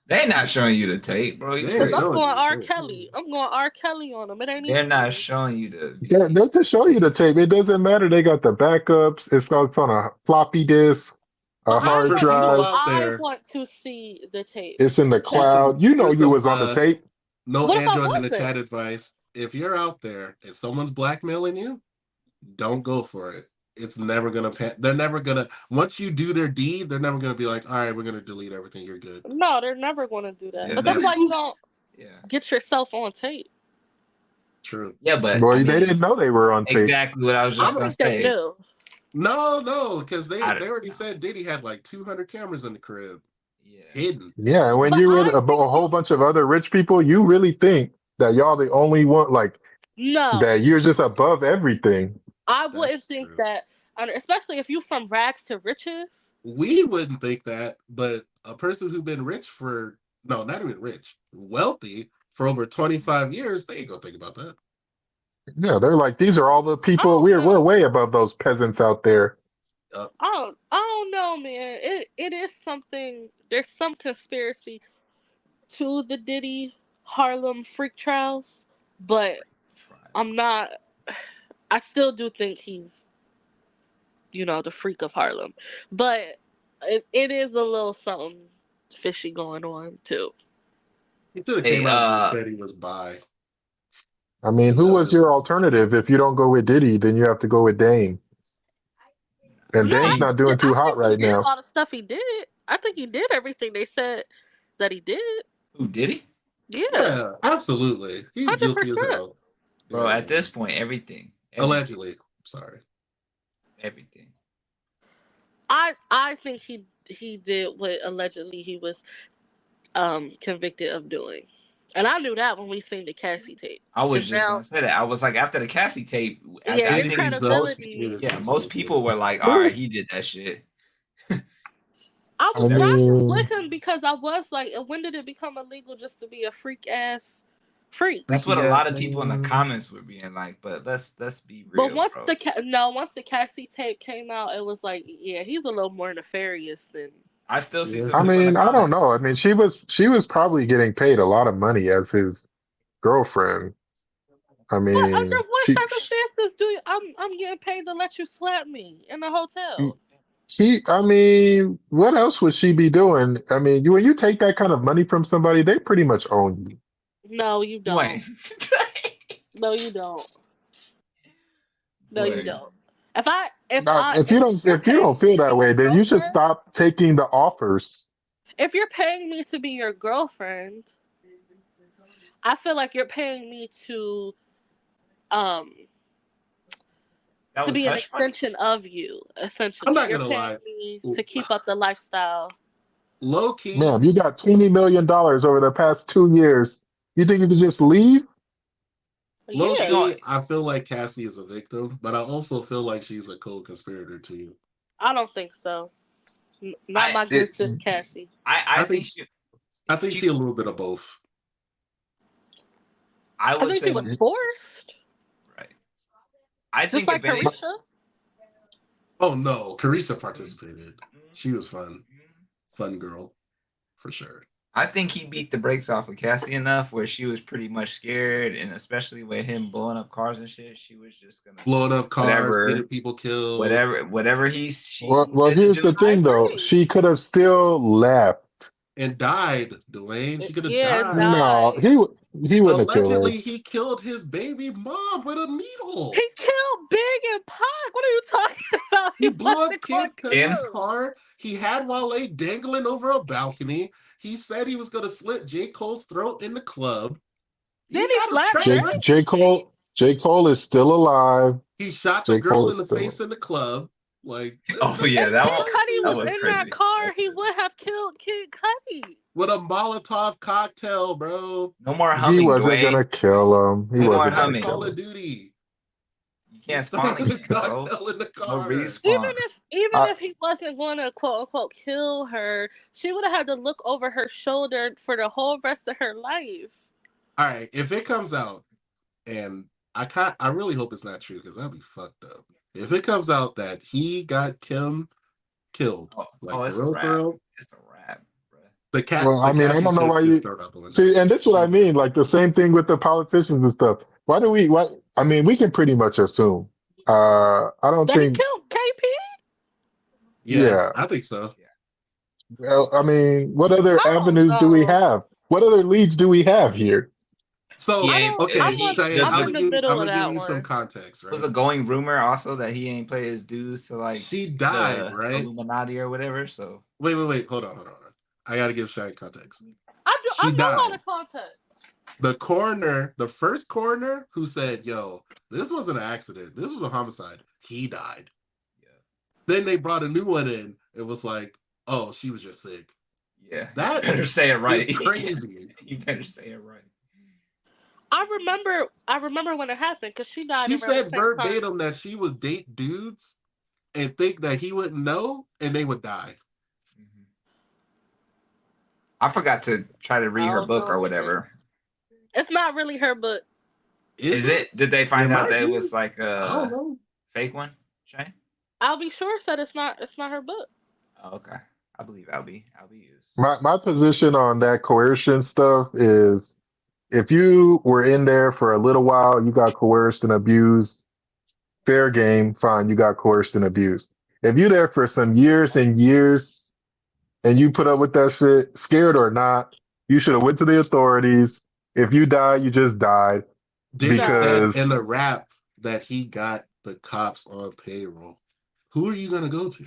They not showing you the tape, bro. You They Because ain't tripping. I'm showing going you the R. tape. Kelly. I'm going R. Kelly on them. It ain't They're even not me. showing you the They can show you the tape. It doesn't matter. They got the backups. It's on a floppy disk, a But Just hard for people drive. out I there, want to see the tape. It's in the Because cloud. You know here's you some was on the tape. no what if I Android in the wasn't? chat advice. If you're out there and someone's blackmailing you, don't go for it. It's never gonna they're never gonna once you do their deed, they're never gonna be like, all right, we're gonna delete everything, you're good. No, they're never going to do that. Yeah, But that's never. why you don't Yeah. get yourself on tape. True. Yeah, but Boy, I they mean, didn't know they were on tape. exactly what I was I just gonna think they say. knew. No, because they I don't already know. said Diddy had like 200 cameras in the crib. Yeah. Hidden. Yeah, and when But you're with I a think whole bunch of other rich people, you really think that y'all the only one, like that no, you're just above everything. I wouldn't That's think true. that, especially if you from rags to riches. We wouldn't think that, but a person who's been rich for no, not even rich, wealthy for over 25 years, they ain't gonna think about that. Yeah, they're like, these are all the I people. don't We're know. way above those peasants out there. I don't know, man. It is something. There's some conspiracy to the Diddy Harlem freak trials, but I'm not. I still do think he's, the freak of Harlem, but it is a little something fishy going on too. He should have Hey, came out and said he was bi. I mean, who was Because your alternative? If you don't go with Diddy, then you have to go with Dame. And No, Dame's not doing I too hot think he right did now. all the stuff he did. I think he did everything they said that he did. who did he? Yeah, yeah, absolutely. He's guilty as 100%. hell. Bro, Yeah. at this point, everything. Allegedly. Sorry. Everything. I think he did what allegedly he was convicted of doing. And I knew that when we seen the Cassie tape. I was 'Cause just now, gonna say that. I was like, after the Cassie tape, yeah, I his think Diddy's credibility. most people were like, all right, he did that shit. I I was riding mean, with him because I was like, when did it become illegal just to be a freak ass freak? That's what a Freaky lot ass of people in the man. comments were being like, but let's be But real, once bro. once the Cassie tape came out, it was like, yeah, he's a little more nefarious than. I still see Yeah. some I people in the mean, I don't comments. know. I mean, she was probably getting paid a lot of money as his girlfriend. I But under mean, what circumstances do I'm getting paid to let you slap me in the hotel? I mean, what else would she be doing? I mean, when you take that kind of money from somebody, they pretty much own you. No, you You don't. ain't. No, you don't. No, you Boy. don't. Now, if you If you're paying don't me feel to be that your way, then you should girlfriend, stop taking the offers. if you're paying me to be your girlfriend, I feel like you're paying me um That to was be an hush money. extension of you. I'm Essentially, not you're gonna paying lie. me to keep up the lifestyle. Low key, Ma'am, you got $20 million over the past 2 years. You think you can just leave? low She Yeah, going key. I feel like Cassie is a victim, but I also feel like she's a co-conspirator to you. I don't think so. Not I my good It, sis Cassie. I I think think I think she she a little bit of both. I I would think she say was forced, right. I just think like if any Carisha. Oh no, Carisha participated. She was fun girl for sure. I think he beat the brakes off of Cassie enough where she was pretty much scared, and especially with him blowing up cars and shit, she was just gonna Blowing up cars, whatever, getting people killed, whatever well, he well, said to here's do. the I thing though. agree. She could have still left. and died. Dwayne, she could have Yeah, and died. No, died. he wouldn't have killed her. Allegedly, he killed his baby mom with a needle. He killed Big and Pac. What are you talking about? He He blew up wasn't going Kid to Kim, Cudi's kill. car. He had Wale dangling over a balcony. He said he was going to slit J. Cole's throat in the club. He Then he got a slapped J Drake. trailer. J Cole is still alive. He shot the J Cole girl is in the still face in the club. Like, this oh is yeah, If that Kid one Cudi that was was crazy. in that crazy. car, he would have killed Kid Cudi. With a Molotov cocktail, bro. No more He humming, wasn't Dwayne. gonna kill him. He No He more was wasn't playing gonna humming. Call kill of him. You He can't started spawn with the again, bro. cocktail in the No car. respawns. Even I, if he wasn't going to quote unquote kill her, she would have had to look over her shoulder for the whole rest of her life. All right, if it comes out, and I really hope it's not true because that'd be fucked up. If it comes out that he got Kim killed, like It's a for wrap. real, It's a wrap, bro. well, the I mean, I Cassie don't know shit why is you thrown up on that. see, and this is what I She's mean. dead. Like the same thing with the politicians and stuff. Why do we? What I mean, we can pretty much assume. I don't That he think. killed KP? Yeah, Yeah. I think so. Well, I mean, what other I don't avenues do we know. have? What other leads do we have here? He So I ain't. don't. okay, He Cheyenne, I'm in the middle I'm of gonna give that you some one. context, was right? a going rumor also that he ain't pay his dues to like She died, the right? Illuminati or whatever. So Wait, hold on. I gotta give Cheyenne context. I She know all died. the context. The first coroner who said, "Yo, this wasn't an accident. This was a homicide." He died. yeah, Then they brought a new one in. It was like, "Oh, she was just sick." yeah. That You better say it right. is crazy. You better say it right. I remember when it happened because she died She around the said same time. verbatim that she would date dudes and think that he wouldn't know, and they would die. Mhm. I forgot to try to read I her don't book know or either. whatever. It's not really her book. Is it? Did they find It out might that it be. was like I don't a know. fake one? Shay? I'll be sure said it's not her book. Oh, okay. I believe I'll be used. My position on that coercion stuff is if you were in there for a little while, you got coerced and abused, fair game, fine, you got coerced and abused. If you're there for some years and years and you put up with that shit, scared or not, you should have went to the authorities. If you died, you just died Diddy No. said in because the rap that he got the cops on payroll. Who are you gonna go to?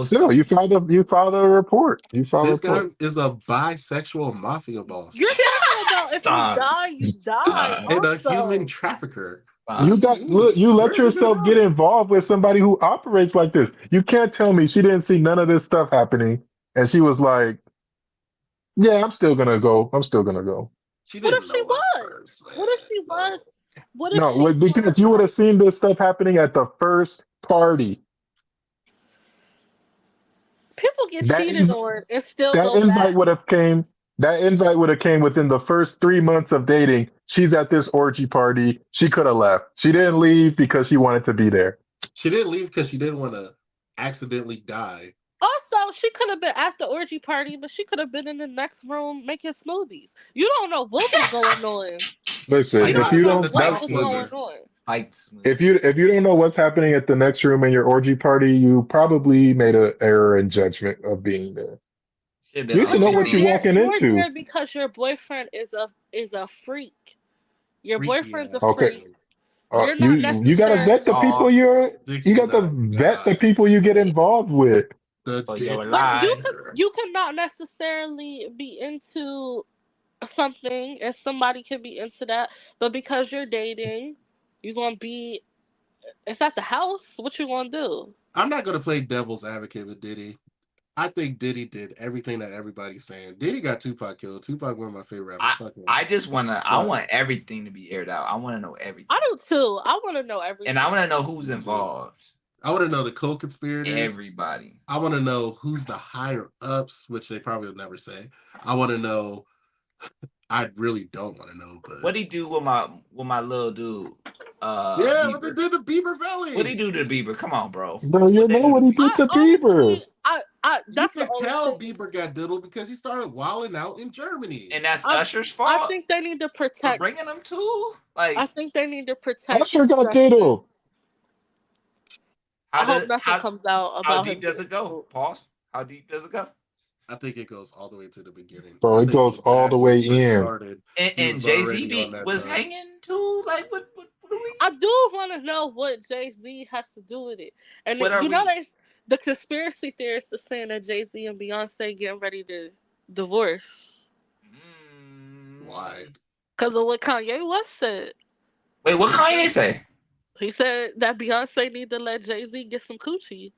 still you filed a report. You filed a This guy report. is a bisexual mafia boss You're talking about if you Stop. die, you die. Stop. and a human Also, trafficker. You Stop. got look, you let Where's he gonna yourself get go? involved with somebody who operates like this. You can't tell me she didn't see none of this stuff happening and she was like, "Yeah, I'm still gonna go. I'm still gonna go." She what if didn't she know at was? first. What if she No. was? What if No, she because was you would like have seen this stuff happening at the first party. people get That cheated inv- on and still that go invite back? would have came. That invite would have came within the first 3 months of dating. She's at this orgy party. She could have left. She didn't leave because she wanted to be there. She didn't leave because she didn't want to accidentally die. Also, she could have been at the orgy party, but she could have been in the next room making smoothies. You don't know what was going on. Listen, You She if might don't have you been know the don't, what top Spiked was swimmer. going smoothies. on. Spiked smoothies. if you don't know what's happening at the next room in your orgy party, you probably made an error in judgment of being there. Should have been You need to on know You were what you're TV. there. walking You were into. there because your boyfriend is a freak. Your Freaky boyfriend's a ass. Okay. freak. You're not You gotta necessarily, vet the people you got to 69. vet the God. people you get involved with. The For dick your but life. you can not necessarily be into something, and somebody can be into that. But because you're dating, you're gonna be. It's at the house. What you gonna do? I'm not gonna play devil's advocate with Diddy. I think Diddy did everything that everybody's saying. Diddy got Tupac killed. Tupac, one of my favorite rappers. Fuck him. I just wanna I Sorry. want everything to be aired out. I wanna know everything. I do too. I want to know everything. And I wanna know who's Me too. involved. I want to know the co-conspirators. Everybody. I want to know who's the higher ups, which they probably will never say. I want to know. I really don't want to know, but What he do with my little dude? yeah, Bieber? what they did to Bieber Valley. What he do to Bieber? Come on, bro. Bro, you know what he did to Bieber. I You that's can the only tell thing. Bieber got diddled because he started wilding out in Germany. And that's I- Usher's fault. I think they need to for protect. bringing him too. Like, I think they need to protect. Usher got Justin. diddled. I hope nothing comes out how about deep him. does it go? getting- Pause. How deep does it go? I think it goes all the way to the beginning. Bro, I it think goes all back the when way he first in. started, he And was Jay already Z on that was time. hanging too. Like, what do we? I do want to know what Jay-Z has to do with it. And What are you know, we- the conspiracy theorists are saying that Jay-Z and Beyonce getting ready to divorce Why? because of what Kanye West said. Wait, what Kanye say? He said that Beyonce need to let Jay-Z get some coochie.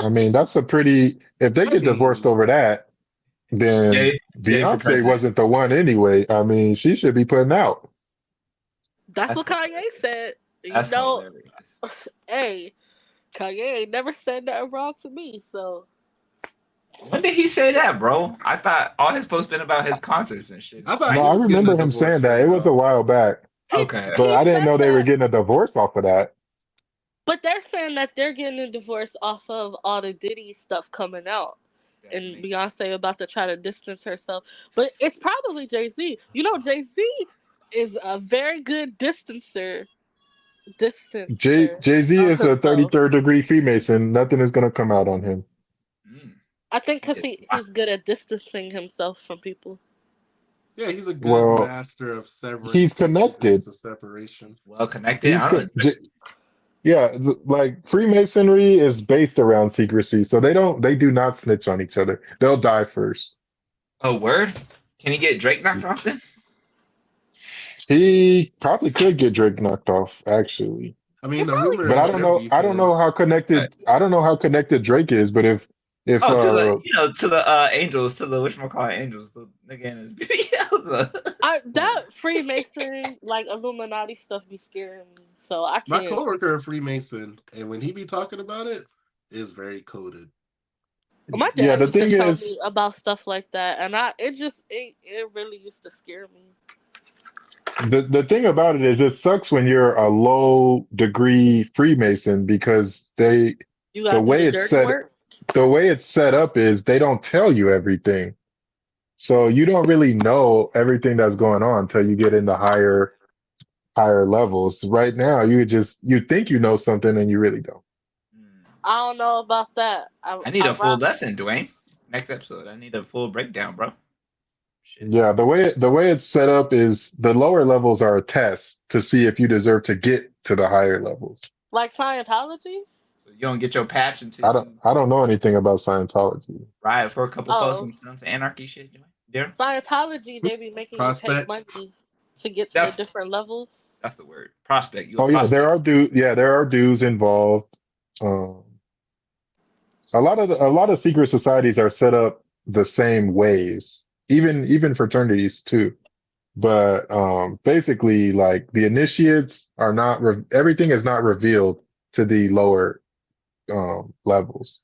I mean, that's a pretty. If they get divorced over that, then Yay for Beyonce president. wasn't the one anyway. I mean, she should be putting out. That's what Kanye hilarious. said. That's hilarious. Hey, Kanye ain't never said nothing wrong to me, so. When did he say that, bro? I thought all his posts been about his concerts and shit. I thought No, he I was remember getting a him divorce saying that. right It was now. a while back, Okay. but I didn't said know they were that. getting a divorce off of that. But they're saying that they're getting a divorce off of all the Diddy stuff coming out. And Beyonce about to try to distance herself. But it's probably Jay-Z. You know, Jay-Z is a very good distancer. Jay-Z of is a himself. 33rd degree Freemason. Nothing is going to come out on him. I think because he's good at distancing himself from people. Yeah, he's a good Well, master of severing he's 6 connected. degrees of separation. Well connected. Yeah, like Freemasonry is based around secrecy, so they do not snitch on each other. They'll die first. Oh, word? Can he get Drake knocked off then? He probably could get Drake knocked off, actually. I mean, the rumor But is I don't know. I don't know how connected. I don't know how connected Drake is. But if to the angels, to the whatchamacallit angels, the nigga in his video. That Freemason, like Illuminati stuff, be scaring me. So I can't. My coworker a Freemason, and when he be talking about it, it's very coded. My dad used to tell me about stuff like that, and it really used to scare me. The thing about it is, it sucks when you're a low degree Freemason because the way it's set up is they don't tell you everything, so you don't really know everything that's going on until you get in the higher levels. Right now, you think you know something and you really don't. I don't know about that. I need a full lesson, Dwayne. Next episode, I need a full breakdown, bro. Shit. Yeah, the way it's set up is the lower levels are a test to see if you deserve to get to the higher levels. Like Scientology? So you don't get your patch until I don't know anything about Scientology. Right, for a couple of some Sons of Anarchy shit. Yeah. Scientology, they be making you pay money to get to the different levels. That's the word. Prospect. Yeah, there are dues involved. A lot of secret societies are set up the same ways, even fraternities too. But basically, like the initiates are not. Everything is not revealed to the lower levels.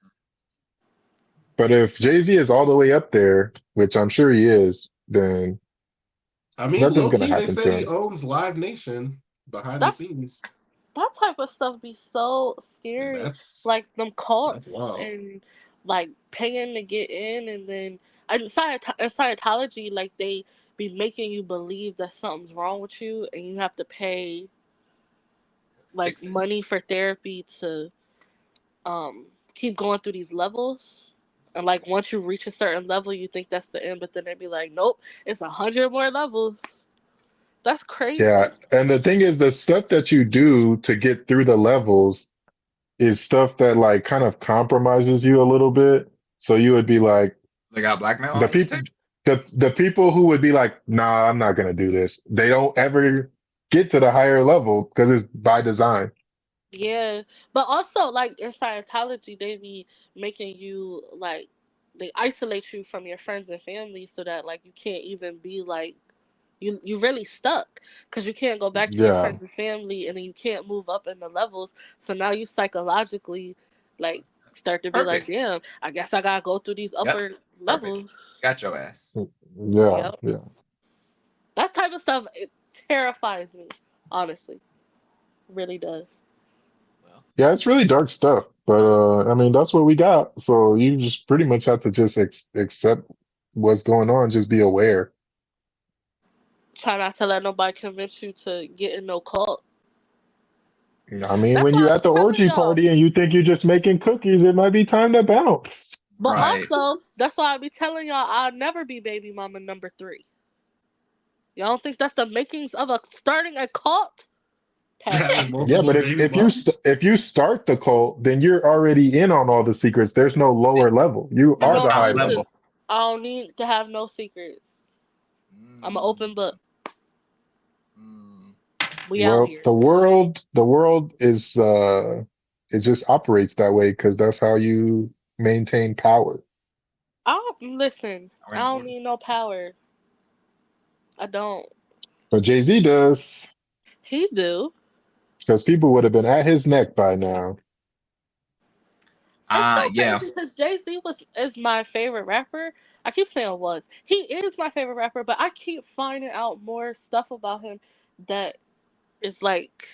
But if Jay-Z is all the way up there, which I'm sure he is, then I mean, nothing's low-key, gonna happen they to said he him. owns Live Nation behind the scenes. That type of stuff be so scary. Like them cults and like paying to get in, and then Scientology, like they be making you believe that something's wrong with you, and you have to pay like money for therapy to keep going through these levels. And like once you reach a certain level, you think that's the end, but then they be like, nope, it's 100 more levels. That's crazy. Yeah. And the thing is, the stuff that you do to get through the levels is stuff that like kind of compromises you a little bit. So you would be like, They got blackmail the on you people, type? the people who would be like, nah, I'm not going to do this. They don't ever get to the higher level because it's by design. Yeah, but also like in Scientology, they be making you like they isolate you from your friends and family so that like you can't even be like you really stuck because you can't go back to your Yeah. friends and family and then you can't move up in the levels. So now you psychologically like start to be like, Perfect. damn, I guess I gotta go through these Yep. upper Perfect. levels. Got your ass. Yeah. Yep, Yeah. that type of stuff it terrifies me. Honestly, really does. Well, Yeah. It's really dark stuff. But, I mean, that's what we got. So you just pretty much have to just accept what's going on. Just be aware. Try not to let nobody convince you to get in no cult. I mean, That's when why you're I at be the telling orgy y'all. party and you think you're just making cookies, it might be time to bounce. But right. also, that's why I be telling y'all I'll never be baby mama number 3. Y'all don't think that's the makings of a starting a cult? Pass Having me. Yeah, multiple but baby moms. if you start the cult, then you're already in on all the secrets. There's no lower level. You I You're are the the don't top high need to. level. level. I don't need to have no secrets. I'm an Mm, open book. mm. We out Well, here. the world is it just operates that way because that's how you maintain power. I don't listen. Are we I in don't order? need no power. I don't. But Jay-Z does, He do. because people would have been at his neck by now. It's so Yeah. crazy because Jay Z is my favorite rapper. I keep saying was. He is my favorite rapper, but I keep finding out more stuff about him that is like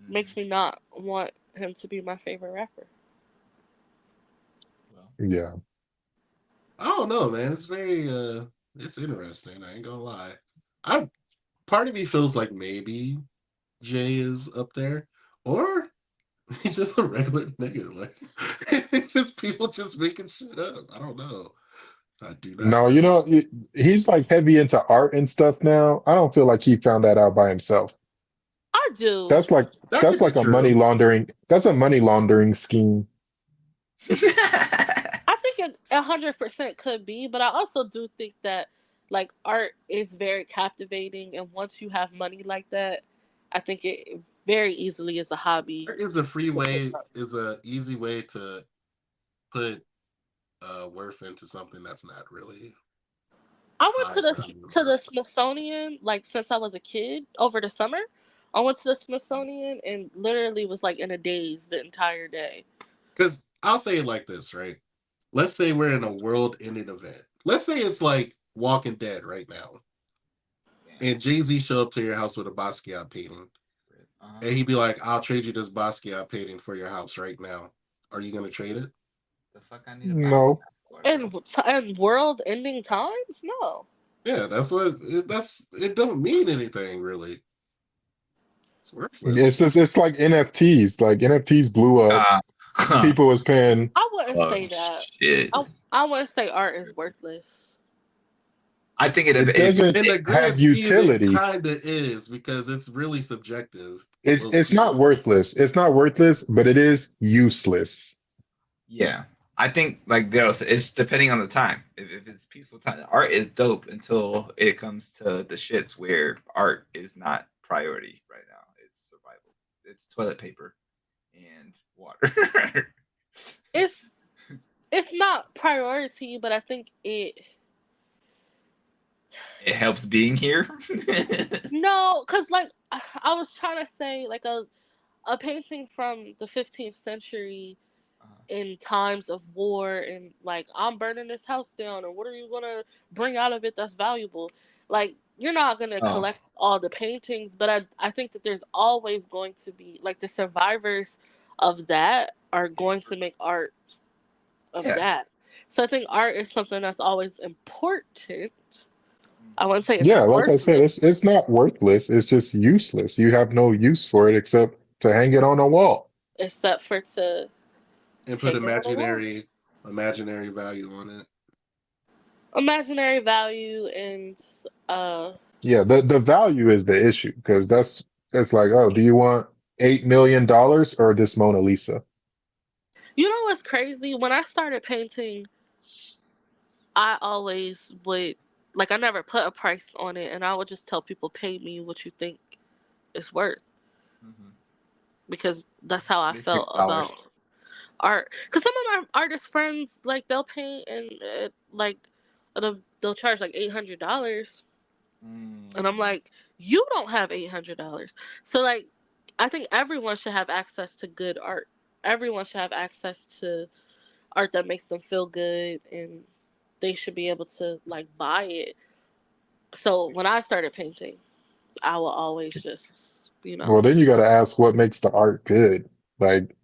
Mm, makes me not want him to be my favorite rapper. well, Yeah. I don't know, man. It's very it's interesting. I ain't gonna lie. I Part of me feels like maybe Jay is up there, or he's just a regular nigga. Like it's just people just making shit up. I don't know. I do not No, you know. know, he's like heavy into art and stuff now. I don't feel like he found that out by himself. I do. That's like That that's could be like a money true. laundering. That's a money laundering scheme. I think it 100% could be, but I also do think that like art is very captivating, and once you have money like that, I think it very easily is a hobby. There is a free way, is a easy way to put worth into something that's not really I went high to the value to the work. Smithsonian like since I was a kid over the summer. I went to the Smithsonian and literally was like in a daze the entire day. Because I'll say it like this, right? Let's say we're in a world-ending event. Let's say it's like Walking Dead right now, and Jay Z show up to your house with a Basquiat painting, and he'd be like, "I'll trade you this Basquiat painting for your house right now. Are you gonna trade it?" The fuck I need a basket No. for, bro? And world ending times? No. Yeah, that's it. Don't mean anything really. It's worthless. It's just it's like NFTs. Like NFTs blew up. Uh, People was paying. I wouldn't oh say that. shit! I wouldn't say art is worthless. I think it. It it, doesn't In it the grand have scheme, it utility. kind of is because it's really subjective. It's not worthless. It's not worthless, but it is useless. yeah, I think like there's. It's depending on the time. If it's peaceful time, art is dope until it comes to the shits where art is not priority right now. It's survival. It's toilet paper and water. It's it's not priority, but I think It helps being here. no, cause like I was trying to say like a painting from the 15th century in times of war and like I'm burning this house down and what are you gonna bring out of it that's valuable? Like you're not gonna Oh, collect all the paintings, but I think that there's always going to be like the survivors of that are going to make art of yeah. that. So I think art is something that's always important. I wouldn't say it's Yeah, like I said, worthless, it's not worthless. It's just useless. You have no use for it except to hang it on a wall. except for to And put hang it on a wall. imaginary value on it. imaginary value and Yeah, the value is the issue because that's like, oh, do you want $8 million or this Mona Lisa? you know what's crazy? When I started painting, I always would like I never put a price on it, and I would just tell people pay me what you think it's worth Mm-hmm. because that's how I Get felt $6. about art. Because some of my artist friends like they'll paint and like they'll charge like $800, and I'm like, you don't have $800. So like, I think everyone should have access to good art. Everyone should have access to art that makes them feel good, and they should be able to like buy it. So when I started painting, I will always just, Well, then you got to ask what makes the art good. Like,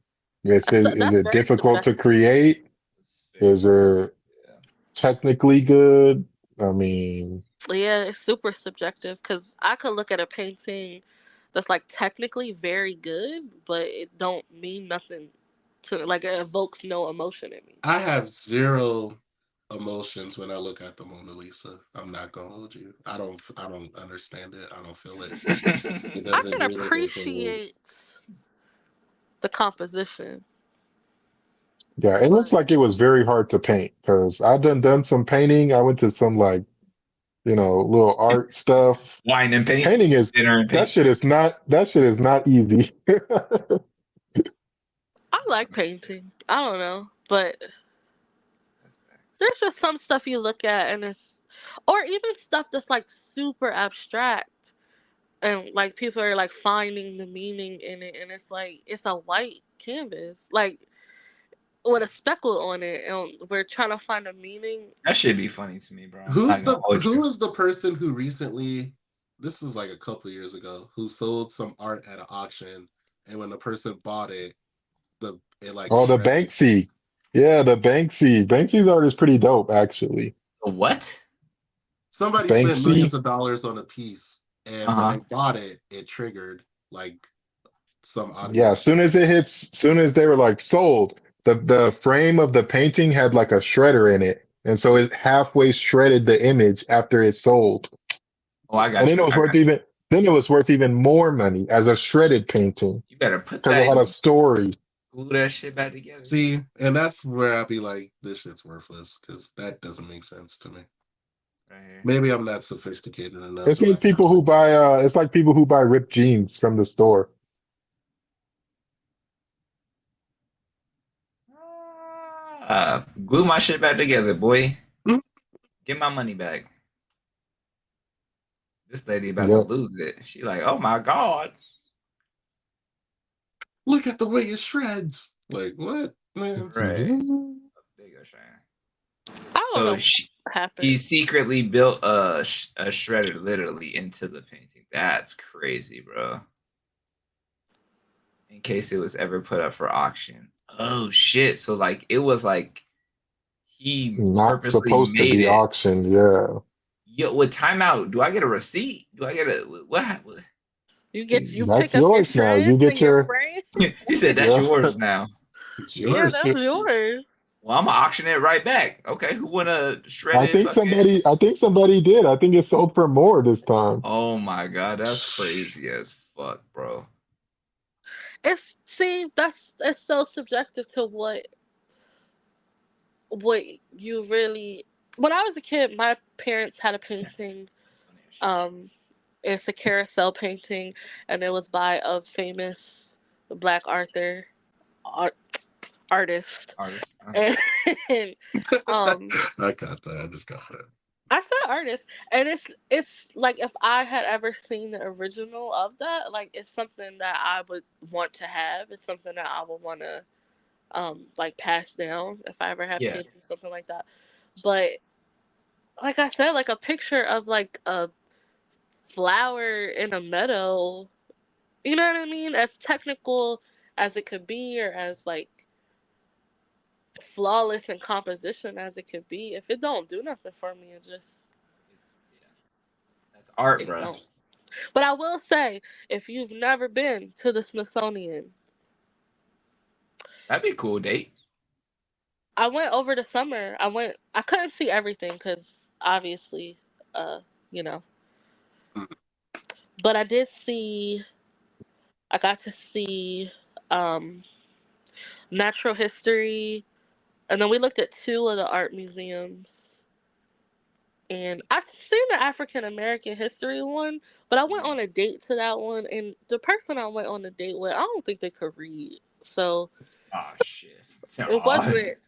is that's it very difficult to subjective. create? It's very Is it yeah. technically good? I mean, Yeah, it's super subjective because I could look at a painting that's like technically very good, but it don't mean nothing to like it evokes no emotion in me. I have zero emotions when I look at the Mona Lisa. I'm not gonna hold you. I don't understand it. I don't feel it. It I doesn't can do anything for me. appreciate the composition, yeah, it looks but like it was very hard to paint because I've done some painting. I went to some like, little art stuff. Wine and paint, Painting is dinner and paint. that shit is not easy. I like painting. I don't know, but That's facts. there's just some stuff you look at and it's, or even stuff that's like super abstract and like people are like finding the meaning in it, and it's like it's a white canvas like with a speckle on it, and we're trying to find a meaning. That should be funny to me, bro. I'm not gonna hold Who you. is the person who recently, this is like a couple years ago, who sold some art at an auction, and when the person bought it, it like Oh, the shredded. Banksy. Yeah, the Banksy. Banksy's art is pretty dope, actually. What? Somebody spent millions Banksy. of dollars on a piece, Uh and when huh. they bought it, it triggered like some Yeah, automatic. soon as they were like sold, the frame of the painting had like a shredder in it. And so it halfway shredded the image after it sold. Oh, I And got then you. it was I got worth you. even more money as a shredded painting You better put because that it had a and story. glue that shit back together. See, and that's where I'd be like, this shit's worthless because that doesn't make sense to me. Right here. Maybe I'm not sophisticated enough It's in my like people who knowledge. buy it's like people who buy ripped jeans from the store. Glue my shit back together, boy. Mm, Get my money back. This lady about to Yep. lose it. She like, oh my god. look at the way it shreds. Like what, man? Right. There you go, Cheyenne. I don't So know what happened. he secretly built a shredder literally into the painting. That's crazy, bro. In case it was ever put up for auction. Oh shit! So like it was like he Not purposely supposed to made be it. auctioned. Yeah. Yo, with timeout, do I get a receipt? Do I get a what? You pick That's up your yours now. You shreds and get your your, frame. He said that's yeah. yours now. It's Yeah, yours. that's yours. Well, I'm gonna auction it right back. Okay, who wanna shred it? Fucking. I think somebody did. I think it sold for more this time. Oh my god, that's crazy as fuck, bro. It's see, that's it's so subjective to what you really. When I was a kid, my parents had a painting. That's funny as shit. Um, it's a carousel painting, and it was by a famous Black art, artist. Artist. And um, I got that. I just got that. I said artist, and it's like if I had ever seen the original of that, like it's something that I would want to have. It's something that I would want to like pass down if I ever have Yeah. kids or something like that. But like I said, like a picture of like a flower in a meadow, you know what I mean? As technical as it could be, or as like flawless in composition as it could be, if it don't do nothing for me, Yeah. That's art, it bro. don't. But I will say, if you've never been to the Smithsonian, That'd be a cool date. I went over the summer. I couldn't see everything because obviously, you know. But I got to see um, natural history, and then we looked at two of the art museums. And I've seen the African American history one, but I went on a date to that one, and the person I went on a date with, I don't think they could read. So Oh shit. it Aw. wasn't.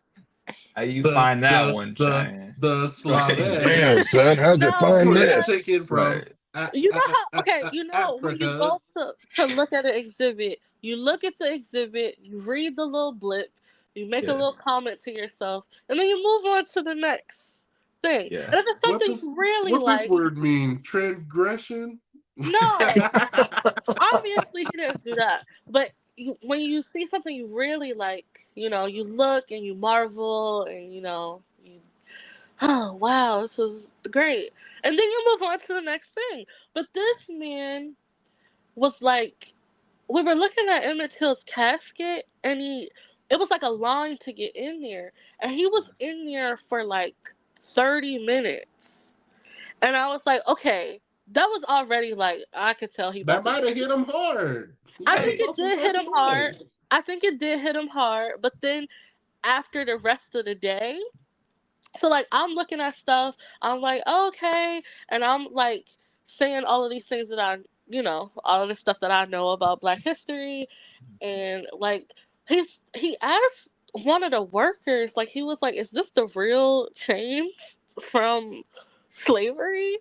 How you The find that the one, the Cheyenne? the Go ahead. Slaves Damn, son, how'd you No, find were because this? taken from Right. you know how, okay, you know, when you Africa. go to look at an exhibit, you look at the exhibit, you read the little blip, you make a Yeah. little comment to yourself, and then you move on to the next thing. Yeah. And if it's What something does you really what this like, word mean? Transgression? no, obviously he didn't do that. But when you see something you really like, you know, you look and you marvel and, you know, oh, wow, this is great. And then you move on to the next thing. But this man was like, we were looking at Emmett Till's casket, and it was like a line to get in there, and he was in there for like 30 minutes, and I was like, okay, that was already like, I could tell he That about to. might have hit him hard. He I might have think Right. it felt some did type hit of him hard. way. I think it did hit him hard, but then after the rest of the day, so like I'm looking at stuff, I'm like, okay, and I'm like saying all of these things that I, you know, all of the stuff that I know about Black history, and like he asked one of the workers, like he was like, "Is this the real chains from slavery?"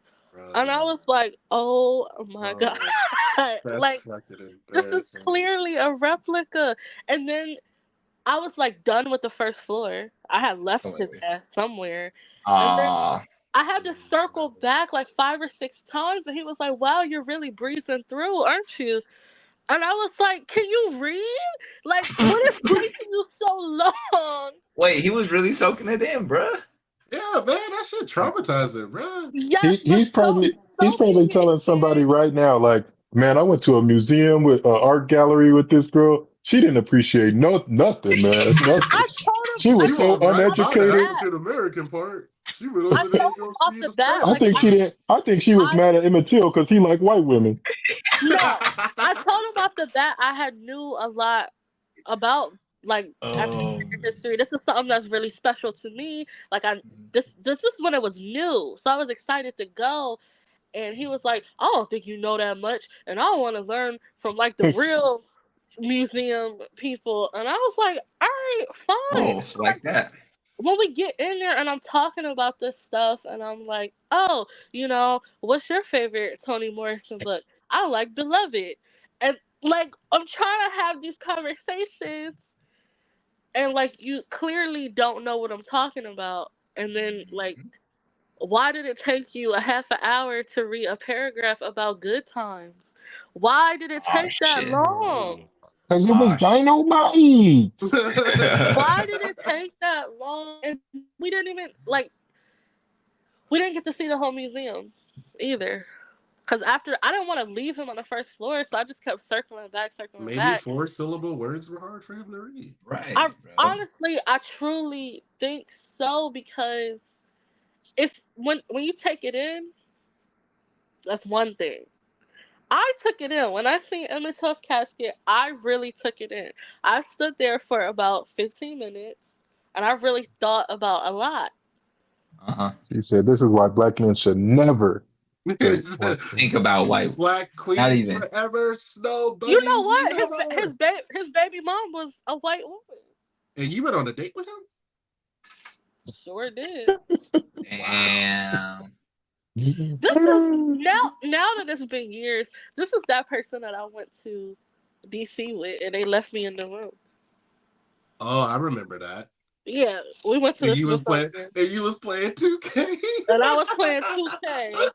And I Brother. was like, "Oh my god!" Oh, that's Like fucking this is embarrassing. clearly a replica. And then I was like done with the first floor. I had left his Definitely. ass somewhere, and then Ah. I had to circle back like 5 or 6 times, and he was like, "Wow, you're really breezing through, aren't you?" And I was like, "Can you read? Like, what is taking you so long?" Wait, he was really soaking it in, bruh. Yeah, man, that shit traumatizing, bro. He Yes, but he's probably he's soaking probably it telling somebody in. right now, like, man, I went to a museum with an art gallery with this girl. She didn't appreciate nothing, man. Nothing. I told him. She I She was so told walked him right off by the the uneducated. bat. African American part. She went I over there to told go him off see the the bat. I Like, think statue. she didn't. I think she was I mad at Emmett Till because he liked white women. no. I told him off the bat. I had knew a lot about like African Oh. American history. This is something that's really special to me. Like this is when it was new, so I was excited to go. And he was like, "I don't think you know that much, and I want to learn from like the real museum people." And I was like, "All right, fine." Oh, So, like like that. when we get in there, and I'm talking about this stuff, and I'm like, "Oh, you know, what's your favorite Toni Morrison book?" I like Beloved, and like I'm trying to have these conversations, and like you clearly don't know what I'm talking about, and then like why did it take you a half an hour to read a paragraph about good times? Why did it Oh take that shit. long? Oh. Because it Oh was shit. dynamite. Why did it take that long? And we didn't even like we didn't get to see the whole museum either. Cause after I didn't want to leave him on the first floor, so I just kept circling back, circling Maybe back. 4-syllable words were hard for him to read. I Right, bro. honestly, I truly think so because it's when you take it in, that's one thing. I took it in. When I seen Emmett Till's casket, I really took it in. I stood there for about 15 minutes and I really thought about a lot. Uh-huh. She said, "This is why black men should never date white Think women." about white. Black Not queens even. forever, snow You know bunnies what? never. His baby mom was a white woman. And you went on a date with him? Sure did. Wow. Damn. This is now that it's been years, this is that person that I went to DC with and they left me in the room. Oh, I remember that. Yeah, we went to And the you was playing Smithsonian and you was playing 2K. and I was playing 2K.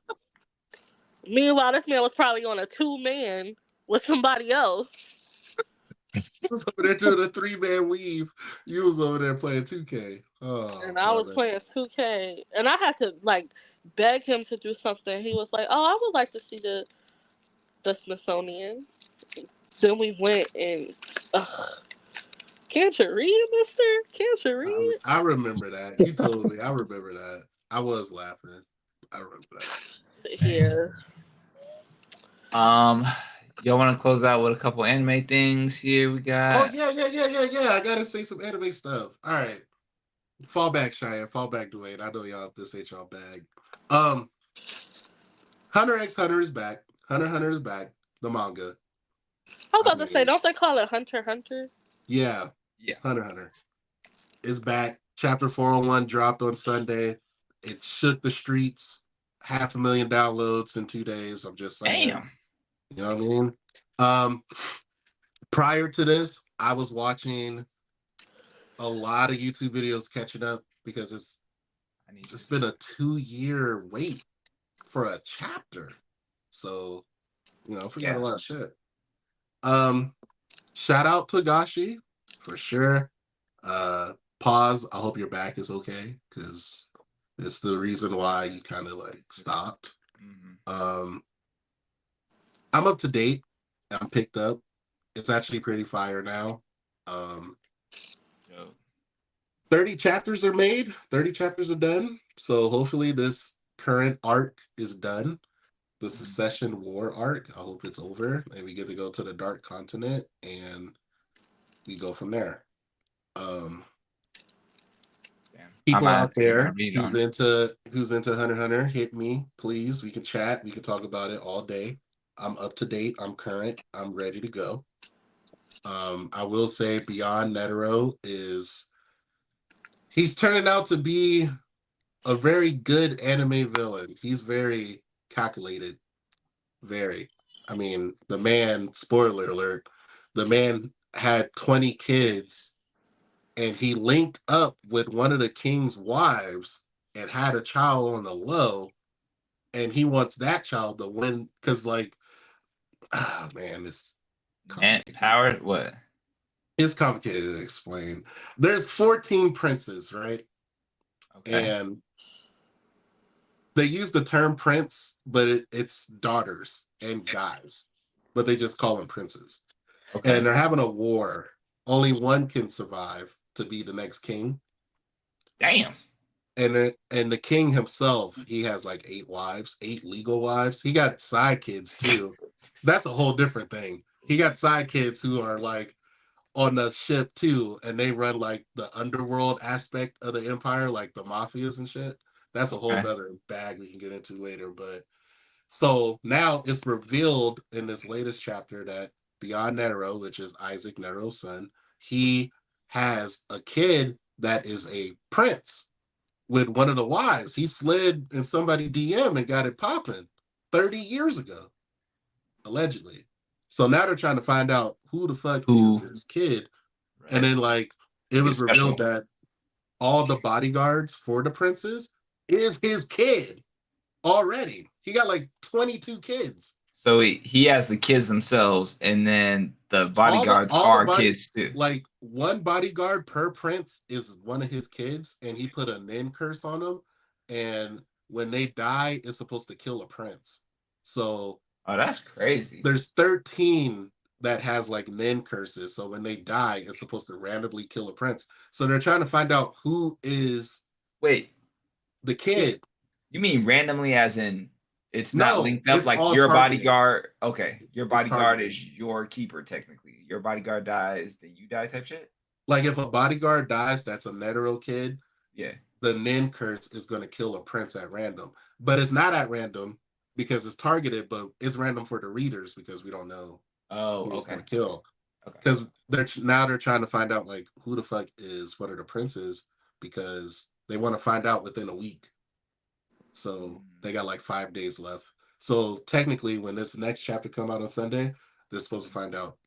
Meanwhile, this man was probably on a 2-man with somebody else. was over there doing a 3-man weave. You was over there playing 2K. Oh, And I was brother. playing 2K. And I had to like beg him to do something. He was like, "Oh, I would like to see the Smithsonian." Then we went and can't you read, mister? Can't you read? I remember that. You told me. I remember that. I was laughing. I remember that. Yeah. Y'all want to close out with a couple anime things here? We Oh got yeah. I gotta say some anime stuff. All right. Fall back, Cheyenne. Fall back, Dwayne. I know y'all. This ain't y'all bag. Hunter x Hunter is back. Hunter is back. The manga. I was I about to say, mean, don't they call it Hunter x Hunter? yeah. yeah. Hunter is back. Chapter 401 dropped on Sunday. It shook the streets. 500,000 downloads in 2 days. I'm just saying. Damn. You know what I mean? Prior to this, I was watching a lot of YouTube videos catching up because it's been a 2-year wait for a chapter. So, forgot a lot of shit. Shout out to Gashi for sure. Pause. I hope your back is okay because it's the reason why you kind of like stopped. Mm-hmm. I'm up to date. I'm picked up. It's actually pretty fire now. 30 chapters are made. 30 chapters are done. So hopefully this current arc is done. The Secession War arc. I hope it's over and we get to go to the Dark Continent and we go from there. People out there who's into Hunter x Hunter, hit me, please. We can chat. We can talk about it all day. I'm up to date. I'm current. I'm ready to go. I will say Beyond Netero he's turning out to be a very good anime villain. He's very calculated. Very. I mean, the man, spoiler alert, the man had 20 kids and he linked up with one of the king's wives and had a child on the low. And he wants that child to win because, it's powered what? It's complicated to explain. There's 14 princes, right? Okay. And they use the term prince, but it's daughters and guys, but they just call them princes. Okay. And they're having a war. Only one can survive to be the next king. Damn. And the king himself, he has like 8 wives, 8 legal wives. He got side kids too. That's a whole different thing. He got side kids who are like on the ship too, and they run like the underworld aspect of the empire, like the mafias and shit. That's a whole nother bag we can get into later. But so now it's revealed in this latest chapter that Beyond Netero, which is Isaac Netero's son, he has a kid that is a prince with one of the wives. He slid in somebody DM and got it popping 30 years ago, allegedly. So now they're trying to find out who the fuck is this kid. Right. And then it was revealed that all the bodyguards for the princes is his kid already. He got 22 kids. So he has the kids themselves, and then the bodyguards are kids too. One bodyguard per prince is one of his kids, and he put a nin curse on them. And when they die, it's supposed to kill a prince. So that's crazy. There's 13 that has nin curses. So when they die, it's supposed to randomly kill a prince. So they're trying to find out who is the kid. You mean randomly as in it's not linked up like your targeted. Bodyguard? Okay. Your bodyguard is your keeper technically. Your bodyguard dies, then you die type shit? If a bodyguard dies, that's a Netero kid. Yeah. The nin curse is going to kill a prince at random. But it's not at random because it's targeted, but it's random for the readers because we don't know who it's going to kill. Because they're trying to find out who the fuck is one of the princes because they want to find out within a week. So they got 5 days left. So technically, when this next chapter come out on Sunday, they're supposed to find out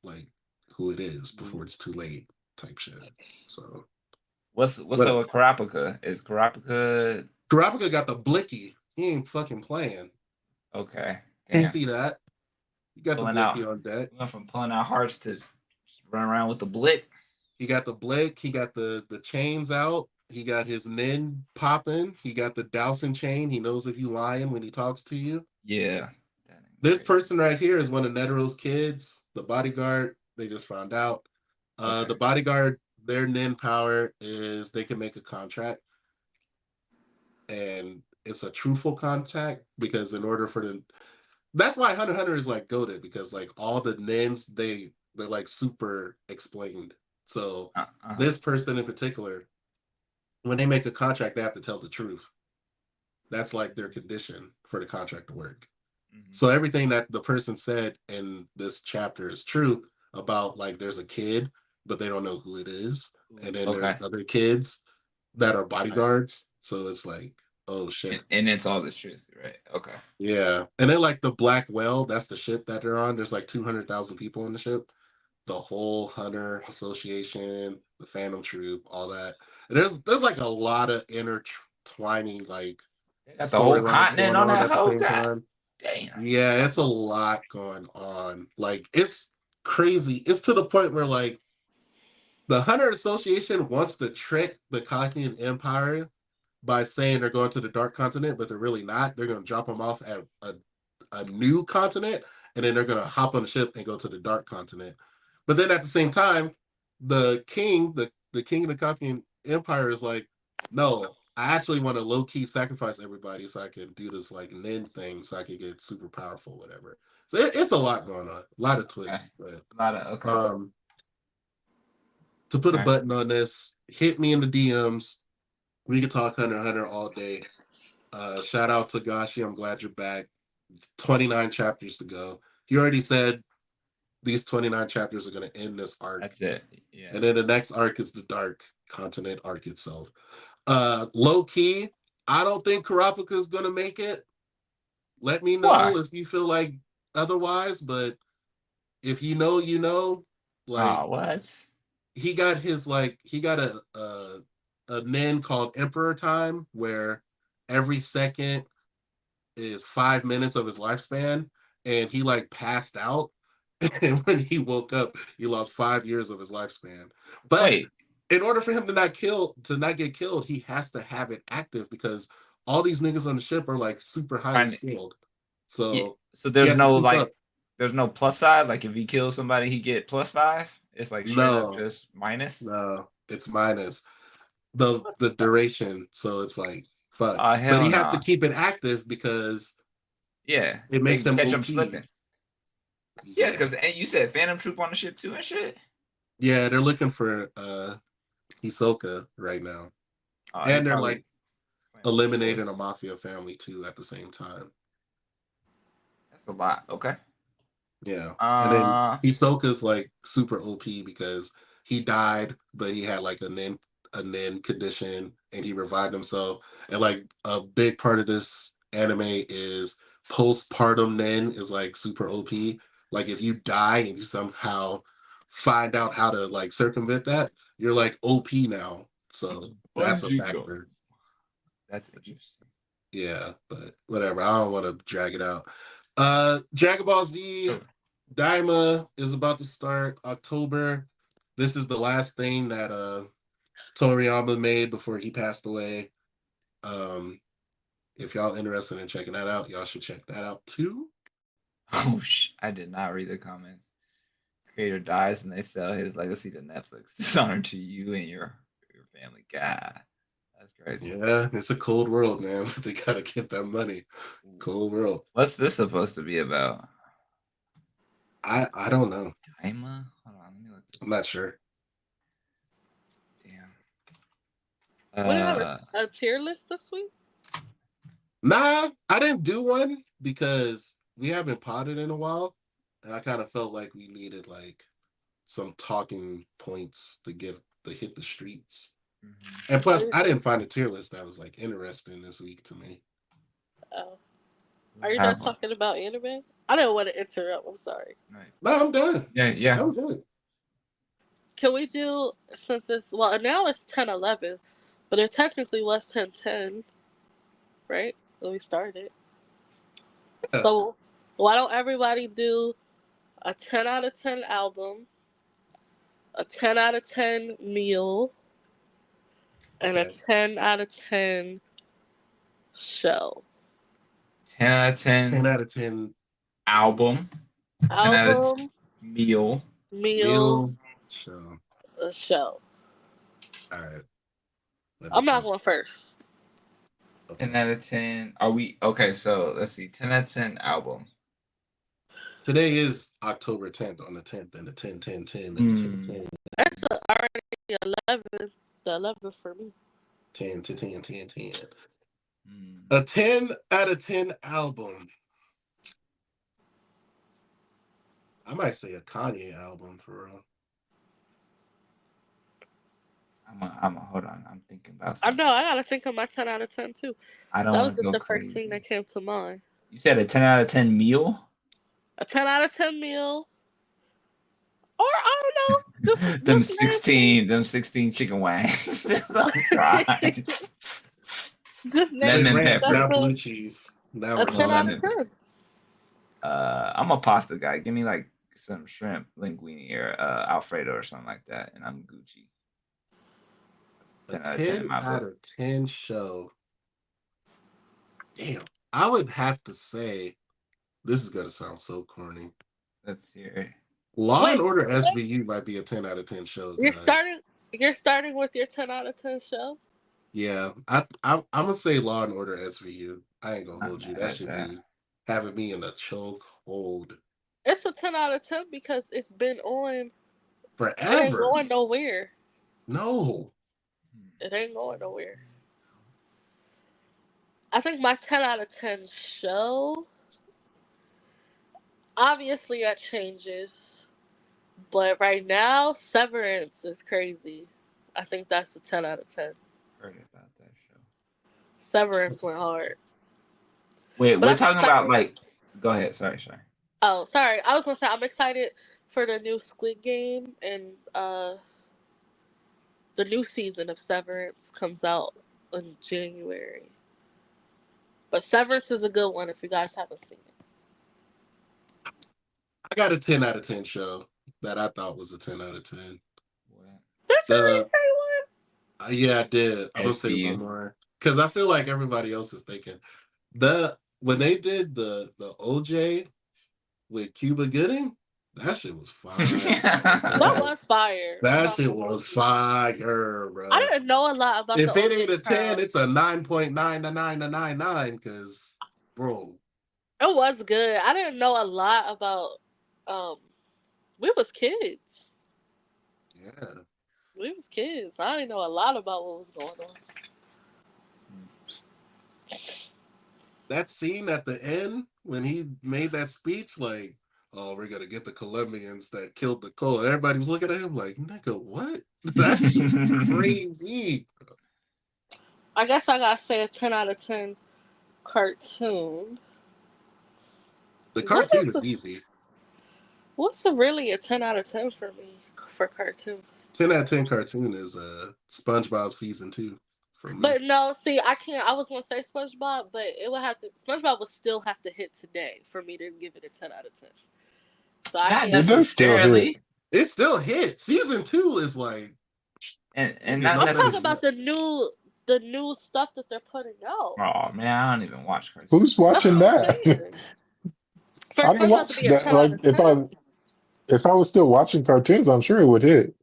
who it is before it's too late, type shit. So what's up with Kurapika? Is Kurapika got the blicky? He ain't fucking playing. Okay, you see that? You got pulling the blicky on deck. Went from pulling out hearts to run around with the blick. He got the blick. He got the chains out. He got his nin popping. He got the dousing chain. He knows if you lying when he talks to you. Yeah. This person right here is one of Netero's kids. The bodyguard, they just found out. The bodyguard, their nin power is they can make a contract. and it's a truthful contact because in order for the that's why Hunter x Hunter is like goated because like all the names they're like super explained. So this person in particular, when they make a contract, they have to tell the truth. That's like their condition for the contract to work. Mm-hmm. So everything that the person said in this chapter is true about like there's a kid, but they don't know who it is. And then there's other kids that are bodyguards. So it's like, oh shit. And it's all the truth, right? Okay. Yeah. And then like the Black Whale, that's the ship that they're on. There's like 200,000 people on the ship. The whole Hunter Association, the Phantom Troop, all that. And there's like a lot of intertwining like that's the whole continent on that at the same time. Damn. Yeah, it's a lot going on. Like it's crazy. It's to the point where like the Hunter Association wants to trick the Kakian Empire by saying they're going to the Dark Continent, but they're really not. They're going to drop them off at a new continent, and then they're going to hop on the ship and go to the Dark Continent. But then at the same time, the king, the king of the Kakian Empire is like, no, I actually want to low-key sacrifice everybody so I can do this like nin thing so I can get super powerful, whatever. So it's a lot going on. A lot of twists. Okay. But, a lot of to put a button on this, hit me in the DMs. We can talk Hunter x Hunter all day. Shout out to Gashi. I'm glad you're back. 29 chapters to go. You already said these 29 chapters are going to end this arc. That's it. Yeah. And then the next arc is the Dark Continent arc itself. Low key, I don't think Kurapika is going to make it. Let me know if you feel like otherwise. But if you know, you know. Like, what? He got a nin called Emperor Time, where every second is 5 minutes of his lifespan, and he like passed out, and when he woke up, he lost 5 years of his lifespan. But in order for him to not get killed, he has to have it active because all these niggas on the ship are like super highly skilled. So there's no like there's no plus side. Like if he kills somebody, he get +5. It's like straight up just minus. No, it's minus the duration. So it's like fuck. But he has to keep it active because it makes him catch OP. him slipping. Yeah, because you said Phantom Troop on the ship too and shit. Yeah, they're looking for Hisoka right now, and they're like eliminating a mafia family too at the same time. That's a lot. Okay. Yeah, and then Hisoka's like super OP because he died, but he had like a nin condition, and he revived himself. And like a big part of this anime is postpartum nin is like super OP. Like if you die and you somehow find out how to like circumvent that, you're like OP now. So that's a factor. That's interesting. Yeah, but whatever. I don't want to drag it out. Dragon Ball Z Daima is about to start October. This is the last thing that Toriyama made before he passed away. If y'all interested in checking that out, y'all should check that out too. Oh, I did not read the comments. Creator dies and they sell his legacy to Netflix. Dishonor to you and your family. God, that's crazy. Yeah, it's a cold world, man. They gotta get that money. Cold world. What's this supposed to be about? I don't know. Daima? Hold on, let me look. I'm not sure. Damn. We have a tier list this week? Nah, I didn't do one because we haven't potted in a while, and I kind of felt like we needed like some talking points to hit the streets. Mm-hmm. And plus, I didn't find a tier list that was like interesting this week to me. Oh, are you done talking about anime? I don't want to interrupt. I'm sorry. Right. No, I'm done. Yeah. That was it. Can we do, since it's, now it's 10:11, but it technically was 10:10, right? When we started. Yeah. So why don't everybody do a 10 out of 10 album, a 10 out of 10 meal, and a 10 out of 10 show? 10 out of 10. 10 out of 10 album. 10 out of 10 meal. Show. A show. All right. I'm not going first. Okay. 10 out of 10. Are we okay? So let's see. 10 out of 10 album. Today is October 10th on the 10th and the 10, 10, 10, and the 10, 10, That's already 11. The 11 for me. 10, 10, 10, 10, 10. Mm. A 10 out of 10 album. I might say a Kanye album for real. I'm a hold on. I'm thinking about I something. know. I gotta think of my 10 out of 10 too. I don't That want was to just go the first crazy. thing that came to mind. You said a 10 out of 10 meal? A 10 out of 10 meal. Or I don't know. them Just name 16 chicken wings. Fries. Just name Lemon Ranch, pepper. not blue cheese. Now a we're 10 out talking. of 10. I'm a pasta guy. Give me like some shrimp linguine or Alfredo or something like that, and I'm Gucci. A 10 out of 10 in 10 my out book. of 10 show. Damn. I would have to say, this is going to sound so corny. Let's hear it. Law Wait, and Order wait. SVU might be a 10 out of 10 show, You're guys. starting with your 10 out of 10 show? Yeah, I'm gonna say Law and Order SVU. I ain't gonna Not hold you. mad That at should that. be having me in a choke hold It's a 10 out of 10 because it's been on. It ain't forever. going nowhere. No, It ain't going nowhere. I think my 10 out of 10 show, obviously that changes. But right now, Severance is crazy. I think that's a 10 out of 10. Heard about that show. Severance went hard. Wait, But we're I'm talking about excited. like. Go ahead. Sorry. Oh, sorry. I was going to say, I'm excited for the new Squid Game and the new season of Severance comes out in January. But Severance is a good one if you guys haven't seen it. I got a 10 out of 10 show that I thought was a 10 out of 10. What? Did you really The say one? Yeah, I did. I'm gonna say SVU. one more because I feel like everybody else is thinking when they did the OJ with Cuba Gooding, that shit was fire. That was fire. I'm That not shit gonna hold was you. fire, bro. I didn't know a lot about If the it OJ ain't a 10, trial. it's a 9.99999 because, bro. It was good. I didn't know a lot about. Um, we was kids. Yeah. We was kids. I didn't know a lot about what was going on. That scene at the end when he made that speech, like, oh, we're gonna get the Colombians that killed Nicole. Everybody was looking at him like, nigga, what? That's crazy. I guess I gotta say a 10 out of 10 cartoon. The What cartoon is is easy. what's really a 10 out of 10 for me for cartoon? 10 out of 10 cartoon is SpongeBob season 2 for me. But no, see, I can't. I was gonna say SpongeBob, but it would have to. SpongeBob would still have to hit today for me to give it a 10 out of 10. So I Not can't. It does still necessarily. hit. It still hit. Season 2 is like, And get not no I'm talking credit. necessarily. about the new stuff that they're putting out. Oh man, I don't even watch cartoons. Who's That's watching what I'm that? saying. For I don't SpongeBob to watch be a that. 10 Like out of 10, if I was still watching cartoons, I'm sure it would hit.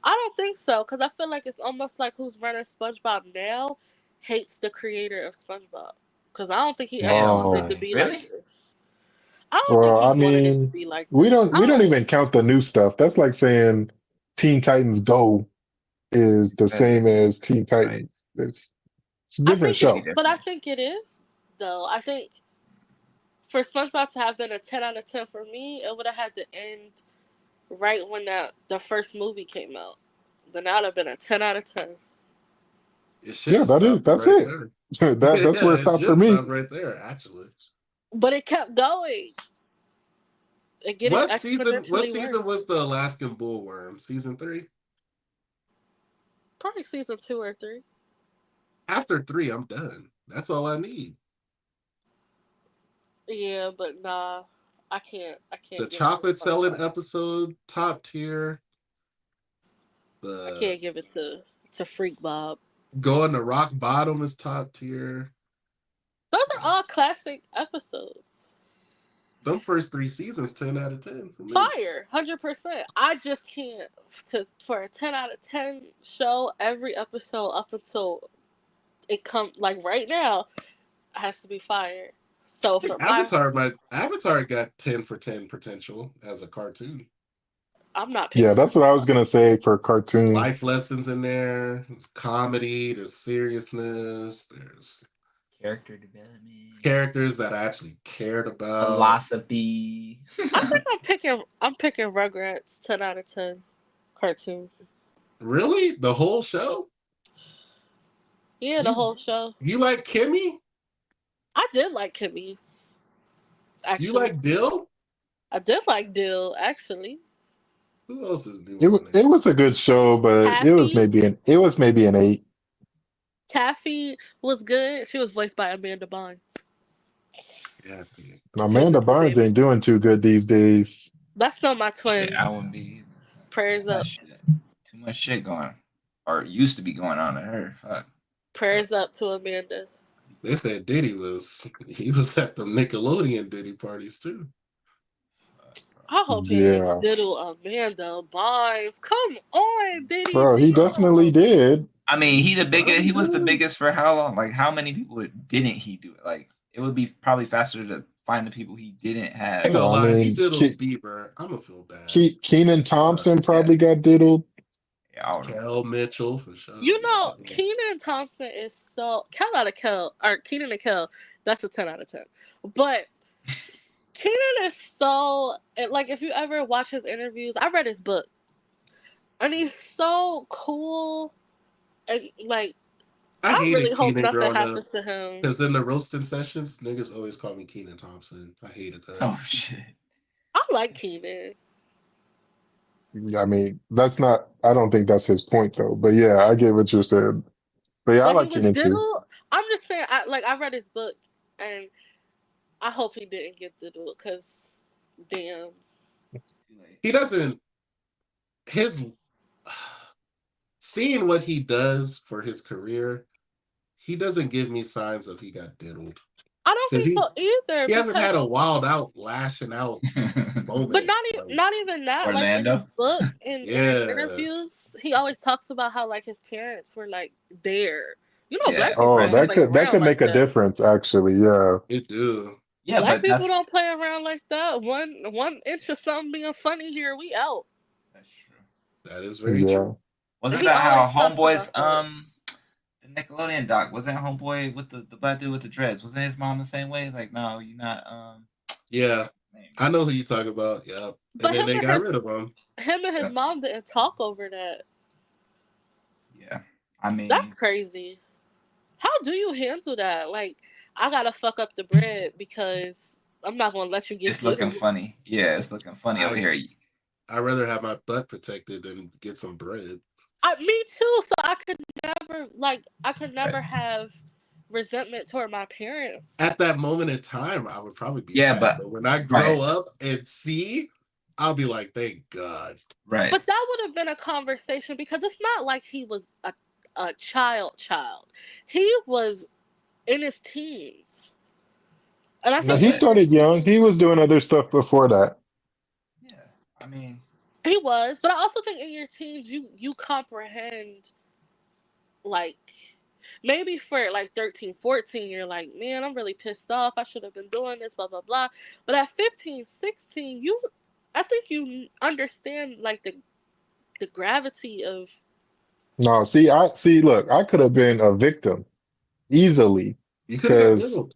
I don't think so, because I feel like it's almost like who's running SpongeBob now hates the creator of SpongeBob. Because I don't think he ever Hell wanted it no. to Oh, be like Really? this. I don't think well, he I wanted it to mean, be like we this. don't we don't even count the new stuff. That's like saying Teen Titans Go is the Better. same as Teen Right. Titans. It's a different Completely show. But I different. think it is, though. I think for SpongeBob to have been a 10 out of 10 for me, it would have had to end right when the first movie came out. Then that would have been a 10 out of 10. it should Yeah, have stopped that's right it. there. That's where Yeah, it it stopped for should me. stop right there, actually. But it kept going. It getting What season exponentially was worse. the Alaskan Bullworm? Season 3? Probably season 2 or 3. After 3, I'm done. That's all I need. Yeah, but nah, I can't. I The can't give it to chocolate selling SpongeBob. episode, top tier. I The can't give it to Freak Bob. going to rock bottom is top tier. Those are all classic episodes. Them first 3 seasons, 10 out of 10 for me. Fire, 100%. I just can't for a 10 out of 10 show every episode up until it come like right now has to be fire. So for my, Avatar got 10 for 10 potential as a cartoon. I'm not Yeah, picking that's that what I was up. gonna say for There's cartoon. life lessons in there, there's comedy, there's seriousness, there's Character development, characters that I actually cared about. philosophy. I think I'm picking Rugrats 10 out of 10 cartoon. Really? The whole show? Yeah, the You whole show. you like Kimmy? I did like Kimmy. You Actually, like Dill? I did like Dill. Actually, Who else is new It on there? it was a good show, but Taffy. it was maybe an 8. Taffy was good. She was voiced by Amanda Bynes. Yeah, She was Amanda just the Bynes ain't doing babysitter. too good these days. That's still my Shit, twin. I wouldn't be. Prayers Too much up. shit. Too much shit going, or used to be going on in her. Fuck. Prayers up to Amanda. they said Diddy was at the Nickelodeon Diddy parties too. I hope he ain't Yeah, diddle Amanda Bynes. Come on, Diddy, bro, he definitely damn. did. I mean, he the biggest. Probably He was the did. biggest for how long? Like, how many people didn't he do it? Like, it would be probably faster to find the people he didn't I ain't have. gonna I lie, if he mean, diddled Bieber, I'm gonna feel bad. Keenan Thompson Yeah, probably got diddled. yeah, I would. Kel Mitchell for sure. You know, Keenan Thompson is so Kel out of Kel or Keenan and Kel. That's a 10 out of 10. But Keenan is so like if you ever watch his interviews, I read his book, and he's so cool, and like I I really hated hope Keenan nothing growing up happens to him. because in the roasting sessions, niggas always call me Keenan Thompson. I hated that. Oh shit. I like Keenan. I mean, that's not. I don't think that's his point though. But yeah, I get what you're saying. But yeah, I But he like was Keenan too. diddled. I'm just saying, I read his book, and I hope he didn't get diddled, because damn. Too late. He doesn't. His seeing what he does for his career, he doesn't give me signs of he got diddled I don't because think so either, he hasn't because had a wild out lashing out but moment. Like, not even that. Like in his Orlando. book and in yeah, interviews, he always talks about how like his parents were like there. You know, Yeah, black people Oh, don't present. play that around could like make a that. difference actually. Yeah. it do. Yeah, Black but people don't play around like that. One inch of something being funny here, we out. that's true. That is very Yeah. true. Wasn't He that how always talks Homeboy's about that. the Nickelodeon doc? Wasn't Homeboy with the black dude with the dreads? Wasn't his mom the same way? Like, no, you're not Yeah, name. I know who you talk about. Yeah, and But then they got rid of him. him and his mom didn't talk over that. Yeah. I mean, That's crazy. How do you handle that? Like, I gotta fuck up the bread because I'm not gonna let you get it's looking diddled. funny. Yeah, it's looking funny over I here. I'd rather have my butt protected than get some bread. Me too. So I could Right. never have resentment toward my parents. At that moment in time, I would probably be Yeah, mad. But when I right, grow up and see, I'll be like, thank God. right. But that would have been a conversation because it's not like he was a child. He was in his teens. And I No, think he in Yeah, your started young. He teens, was doing other stuff before that. yeah. I mean, he was, but I also think in your teens you comprehend, like, maybe for like 13, 14, you're like, man, I'm really pissed off. I should have been doing this, blah blah blah. But at 15, 16, I think you understand like the gravity of. No, see. Look, I could have been a victim easily You could have got because diddled.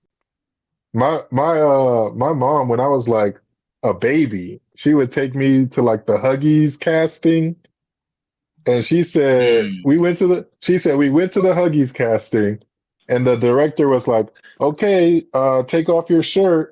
my mom, when I was like a baby, she would take me to like the Huggies casting, and mm, she said we went to the Huggies casting, and the director was like, okay, take off your shirt.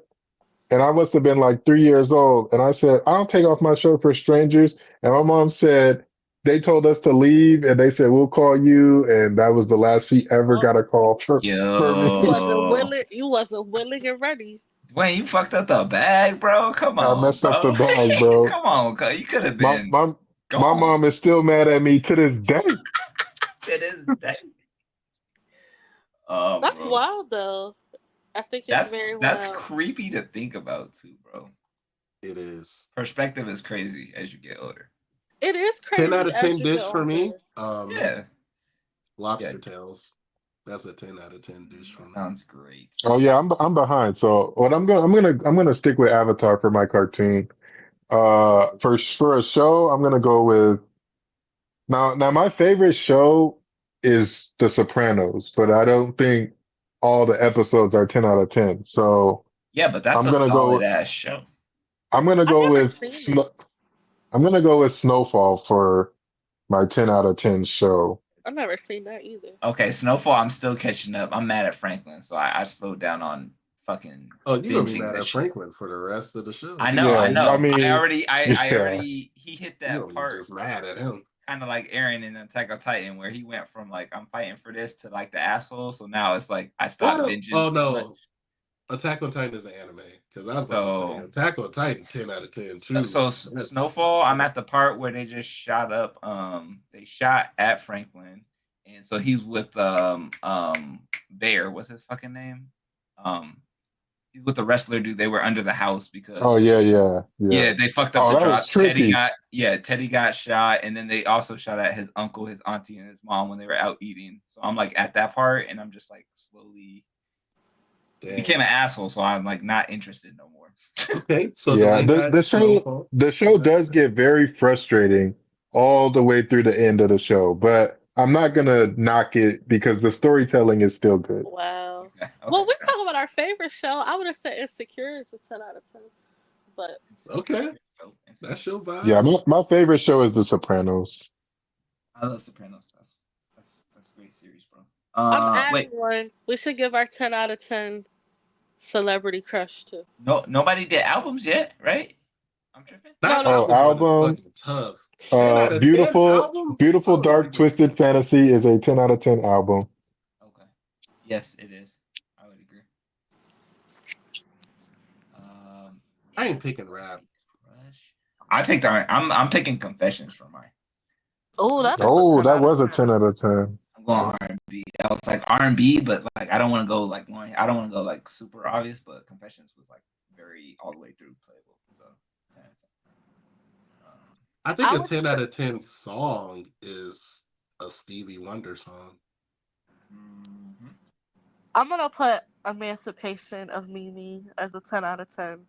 And I must have been like 3 years old. And I said, I'll take off my shirt for strangers. And my mom said, they told us to leave and they said, we'll call you. And that was the last she ever got a call for You me. wasn't yo, willing. You wasn't willing and ready. Dwayne, you fucked up the bag, bro. Come I on, messed up the bro. bag, bro. Come on, cuz you could have My, been my, my gone mom is still mad at me to this day. to this day. Oh, That's bro, wild, though. I think it's very that's wild. creepy to think about too, bro. It is. Perspective is crazy as you get older. It is 10 out crazy of as 10 you get dish for older. me. Yeah, Lobster yeah. tails. That's a 10 out of 10 dish for That me. sounds great. Oh yeah, I'm behind. So what I'm gonna stick with Avatar for my cartoon. For a show, I'm gonna go with now my favorite show is The Sopranos, but I don't think all the episodes are 10 out of 10. So Yeah, but that's I'm a gonna solid go ass show. I'm gonna I've go never with seen it. I'm gonna go with Snowfall for my 10 out of 10 show. I've never seen that either. Okay, Snowfall, I'm still catching up. I'm mad at Franklin, so I slowed down on fucking Oh, you're gonna be binging mad this at shit. Franklin for the rest of the show. I know, I Yeah, I know. mean, I yeah. already he hit You're that gonna be part just mad at him. kind of like Aaron in Attack on Titan, where he went from like I'm fighting for this to like the asshole. So now it's like I stopped What? binging Oh so much. no, Attack on Titan is an anime. Because I was about to say So Attack on Titan 10 out of 10 too. Snowfall, I'm at the part where they just shot up. They shot at Franklin, and so he's with Bear. What's his fucking name? He's with the wrestler dude. They were under the house Oh because yeah. they fucked up Oh, the that was drop. trippy. Teddy got shot, and then they also shot at his uncle, his auntie, and his mom when they were out eating. So I'm like at that part, and I'm just like slowly became an asshole. So I'm like not interested no more. Okay, so Yeah, Dwayne got Snowfall. the show does get very frustrating all the way through the end of the show, but I'm not gonna knock it because the storytelling is still good. Wow. Okay, Well, we talk about our favorite show. I would have said Insecure is a 10 out of 10. But Okay, that's your Yeah, vibe. my favorite show is The Sopranos. I love Sopranos. That's a great series, bro. I'm adding Wait, one. We should give our 10 out of 10 celebrity crush to. nobody did albums yet, right? I'm tripping. That No. Oh, album one is album, fucking tough. 10 out of 10 album? I Beautiful would Dark argue. Twisted Fantasy is a 10 out of 10 album. Okay. Yes, it is. I would agree. I ain't picking rap. Crush. I picked I'm picking Confessions for mine. Oh, that's Okay. a Oh, 10 that out of was a 10. 10 out of 10. I'm going R&B. I was like R&B, but like I don't want to go like one. I don't want to go like super obvious, but Confessions was like very all the way through playable. So, I think I a would 10 say- out of 10 song is a Stevie Wonder song. I'm going to put Emancipation of Mimi as a 10 out of 10.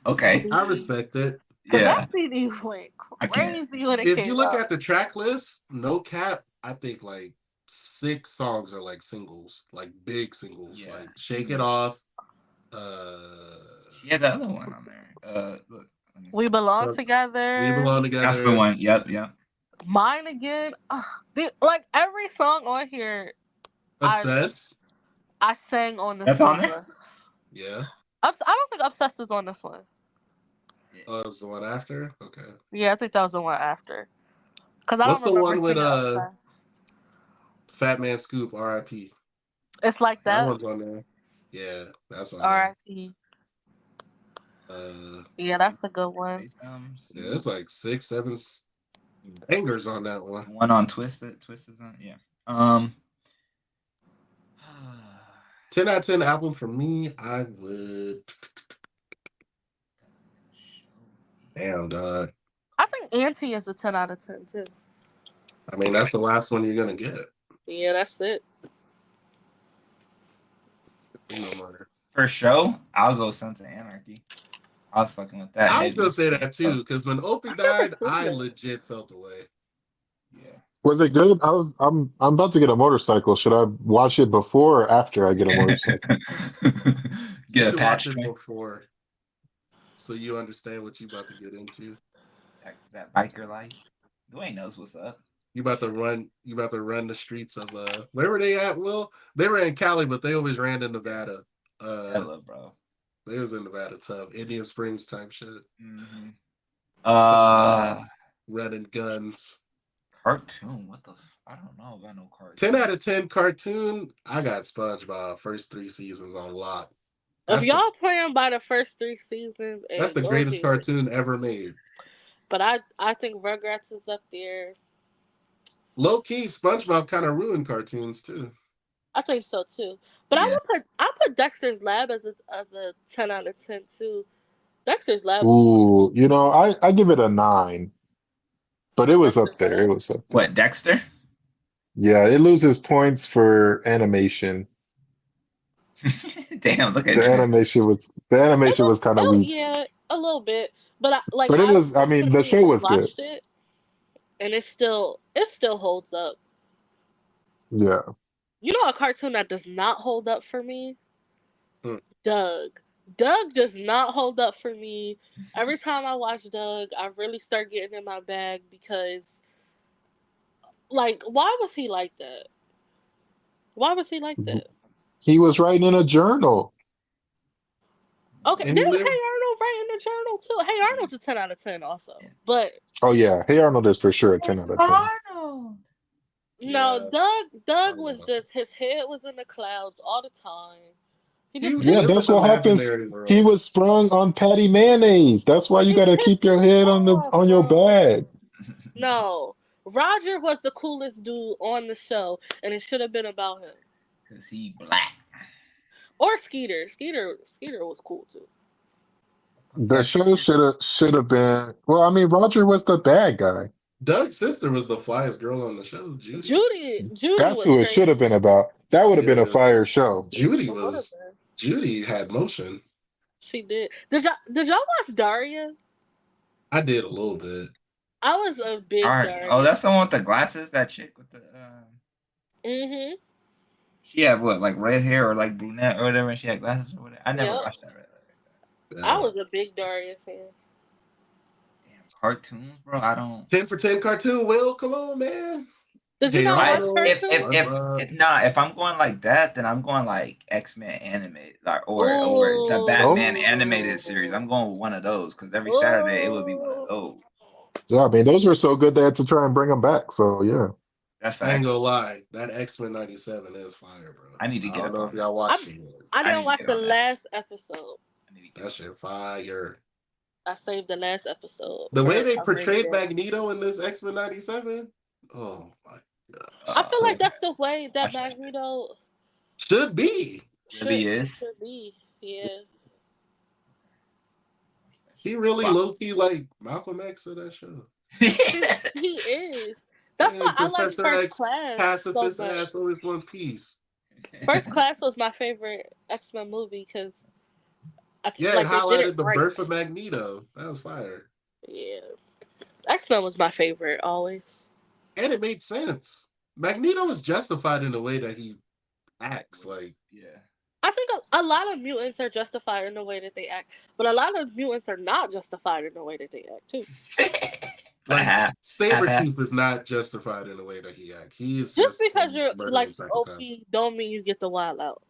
okay. I respect it. Because Yeah. that CD went I can't. crazy when it If came you look out. at the track list, no cap, I think like 6 songs are like singles, like big singles, Yeah. like Shake It Off. Yeah, the other one on there. Look. Let me see. We Belong Look, Together. We Belong Together. That's the one. Yep. Mine Again. Like every song on here, Obsessed. I sang on this That's on there? list. Yeah. I don't think Obsessed is on this one. Oh, it was the one after? Okay. Yeah, I think that was the one after. Because I What's don't the remember one with singing Obsessed. Fat Man Scoop, R.I.P. It's like That that. one's on there. Yeah, that's on there. R.I.P. Yeah, that's a good one. Yeah, it's like 6, 7 bangers on that one. One on Twisted. Twisted's on. Yeah. 10 out of 10 album for me, I would. Damn, dog. I think Auntie is a 10 out of 10 too. I mean, that's the last one you're gonna get. Yeah, that's it. No more. For show, I'll go Sons of Anarchy. I was fucking with that. I was gonna say that too, because when Opie I've never died, seen I that. legit felt away. Yeah. Was it good? I'm about to get a motorcycle. Should I watch it before or after I get a motorcycle? Get a You patch watch it train. before, so you understand what you about to get into. That biker life. Dwayne knows what's up. You about to run. You about to run the streets of where were they at? Will they were in Cali, but they always ran in Nevada. Hello, bro. They was in Nevada, tough Indian Springs type shit. Mm-hmm. Running guns. Cartoon. What the? I don't know about no cartoon. 10 out of 10 cartoon. I got SpongeBob first 3 seasons on lock. If y'all playing by the first 3 seasons, That's the greatest cartoon ever made. But I think Rugrats is up there. Low key, SpongeBob kind of ruined cartoons too. I think so too. But Yeah. I put Dexter's Lab as a 10 out of 10 too. Dexter's Lab. Ooh, I give it a 9, but it was up there. It was up there. What, Dexter? Yeah, it loses points for animation. Damn, look The at you. animation was kind of weak, Yeah, a little bit, but but it I've was. I mean, the recently show was good. rewatched it, and it still holds up. Yeah, You know, a cartoon that does not hold up for me, Hmm. Doug. Doug does not hold up for me. Every time I watch Doug, I really start getting in my bag because, like, why was he like that? Why was he like that? he was writing in a journal. Okay, And he didn't lived. Hey Arnold write in the journal too? Hey Arnold's a 10 out of 10 also. But Oh yeah, Hey Arnold is for sure a 10 out of 10. Arnold. no, Yeah. Doug was Arnold. just, his head was in the clouds all the time. He He just was Yeah, pissed living that's an what happens. imaginary He world. was sprung on patty mayonnaise. That's why you he gotta pissed keep your me head off, on your bro. bag. No. Roger was the coolest dude on the show, and it should have been about him. Cause he black. Or Skeeter. Skeeter was cool too. The That's show should have been. Well, I mean, Roger was the bad guy. Doug's sister was the flyest girl on the show, Judy. Judy That's was who it should straight. have been about. That would have been a Yeah. fire show. Judy It would have was. been. Judy had motion. She did. Did y'all watch Daria? I did a little bit. I was a big Daria. Oh, Daria. that's the one with the glasses. That chick with the. Mm-hmm. She had what, like red hair or like brunette or whatever, and she had glasses or whatever. I never Yep. watched that. Red. I Yeah. was a big Daria fan. Damn cartoons, bro. I don't. 10 for 10 cartoon. Will, come on, man. Did you Hey not watch Arnold. cartoons? If I'm going like that, then I'm going like X-Men animated, like or the Batman Oh. animated series. I'm going with one of those because every Saturday it would be one of Ooh. those. Yeah, I mean, those were so good they had to try and bring them back. So yeah. That's I ain't facts. gonna lie. That X-Men 97 is fire, bro. I need to get don't up know on if that. y'all watched it yet. I I didn't need to watch get the on that. last episode. I need to get That shit fire. I saved the last episode. The way they a rainy portrayed day. Magneto in this X-Men 97, oh my god. I feel like listen, that's the way that watch that. Magneto Should be. Really is. should be. Yeah. He really Wow. low-key like Malcolm X of that show. He is. That's Yeah, why I like Professor First X, Class so pacifist much. ass, always one piece. First Class was my favorite X-Men movie because Yeah, it like they did it highlighted the right. birth of Magneto. That was fire. Yeah. X-Men was my favorite always. And it made sense. Magneto is justified in the way that he acts. Like, Yeah. I think a lot of mutants are justified in the way that they act, but a lot of mutants are not justified in the way that they act too. like Sabretooth is not justified in the way that he acts. He is Just just because you're murdering like OP psychopath. don't mean you get the wild out.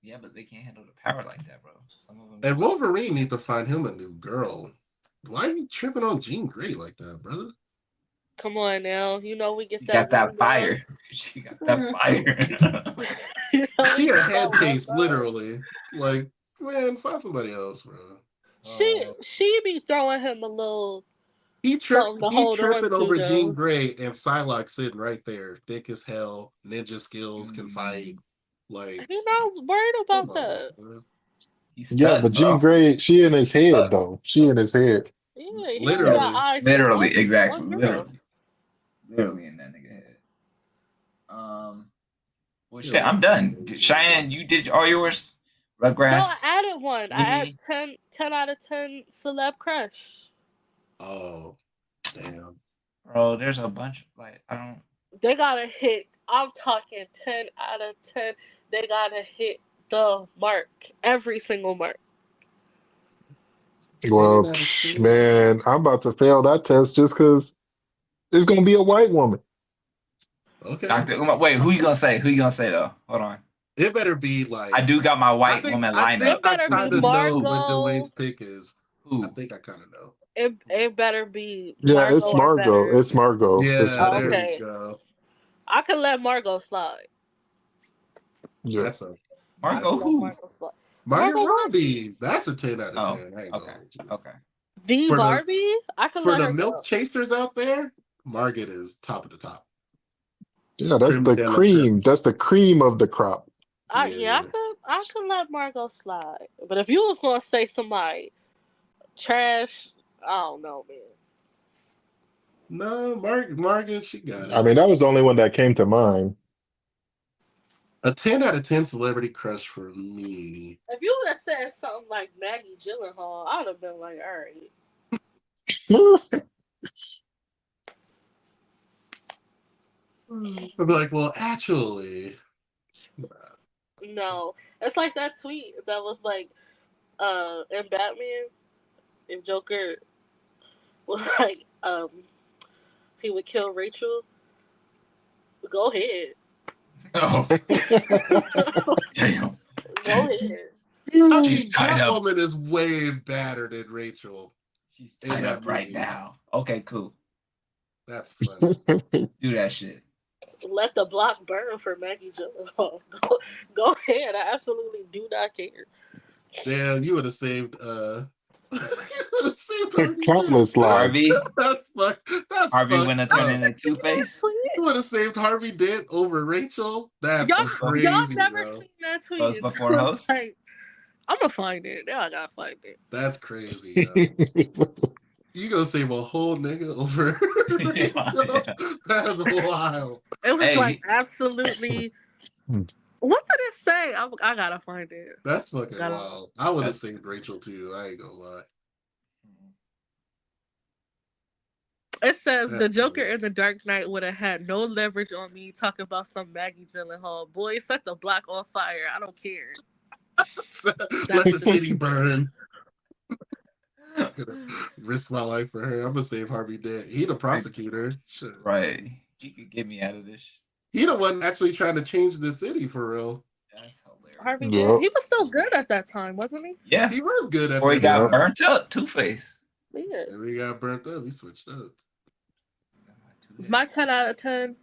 Yeah, but they can't handle the power like that, bro. Some of them. And Wolverine need to find him a new girl. Why are you tripping on Jean Grey like that, brother? Come on now, you know we get She that. got that fire. She got that fire. You know, we She a get head that case, love. literally. Like, man, find somebody else, bro. She be throwing him a little. He Something to hold on tripping to, over though. Jean Grey and Psylocke sitting right there, thick as hell, ninja skills, can fight. Like, He's not worried about come that. on, man. Yeah, but Jean Grey, she in his head though. She in his head. Yeah, he only Literally. got eyes for Literally, exactly. one girl. Literally in that nigga head. Well, shit, I'm done. Cheyenne, you did all yours. Rugrats. No, I added one. I Maybe. added 10 out of 10 celeb crush. Oh, damn. Bro, there's a bunch. Like, I don't. They gotta hit. I'm talking 10 out of 10. They gotta hit the mark. Every single mark. Well, man, I'm about to fail that test just because it's gonna be a white woman. Okay. Dr. Umar, wait, who you gonna say? Who you gonna say though? Hold on. It better be like. I do got my white I woman think lineup. I kind of know what Margot. Dwayne's pick is. Who? I think I kind of know. It better be Yeah, Margot it's or Margot. better. It's Margot. Yeah, It's Margot. there Okay. you go. I could let Margot slide. Yeah. That's a Margot Let who? Margot slide. Margot Robbie. That's a 10 out Oh, of 10. I ain't okay. gonna hold you. Okay. The For the- Barbie? I can For let the her milk go. chasers out there, Margaret is top of the top. Yeah, that's Creme the de la cream. creme. That's the cream of the crop. I could let Margot slide. But if you was gonna say somebody trash, I don't know, man. No, Margaret, she got I it. mean, that was the only one that came to mind. A 10 out of 10 celebrity crush for me. If you would have said something like Maggie Gyllenhaal, I would have been like, all right. I'd be like, well, actually, No. It's like that tweet that was like, in Batman, if Joker was like, he would kill Rachel, go ahead. Oh, damn. Go ahead. I She's mean, tied up. Catwoman is way badder than Rachel. She's In tied that up right movie. now. Okay, cool. That's funny. Do that shit. Let the block burn for Maggie Gyllenhaal. Go ahead. I absolutely do not care. Damn, you would have saved you would have saved Harvey Countless Dent. lives. Harvey, That's Harvey fucked wouldn't have turned up. into Two-Face. You would have saved Harvey Dent over Rachel? That's Y'all crazy, never bro. seen that tweet. Buzz before host? Like, I'm gonna find it. Now I gotta find it. That's crazy, yo. You gonna save a whole nigga over Rachel? Yeah. That's wild. It was Hey. like absolutely. What did it say? I gotta find it. That's fucking Gotta- wild. I would have That's- saved Rachel too. I ain't gonna lie. It says the That's Joker crazy. in the Dark Knight would have had no leverage on me talking about some Maggie Gyllenhaal. Boy, set the block on fire. I don't care. Let the city burn. Risk my life for her. I'm gonna save Harvey Dent. He the prosecutor. Shit. Right. You could get me out of this. He the one actually trying to change the city for real. That's hilarious. Harvey Yep. Dent. He was still good at that time, wasn't he? Yeah. He was good at Before he that got time. burnt up, Two-Face. Yeah. And we got burnt up. He switched up. My 10 out of 10,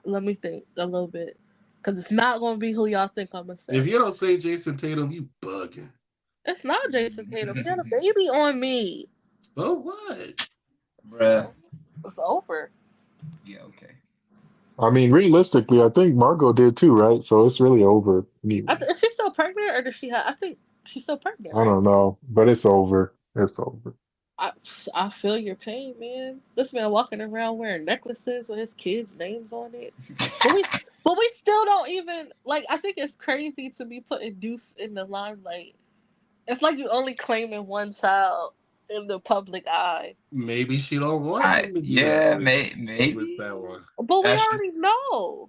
let me think a little bit. Because it's not going to be who y'all think I'm going to say. If you don't say Jason Tatum, you bugging. It's not Jason Tatum. He had a baby on me. So what? Bruh. It's over. Yeah, okay. I mean, realistically, I think Margot did too, right? So it's really over. Anyway. Is she still pregnant or does she have? I think she's still pregnant. I don't know, but it's over. It's over. I feel your pain, man. This man walking around wearing necklaces with his kids' names on it. But we still don't even like. I think it's crazy to be putting Deuce in the limelight. It's like you only claiming one child in the public eye. Maybe she don't want him to do Yeah, that maybe. with that one. But we That's just- already know.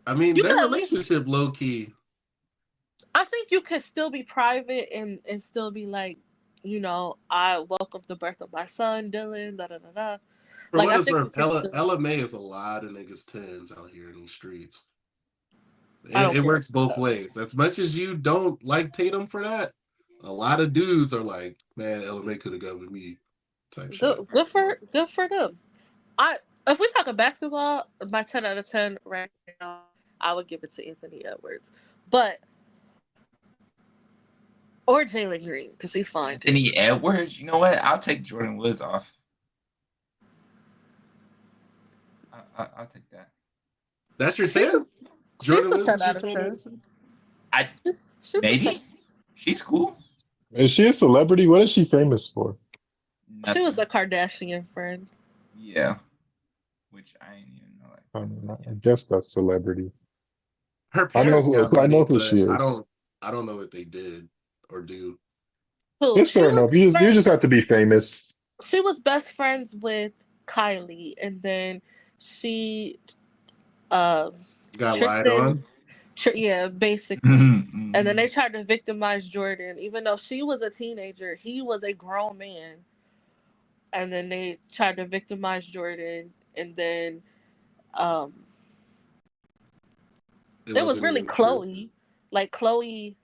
I mean, You their could at least- relationship low key. I think you could still be private and still be like, you know, I welcome the birth of my son, Dylan. Da da da da. For Like, what I it's think worth, you can still- Ella May is a lot of niggas tens out here in these streets. I don't It care. works both ways. As much as you don't like Tatum for that, a lot of dudes are like, man, Ella May could have got with me. Type shit. Good for them. If we talk basketball, my 10 out of 10 right now, I would give it to Anthony Edwards, or Jalen Green because he's fine. Anthony Edwards? You know what? I'll take Jordan Woods off. I'll take that. That's your 10? Jordan a Woods 10 is your out of 10 10. out of 10? She's a Maybe. 10. She's cool. Is she a celebrity? What is she famous for? She was Nothing. a Kardashian friend. Yeah. Which I ain't even know. I don't know. I guess that's celebrity. Her I know parents who- got I money, know who but she is. I don't know what they did or do. Who? It's fair enough. You just have to be famous. She was best friends with Kylie, and then she Got lied Tristan- on. yeah, basically. Mhm. And then they tried to victimize Jordan, even though she was a teenager. He was a grown man. And then they tried to victimize Jordan, and then it was wasn't really even true. Chloe. Like, Chloe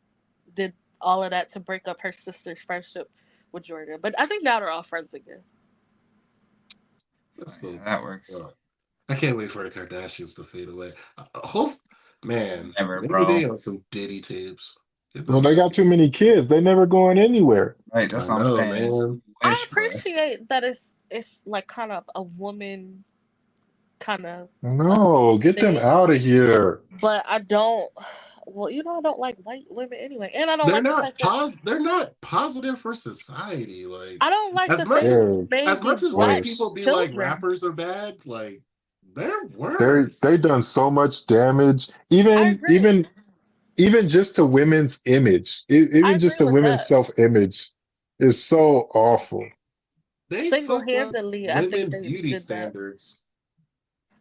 did all of that to break up her sister's friendship with Jordan. But I think now they're all friends again. That's Oh, so, yeah, that works. I can't wait for the Kardashians to fade away. Man, Never, maybe bro. they on some Diddy tapes. Well, they got too many kids. They never going anywhere. Right, that's I what know, I'm saying. man. I Wish, bro. appreciate that it's like kind of a woman kind of, No, get them They- out of here. but I don't Well, I don't like white women anyway, and I don't They're like the not fact that they're not positive for society. Like I don't like as the much thing as They're as much baby as white black people worse. be like children. rappers are bad, like they're They're worse. they done so much damage. I Even agree. even even just to women's image. I Even agree just to with women's that. self-image is so awful. They Single fucked up handedly, I think women they beauty did that. standards.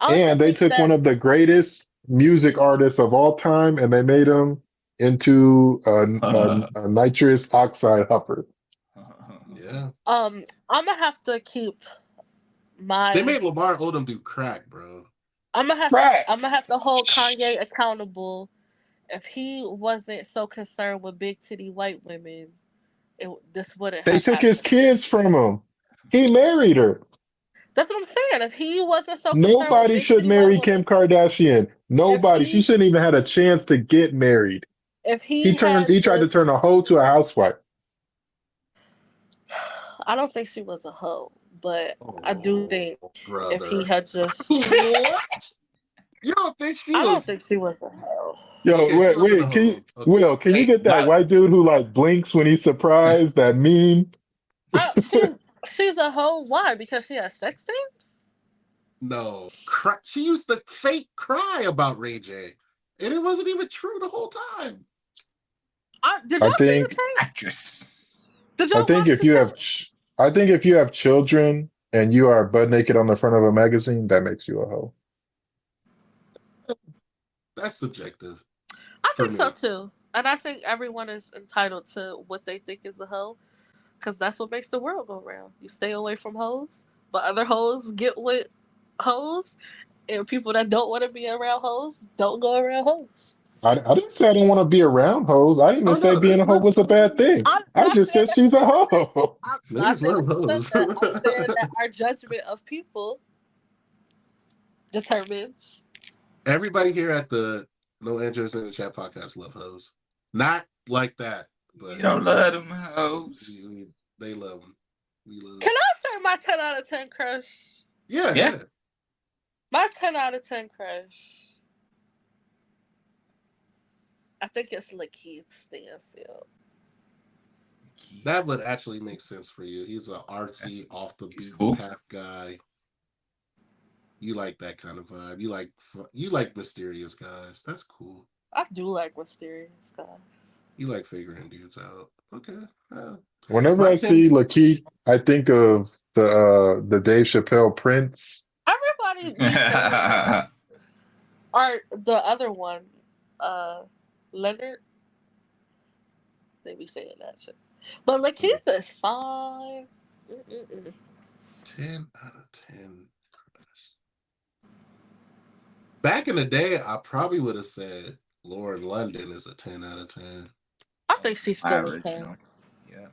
I also And they think took one that of the greatest music artists of all time and they made him into a nitrous oxide hupper. Yeah. I'm gonna have to keep They my made Lamar Odom do crack, bro. I'm Crack. gonna have to hold Kanye accountable. If he wasn't so concerned with big titty white women, this wouldn't They have took his happened. kids from him. He married her. That's what I'm saying. If he wasn't so concerned with Nobody big should titty white marry women, Kim Kardashian. if Nobody. She he shouldn't even had a chance to get married. if he had He tried to just turn a hoe to a housewife. I don't think she was a hoe, but I do Oh, think if he brother. had just What? You don't think she I don't was think she was a hoe. Yo, okay, she wasn't a wait, hoe. Okay. Will, can you Wait, get that what? white dude who like blinks when he's surprised, that meme? I, she's a hoe. Why? Because she has sex tapes. No. She used to fake cry about Ray J. And it wasn't even true the whole time. Did I y'all see the think tape? Actress. Did I y'all think watch if the you tape? have I think if you have children and you are butt naked on the front of a magazine, that makes you a hoe. That's subjective I for think so me. too, and I think everyone is entitled to what they think is a hoe, because that's what makes the world go round. You stay away from hoes, but other hoes get with hoes, and people that don't want to be around hoes don't go around hoes. I didn't say I didn't want to be around hoes. I didn't even Oh say no, being there's a hoe was a nothing bad wrong with thing. I'm I not just saying said that she's a hoe. I'm not niggas saying love that you said hoes. that. I'm saying that our judgment of people determines. Everybody here at the No Answers in the Chat podcast love hoes. Not like that, We but don't love them hoes. they love them. We love. Can I say my 10 out of 10 crush? Yeah, Yeah. yeah. My 10 out of 10 crush. I think it's Lakeith Stanfield. That would actually make sense for you. He's an artsy, off the He's beaten cool. path guy. You like that kind of vibe. You like mysterious guys. That's cool. I do like mysterious guys. You like figuring dudes out. Okay. Whenever My I 10. see Lakeith, I think of the Dave Chappelle Prince. Everybody be saying that. Or the other one, uh, Leonard, they be saying that shit. But Lakeith is fine. Mm-mm-mm. 10 out of 10. Back in the day, I probably would have said Lauren London is a 10 out of 10. I think she's My still a 10. original. Yeah.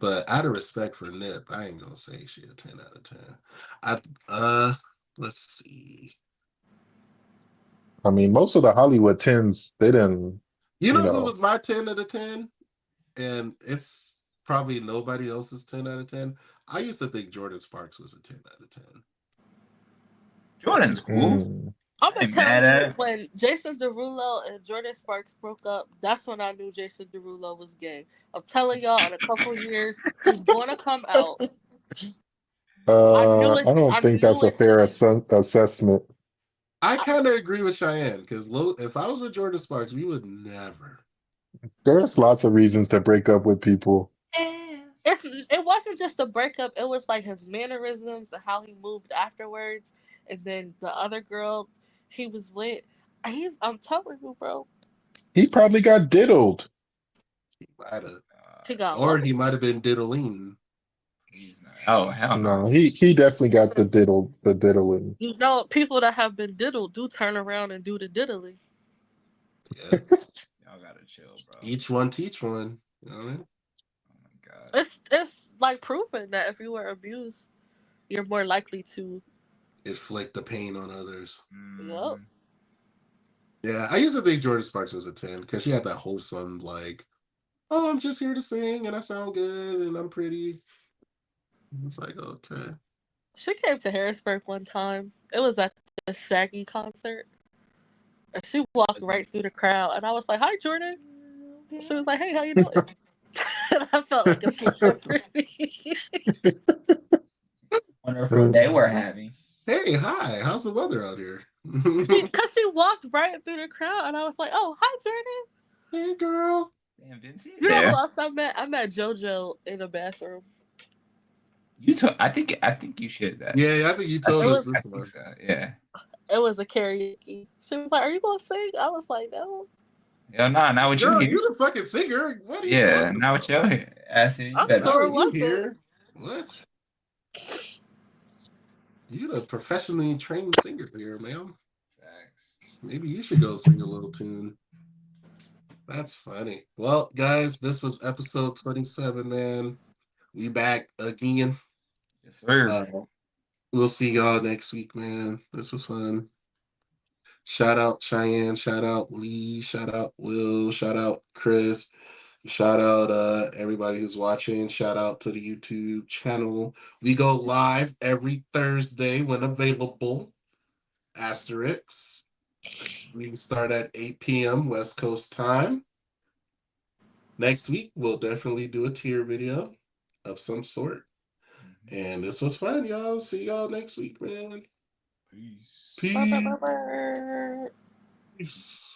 But out of respect for Nip, I ain't gonna say she a 10 out of 10. I let's see. I mean, most of the Hollywood tens, they didn't, You you know who know, was my 10 out of 10? And it's probably nobody else's 10 out of 10. I used to think Jordan Sparks was a 10 out of 10. Jordan's cool. mm, I'm I gonna ain't tell mad you, at it. when Jason Derulo and Jordan Sparks broke up, that's when I knew Jason Derulo was gay. I'm telling y'all, in a couple years, he's gonna come out. I knew it. I don't I think knew that's a it fair then. assessment. I I, kind of agree with Cheyenne because if I was with Jordan Sparks, we would never. There's lots of reasons to break up with people. it wasn't just a breakup. It was like his mannerisms and how he moved afterwards. And then the other girl he was with, I'm telling you, bro, He probably got diddled. He might have, he got or what? he might have been diddling. He's not. Oh hell no. No, he definitely got the diddling. You know, people that have been diddled do turn around and do the diddling. Yeah, Y'all gotta chill, bro. each one teach one. You know what I mean? Oh my god. It's like proven that if you were abused, you're more likely to. Inflict the pain on others. Yep. Mm, Yeah, I used to think Jordan Sparks was a 10 because she had that wholesome, like, oh, I'm just here to sing and I sound good and I'm pretty. It's like, okay. She came to Harrisburg one time. It was at the Shaggy concert, And she walked right through the crowd, and I was like, "Hi, Jordan." She was like, "Hey, how you doing?" And I felt like a celebrity. Wonderful day we're having. Hey, hi. How's the weather out here? Because she walked right through the crowd, and I was like, "Oh, hi, Jordan." Hey, girl. Damn, didn't see it. You know who else I met? I met JoJo in the bathroom. You told. I think you shared that. Yeah, I think you told us this one. So, yeah. It was a karaoke. She was like, "Are you gonna sing?" I was like, "No." Yeah, nah, not what you Girl, hear. you the fucking singer. What are you Yeah, talking not about? what you hear. Ass here. You I'm better. sure it Not what you wasn't. hear. What? You the professionally trained singer here, ma'am. Facts. Maybe you should go sing a little tune. That's funny. Well, guys, this was episode 27, man. We back again. Yes, sir. We'll see y'all next week, man. This was fun. Shout out Cheyenne, shout out Lee, shout out Will, shout out Chris, shout out everybody who's watching, shout out to the YouTube channel. We go live every Thursday when available. Asterix. We start at 8 p.m. West Coast time. Next week, we'll definitely do a tier video of some sort. And this was fun, y'all. See y'all next week, man. Peace. Peace. Bye. Peace.